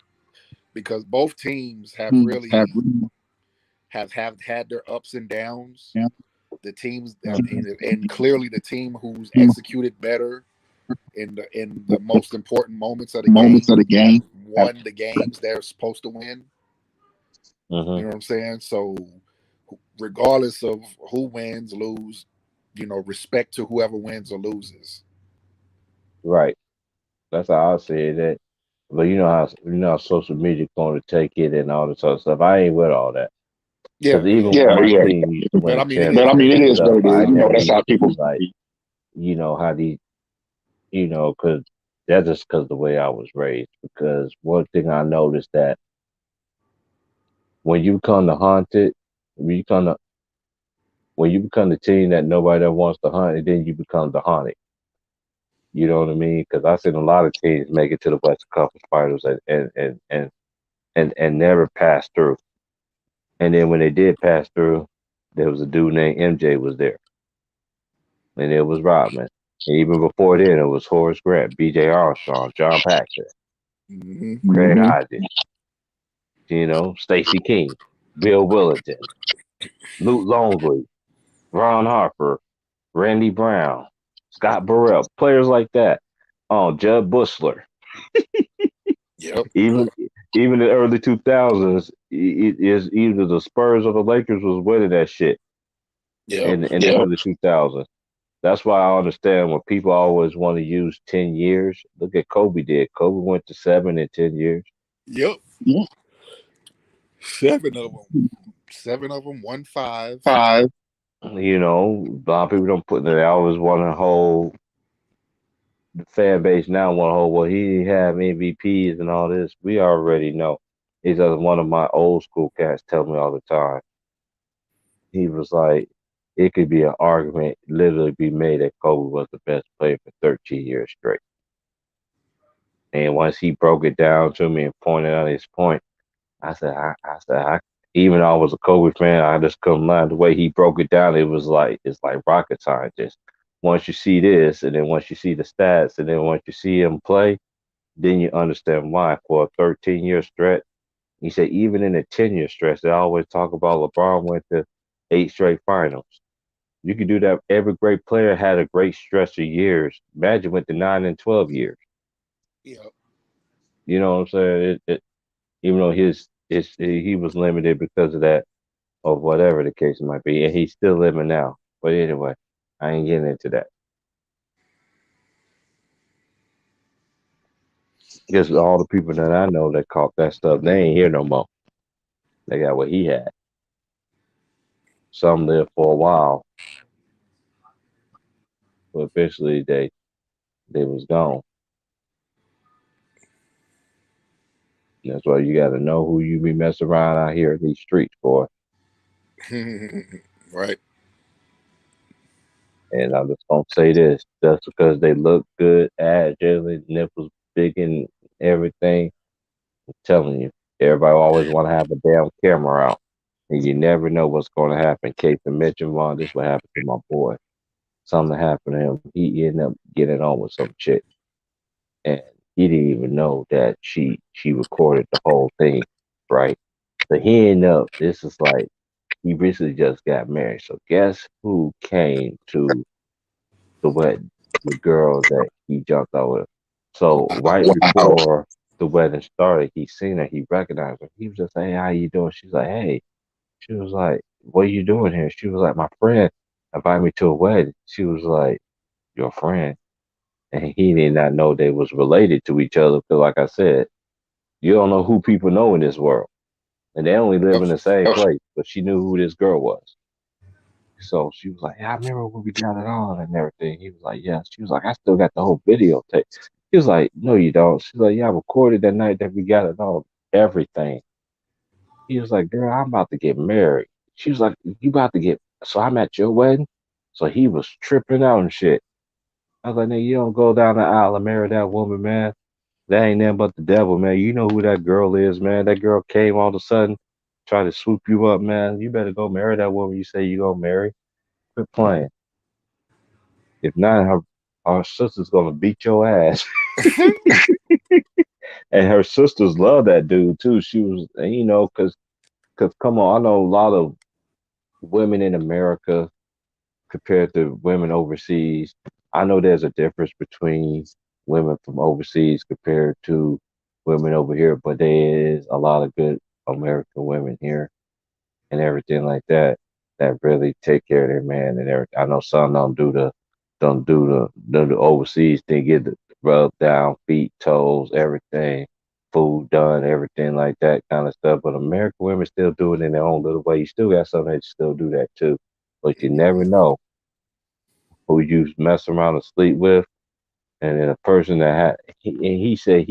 because both teams have really have had their ups and downs. Yeah. The teams and clearly the team who's executed better in the most important moments of the game won the games they're supposed to win. You know what I'm saying? So regardless of who wins, lose, respect to whoever wins or loses.
Right. That's how I say that. But you know how social media going to take it and all this other stuff. I ain't with all that.
Yeah,
even when my team used to win
it is what it is.
That's how people like. How these, because that's just because the way I was raised. Because one thing I noticed that when you become the haunted, when you become the team that nobody ever wants to hunt, and then you become the haunted. You know what I mean? Because I've seen a lot of teams make it to the Western Conference Finals and never pass through. And then when they did pass through, there was a dude named MJ was there, and it was Rodman. And even before then, it was Horace Grant, B.J. Armstrong, John Paxson, Craig Hodges, Stacey King, Bill Willington, Luke Longley, Ron Harper, Randy Brown, Scott Burrell, players like that. Judd Bushler.
Yep.
Even in the early 2000s, it is either the Spurs or the Lakers was winning that shit. In the early 2000s. That's why I understand when people always want to use 10 years. Look at Kobe did. Kobe went to 7 in 10 years.
Yep. 7 of them won 5.
A lot of people don't put that. They always want to hold the fan base now. Want to hold, well, he didn't have MVPs and all this. We already know. He's one of my old school cats tell me all the time. He was like, it could be an argument literally be made that Kobe was the best player for 13 years straight. And once he broke it down to me and pointed out his point, I said, even though I was a Kobe fan, I just couldn't lie. The way he broke it down, it's like rocket scientist. Once you see this, and then once you see the stats, and then once you see him play, then you understand why. For a 13-year stretch, he said even in a 10-year stretch, they always talk about LeBron went to 8 straight finals. You could do that. Every great player had a great stretch of years. Magic went to 9 and 12 years.
Yeah.
You know what I'm saying? Even though he was limited because of that, or whatever the case might be, and he's still living now. But anyway, I ain't getting into that. Because all the people that I know that caught that stuff, they ain't here no more. They got what he had. Some lived for a while, but eventually they was gone. That's why you got to know who you be messing around out here in these streets, boy.
Right.
And I'm just gonna say this: just because they look good, agile, nipples big, and everything, I'm telling you, everybody always want to have a damn camera out, and you never know what's going to happen. Case and mention, Vaughn, this what happened to my boy. Something happened to him. He ended up getting on with some chick, and he didn't even know that she recorded the whole thing, right? So he ended up. This is like he recently just got married. So guess who came to the wedding? The girl that he jumped out with. So right before the wedding started, he seen her. He recognized her. He was just saying, "Hey, how you doing?" She's like, "Hey." She was like, "What are you doing here?" She was like, "My friend invited me to a wedding." She was like, "Your friend?" And he did not know they was related to each other. Because, like I said, you don't know who people know in this world, and they only live in the same place. But she knew who this girl was. So she was like, "Yeah, I remember when we got it on and everything." He was like, "Yeah." She was like, "I still got the whole videotape." He was like, "No, you don't." She's like, "Yeah, I recorded that night that we got it on, everything." He was like, "Girl, I'm about to get married." She was like, "You about to get?" So I'm at your wedding. So he was tripping out and shit. I was like, "Nigga, you don't go down the aisle and marry that woman, man. That ain't nothing but the devil, man. You know who that girl is, man. That girl came all of a sudden, try to swoop you up, man. You better go marry that woman you say you gonna marry. Quit playing. If not, our sister's gonna beat your ass." And her sisters love that dude too. She was, cause come on, I know a lot of women in America compared to women overseas. I know there's a difference between women from overseas compared to women over here, but there is a lot of good American women here and everything like that that really take care of their man and everything. I know some don't do the overseas thing, get the rub down, feet, toes, everything, food done, everything like that kind of stuff. But American women still do it in their own little way. You still got some that still do that too. But you never know who you mess around and sleep with. And then a person that he said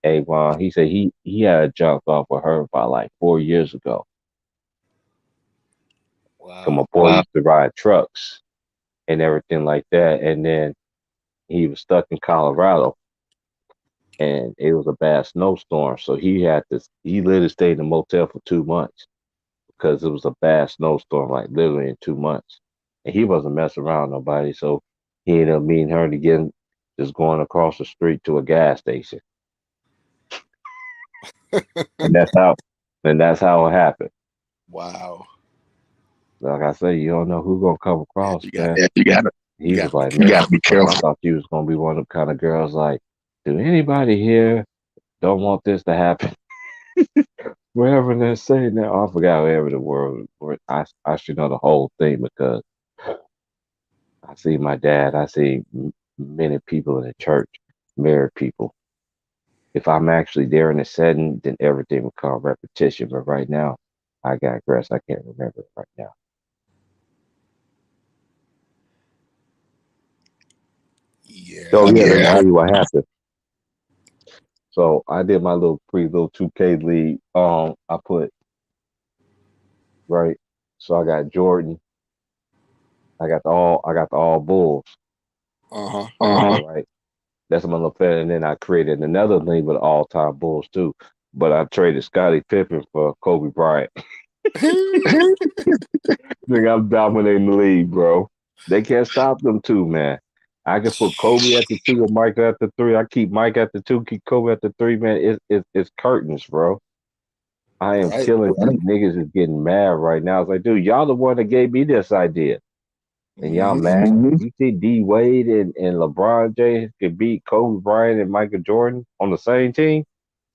Avon, he said he had jumped off with her about like 4 years ago. Come
Wow.
my boy used to ride trucks and everything like that. And then he was stuck in Colorado and it was a bad snowstorm. So he literally stayed in a motel for 2 months because it was a bad snowstorm, like literally in 2 months. And he wasn't messing around with nobody. So he ended up meeting her again, just going across the street to a gas station. And that's how it happened.
Wow.
Like I say, you don't know who's gonna come across, man. He
You
was
got
like,
you
man,
got to be
I
careful.
thought you was gonna be one of them kind of girls like, do anybody here don't want this to happen? Wherever they're saying that, I forgot wherever the world. I should know the whole thing because I see my dad. I see many people in the church, married people. If I'm actually there in the setting, then everything will come repetition. But right now, I got grass. I can't remember it right now.
Yeah.
So yeah, let me tell you what happened. So I did my little 2K league. I put right. So I got Jordan. I got the all Bulls.
Uh-huh.
Right. That's my little fan. And then I created another league with all time Bulls too. But I traded Scottie Pippen for Kobe Bryant. Think I'm dominating the league, bro. They can't stop them two, man. I can put Kobe at the 2 and Mike at the 3. I keep Mike at the 2, keep Kobe at the 3, man. It's curtains, bro. I am
Right.
killing niggas is getting mad right now. It's like, dude, y'all the one that gave me this idea. And y'all mad. You see D Wade and LeBron James could beat Kobe Bryant and Michael Jordan on the same team?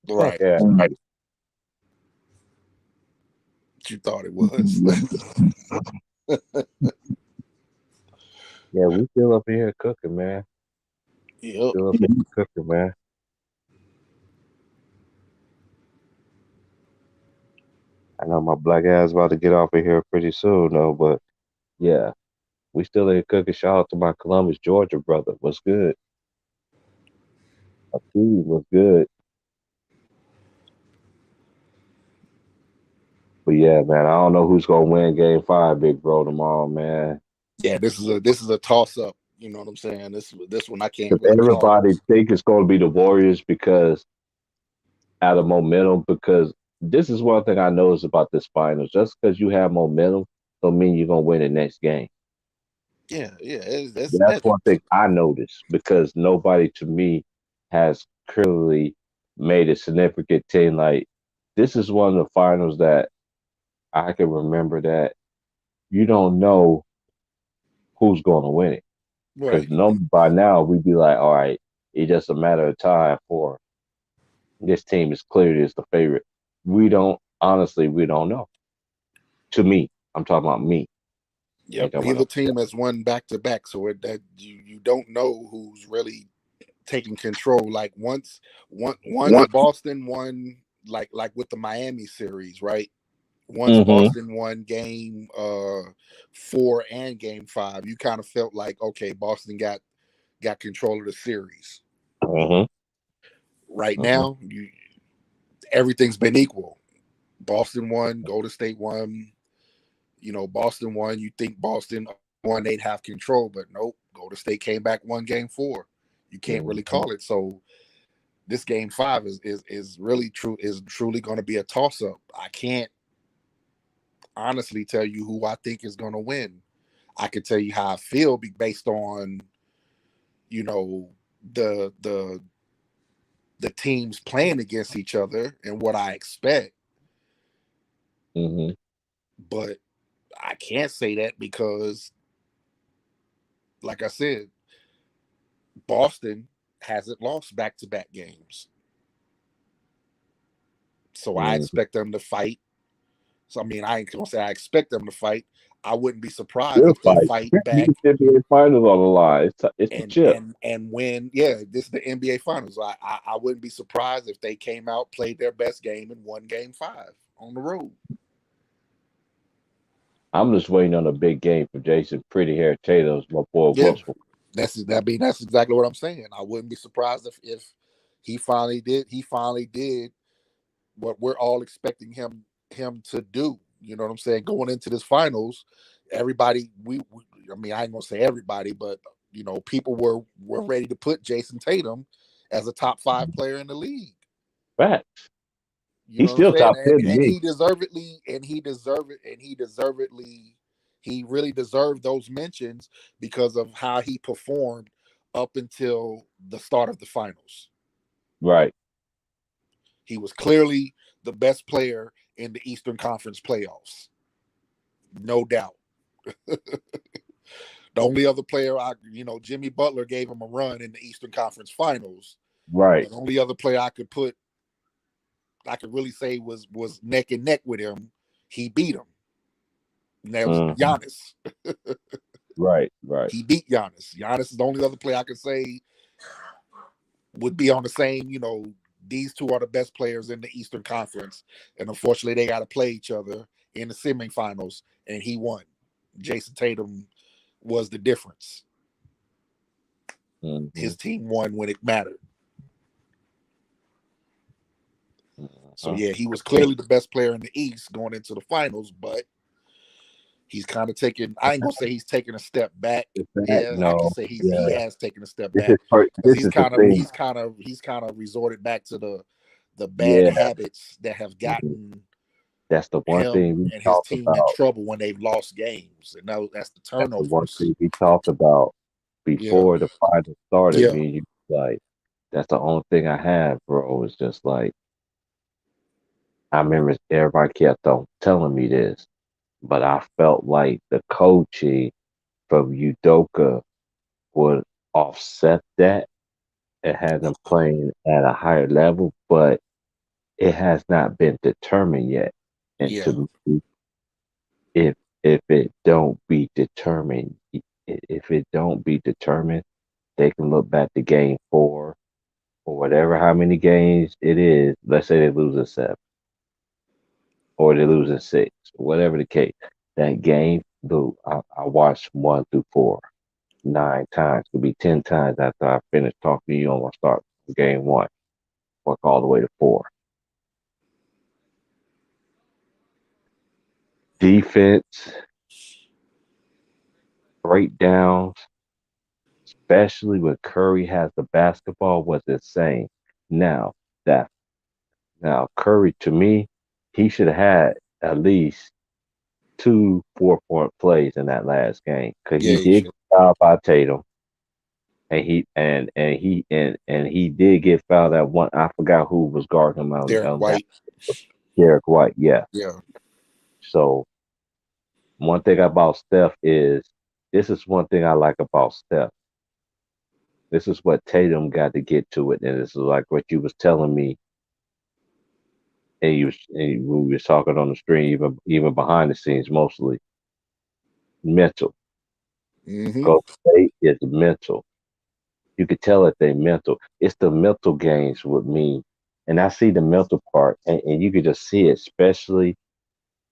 Right.
Fuck yeah.
What you thought it was.
Yeah, we still up in here cooking, man.
Yep.
Still up in here cooking, man. I know my black ass about to get off of here pretty soon, though. But yeah, we still in cooking. Shout out to my Columbus, Georgia brother. What's good? What's good? But yeah, man, I don't know who's gonna win Game 5, big bro, tomorrow, man.
Yeah, this is a toss up. You know what I'm saying? This one I can't really call.
Everybody think it's gonna be the Warriors because out of momentum. Because this is one thing I noticed about this finals: just because you have momentum, don't mean you're gonna win the next game.
Yeah.
That's one thing I noticed because nobody to me has clearly made a significant team. Like this is one of the finals that I can remember that you don't know who's going to win it. Because
Right.
by now we'd be like, all right, it's just a matter of time for this team is clearly is the favorite. We don't honestly, we don't know. To me, I'm talking about me.
Yep. Neither team has won back to back, so that you don't know who's really taking control. Like once Boston won, like with the Miami series, right? Once Boston won game 4 and game 5, you kind of felt like, okay, Boston got control of the series. Right now, everything's been equal. Boston won, Golden State won. Boston won. You think Boston won, they'd have control, but nope. Golden State came back, won game 4. You can't really call it. So this game 5 is really truly going to be a toss up. I can't honestly tell you who I think is going to win. I can tell you how I feel based on the teams playing against each other and what I expect. But I can't say that because, like I said, Boston hasn't lost back-to-back games. So I expect them to fight. So, I mean, I ain't going to say I expect them to fight. I wouldn't be surprised if they fight back.
NBA Finals on the line. It's
and,
chip.
and win. Yeah, this is the NBA Finals. I wouldn't be surprised if they came out, played their best game, and won game 5 on the road.
I'm just waiting on a big game for Jason Pretty Hair Tatum's my boy Russell.
That's exactly what I'm saying. I wouldn't be surprised if he finally did what we're all expecting him to do. You know what I'm saying? Going into this finals, everybody I mean, I ain't gonna say everybody, but people were ready to put Jason Tatum as a top 5 player in the league.
Facts. He's still top 10 to me.
He really deserved those mentions because of how he performed up until the start of the finals.
Right.
He was clearly the best player in the Eastern Conference playoffs. No doubt. The only other player Jimmy Butler gave him a run in the Eastern Conference finals.
Right.
The only other player I could really say was neck and neck with him. He beat him. And that was Giannis.
Right.
He beat Giannis. Giannis is the only other player I could say would be on the same, these two are the best players in the Eastern Conference. And unfortunately, they got to play each other in the semifinals, and he won. Jason Tatum was the difference. His team won when it mattered. So, yeah, he was clearly the best player in the East going into the finals, but he's kind of taken, I ain't going to say he's taken a step back. I can say he has taken a step back. He's kind of resorted back to the bad habits that have gotten
that's the one thing we
and his team about. In trouble when they've lost games. And that's the turnovers.
That's the one thing we talked about before the final started. Me and you, like, that's the only thing I have, bro. It's just like, I remember everybody kept on telling me this, but I felt like the coaching from Udoka would offset that and have them playing at a higher level, but it has not been determined yet. And to me, if it don't be determined, they can look back to game 4 or whatever, how many games it is. Let's say they lose a 7 or they lose a 6, whatever the case. That game, I watched 1 through 4 9 times. Could be 10 times after I finish talking to you on my start game 1, work all the way to 4. Defense, breakdowns, especially when Curry has the basketball, was insane. Now Curry, to me, he should have had at least 2 4-point plays in that last game because he did get fouled by Tatum, and he did get fouled at one. I forgot who was guarding him
Derek
on that.
White.
Derek White, yeah.
Yeah.
So one thing about Steph is this is one thing I like about Steph. This is what Tatum got to get to it, and this is like what you was telling me, and and we was talking on the stream, even behind the scenes, mostly mental.
Mm-hmm.
Golden State is mental. You could tell that they mental. It's the mental games with me, and I see the mental part, and you could just see it, especially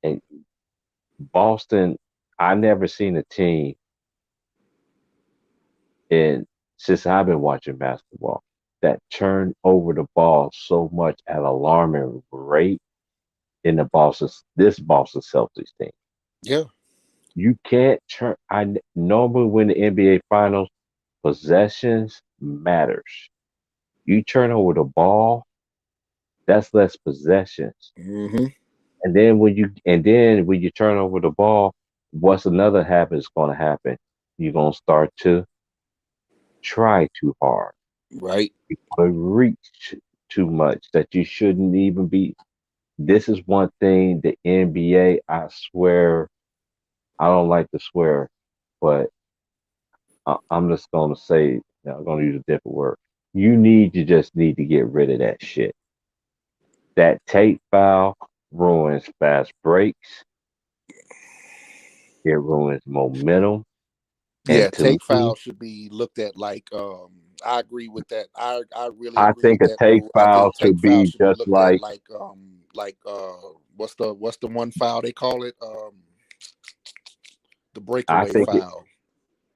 in Boston. I never seen a team in since I've been watching basketball that turn over the ball so much at alarming rate in this Boston Celtics team.
Yeah.
You can't turn. I normally when the NBA Finals, possessions matters. You turn over the ball, that's less possessions.
Mm-hmm.
And then when you turn over the ball, what's another habit is going to happen? You're going to start to try too hard.
Right.
You're going to reach too much that you shouldn't even be. This is one thing the NBA, I swear, I don't like to swear, but I'm just going to say, I'm going to use a different word. You just need to get rid of that shit. That tape foul ruins fast breaks. It ruins momentum.
Yeah,
And to
take
me,
foul should be looked at like I agree with that. I really
I
agree
think
with
a
that
take
move. I
foul
think take
should
foul
be
should be
just
looked at
like
like what's the one foul they call it? The
I
breakaway
think it,
foul.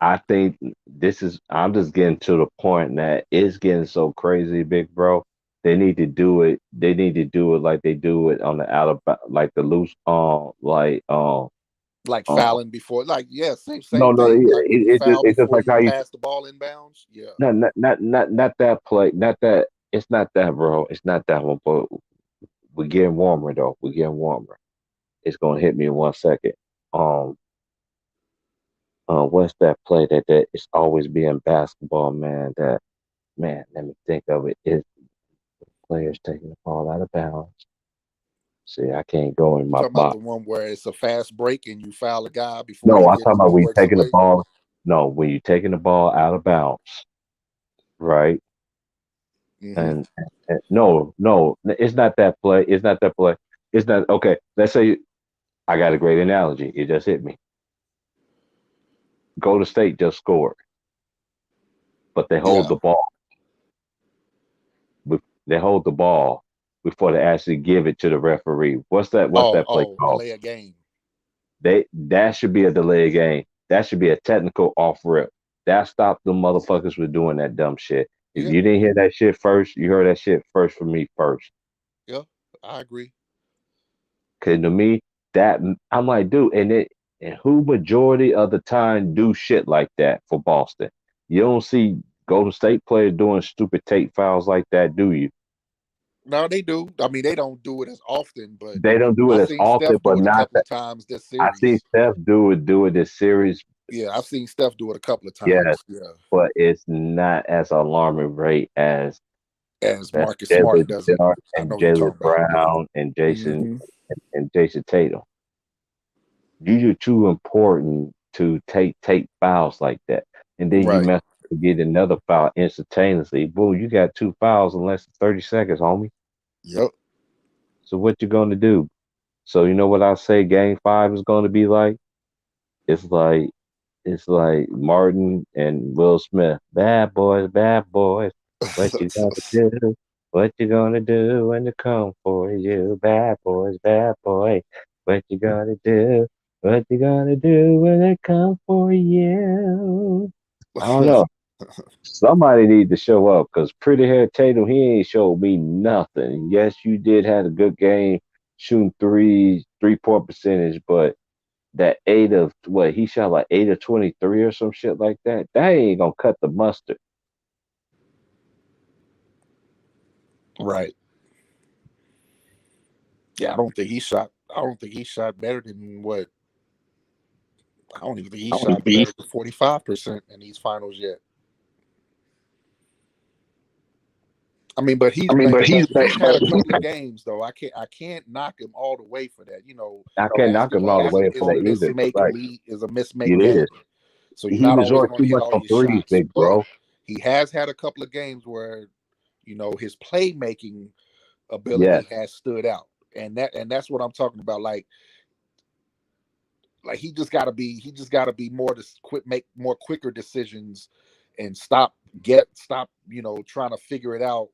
I think I'm just getting to the point that it's getting so crazy, big bro. They need to do it. They need to do it like they do it on the like the loose
Like
uh
fouling before, like yeah, same
no,
thing. Like when you foul
it's just
before
like
you
how you
pass the ball inbounds. Yeah.
no not that play, not that it's not that, bro. It's not that one, but we're getting warmer though. We're getting warmer. It's gonna hit me in 1 second. Um what's that play that it's always being basketball, man, that man, let me think of it. Is players taking the ball out of bounds. See, I can't go in
You
my
talking about the
box.
one where it's a fast break and you foul a guy before
No,
he
I'm talking about
he
when you
breaks
taking the
away?
ball. No, when you're taking the ball out of bounds, right?
Mm-hmm.
And no, it's not that play. It's not that play. It's not okay. Let's say I got a great analogy. It just hit me. Golden State just scored, but they hold
Yeah.
the ball. They hold the ball before they actually give it to the referee. What's that play called?
Delay a game.
That should be a delay game. That should be a technical off rip. That stopped them motherfuckers from doing that dumb shit. If
Yeah.
you didn't hear that shit first, you heard that shit first from me first.
Yeah. I agree.
Cause to me, that I'm like, dude, and who majority of the time do shit like that for Boston? You don't see Golden State players doing stupid tape fouls like that, do you?
No, they do. I mean, they don't do it as often, but
They don't do
I
it as
seen
often,
Steph do
but
it a
not
couple
that.
of times this
I see
series.
Steph do it this series.
Yeah, I've seen Steph do it a couple of
Yes,
times. Yeah,
but it's not as alarming rate as
as
that's
Marcus
Jalen
Smart does it. I
and
know what you're
Jalen
talking about. Yeah.
Brown and
Mm-hmm.
Jason Tatum. These are too important to take fouls like that. And then you
Right.
mess to get another foul instantaneously. Boom, you got two fouls in less than 30 seconds, homie.
Yep.
So what you gonna do? So you know what I say game 5 is gonna be like? It's like Martin and Will Smith. Bad boys, bad boys. What you gonna do? What you gonna do when they come for you? Bad boys, bad boy. What you gonna do? What you gonna do when they come for you? I don't know. Somebody need to show up because Pretty Hair Tatum, he ain't showed me nothing. Yes, you did have a good game shooting threes, 3-point percentage, but that eight of what he shot like 8 of 23 or some shit like that. That ain't gonna cut the mustard.
Right. Yeah, I don't think he shot. I don't think he shot better than what. I don't even think he shot better than 45% in these finals yet. I mean, but he's had a couple of games though. I can't knock him all the way for that. You know,
I can't knock him all the way for that either. Right.
Is a mismake
It
game.
is.
So you're
He
not
was
always
on
going
too
to hit
much
all
on
your
threes,
shots.
big bro.
He has had a couple of games where, you know, his playmaking ability has stood out, and that's what I'm talking about. Like he just got to be more make more quicker decisions, and stop you know, trying to figure it out.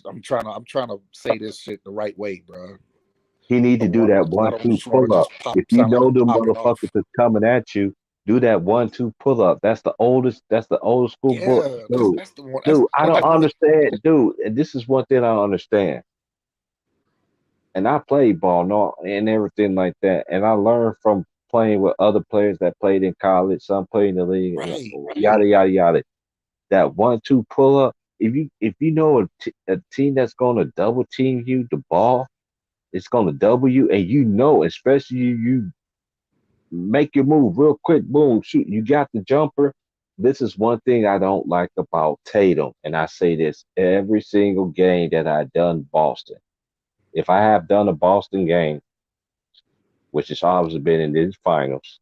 I'm trying to say this shit the right way, bro.
He need to do that 1-2 pull up. If you know the motherfuckers is coming at you, do that 1-2 pull up. That's the oldest school book. Dude,
that's the one.
Dude, I don't understand, dude. And this is one thing I don't understand. And I played ball and everything like that. And I learned from playing with other players that played in college, some played in the league, yada yada yada. That 1-2 pull up. If you know a team that's gonna double team you the ball, it's gonna double you, and you know, especially you make your move real quick, boom, shoot, you got the jumper. This is one thing I don't like about Tatum, and I say this every single game that I've done Boston. If I have done a Boston game, which has obviously been in these finals,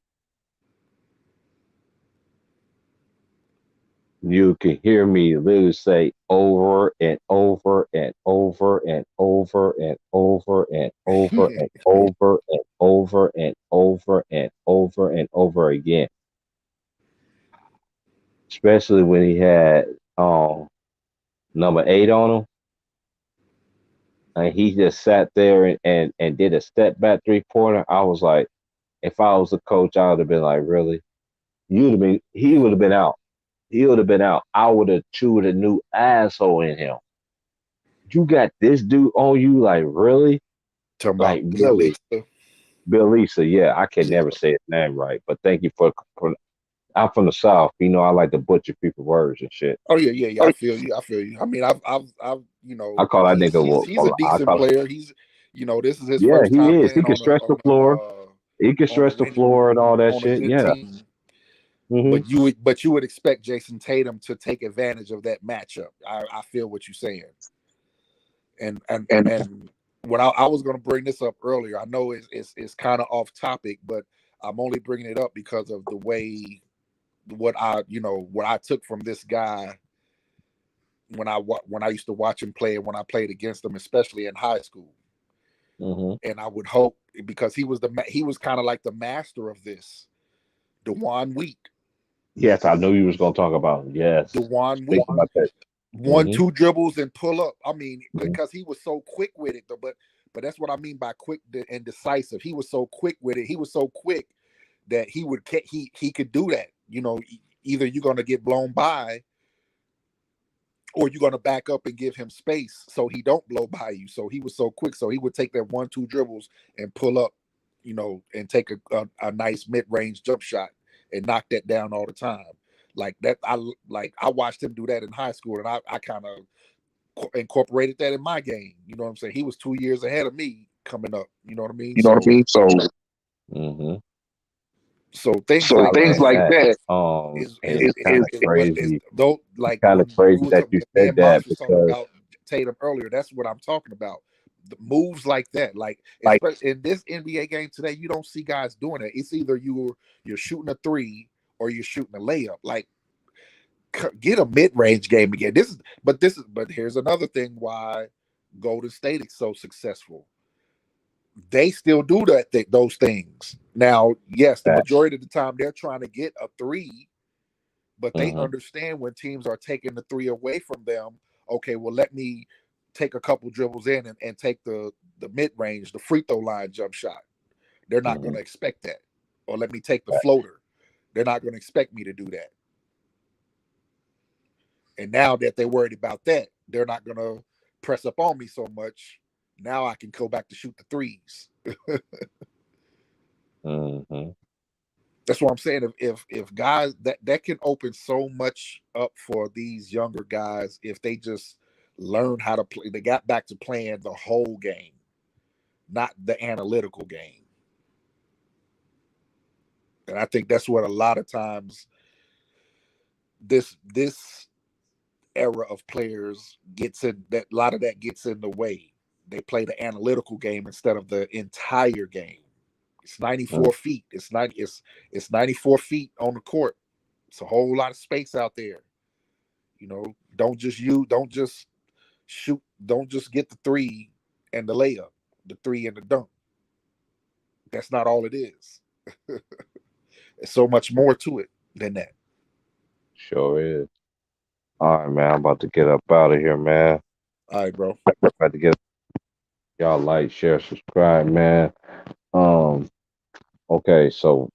you can hear me literally say over and over and over and over and over and over and over and over and over and over and over again. Especially when he had number 8 on him. And he just sat there and did a step back 3-pointer. I was like, if I was the coach, I would have been like, really? He would have been out. He would have been out. I would have chewed a new asshole in him. You got this dude on you, like, really?
Like, really?
Bielisa, yeah, I can never say his name right, but thank you for I'm from the South. You know, I like to butcher people's words and shit.
Oh yeah. I feel you. I mean, I've you know,
I call that nigga.
He's a decent player. He's, you know, this is his first time.
He is. He can stretch the floor. He can stretch the floor and all that shit. Yeah.
Mm-hmm. But you would expect Jason Tatum to take advantage of that matchup. I feel what you're saying. And when I was going to bring this up earlier, I know it's kind of off topic, but I'm only bringing it up because of the way what I took from this guy when I used to watch him play and when I played against him, especially in high school.
Mm-hmm.
And I would hope, because he was kind of like the master of this, DeJuan Wheat.
Yes, I knew you was going to talk about him. Yes,
DeJuan Wheat. 1-2 dribbles and pull up. I mean, because he was so quick with it, though. But that's what I mean by quick and decisive. He was so quick with it. He was so quick that he could do that. You know, either you're going to get blown by, or you're going to back up and give him space so he don't blow by you. So he was so quick. So he would take that 1-2 dribbles and pull up, you know, and take a nice mid-range jump shot and knock that down all the time. Like that, I watched him do that in high school, and I kind of incorporated that in my game. You know what I'm saying? He was 2 years ahead of me coming up. You know what I mean? So things like that
is crazy.
Though, like,
kind of crazy that you said that, because
about Tatum earlier. That's what I'm talking about. The moves like that, like in this NBA game today, you don't see guys doing it. It's either you're shooting a 3 or you're shooting a layup. Like, get a mid-range game again. But here's another thing why Golden State is so successful. They still do those things. Now, yes, the majority of the time they're trying to get a 3, but they understand when teams are taking the 3 away from them. Okay, well, let me take a couple dribbles in and take the mid-range, the free throw line jump shot. They're not going to expect that. Or let me take the floater. They're not going to expect me to do that. And now that they're worried about that, they're not going to press up on me so much. Now I can go back to shoot the 3s. That's what I'm saying. If guys, that can open so much up for these younger guys if they just learn how to play. They got back to playing the whole game, not the analytical game. And I think that's what a lot of times this era of players gets in that. A lot of that gets in the way. They play the analytical game instead of the entire game. It's 94 feet. It's 94 feet on the court. It's a whole lot of space out there. You know, don't just shoot. Don't just get the three and the layup, the three and the dunk. That's not all it is. There's so much more to it than that.
Sure is. All right, man. I'm about to get up out of here, man.
All right, bro.
About to get y'all like, share, subscribe, man. Okay, so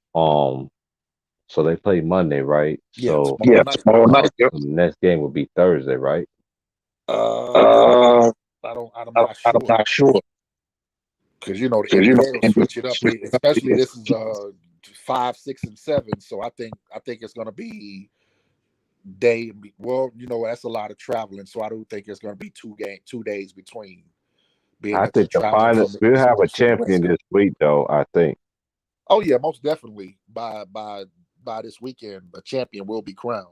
they play Monday, right? So
tomorrow night.
the next game will be Thursday, right?
I'm not sure. Because the NBA will switch it up, especially this is 5, 6, and 7. So I think it's going to be day. Well, that's a lot of traveling. So I don't think it's going to be 2 days between.
I think the finals we'll have a champion this week, though. I think.
Oh yeah, most definitely. By this weekend, a champion will be crowned.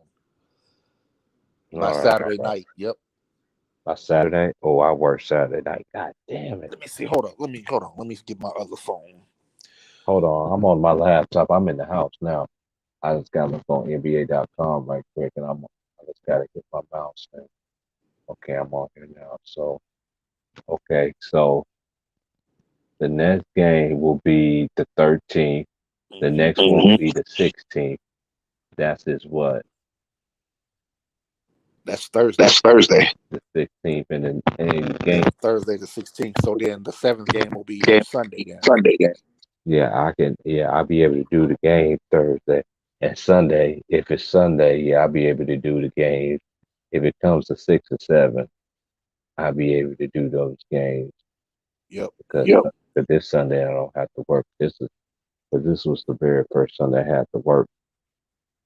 By Saturday night. Yep.
By Saturday? Oh, I work Saturday night. God damn it.
Let me see. Hold on. Let me get my other phone.
Hold on. I'm on my laptop. I'm in the house now. I just got to look on NBA.com right quick, and I just got to get my mouse in. Okay, I'm on here now. So, okay. So, the next game will be the 13th. The next one will be the 16th. That's what?
That's Thursday.
The 16th, and then the game
Thursday the 16th. So then the 7th game will be Sunday.
Yeah, I'll be able to do the game Thursday and Sunday. If it's Sunday, I'll be able to do the games. If it comes to 6 or 7, I'll be able to do those games.
Yep.
Because this Sunday I don't have to work. This was the very first Sunday I had to work.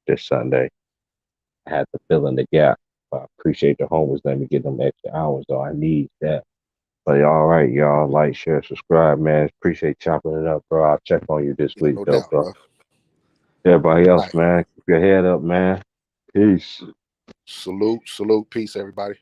This Sunday, I had to fill in the gap. I appreciate the homies letting me get them extra hours, though. I need that. But all right, y'all, like, share, subscribe, man. Appreciate chopping it up, bro. I'll check on you this week,
no
though,
doubt,
bro. Everybody else, man, keep your head up, man. Peace.
Salute. Peace, everybody.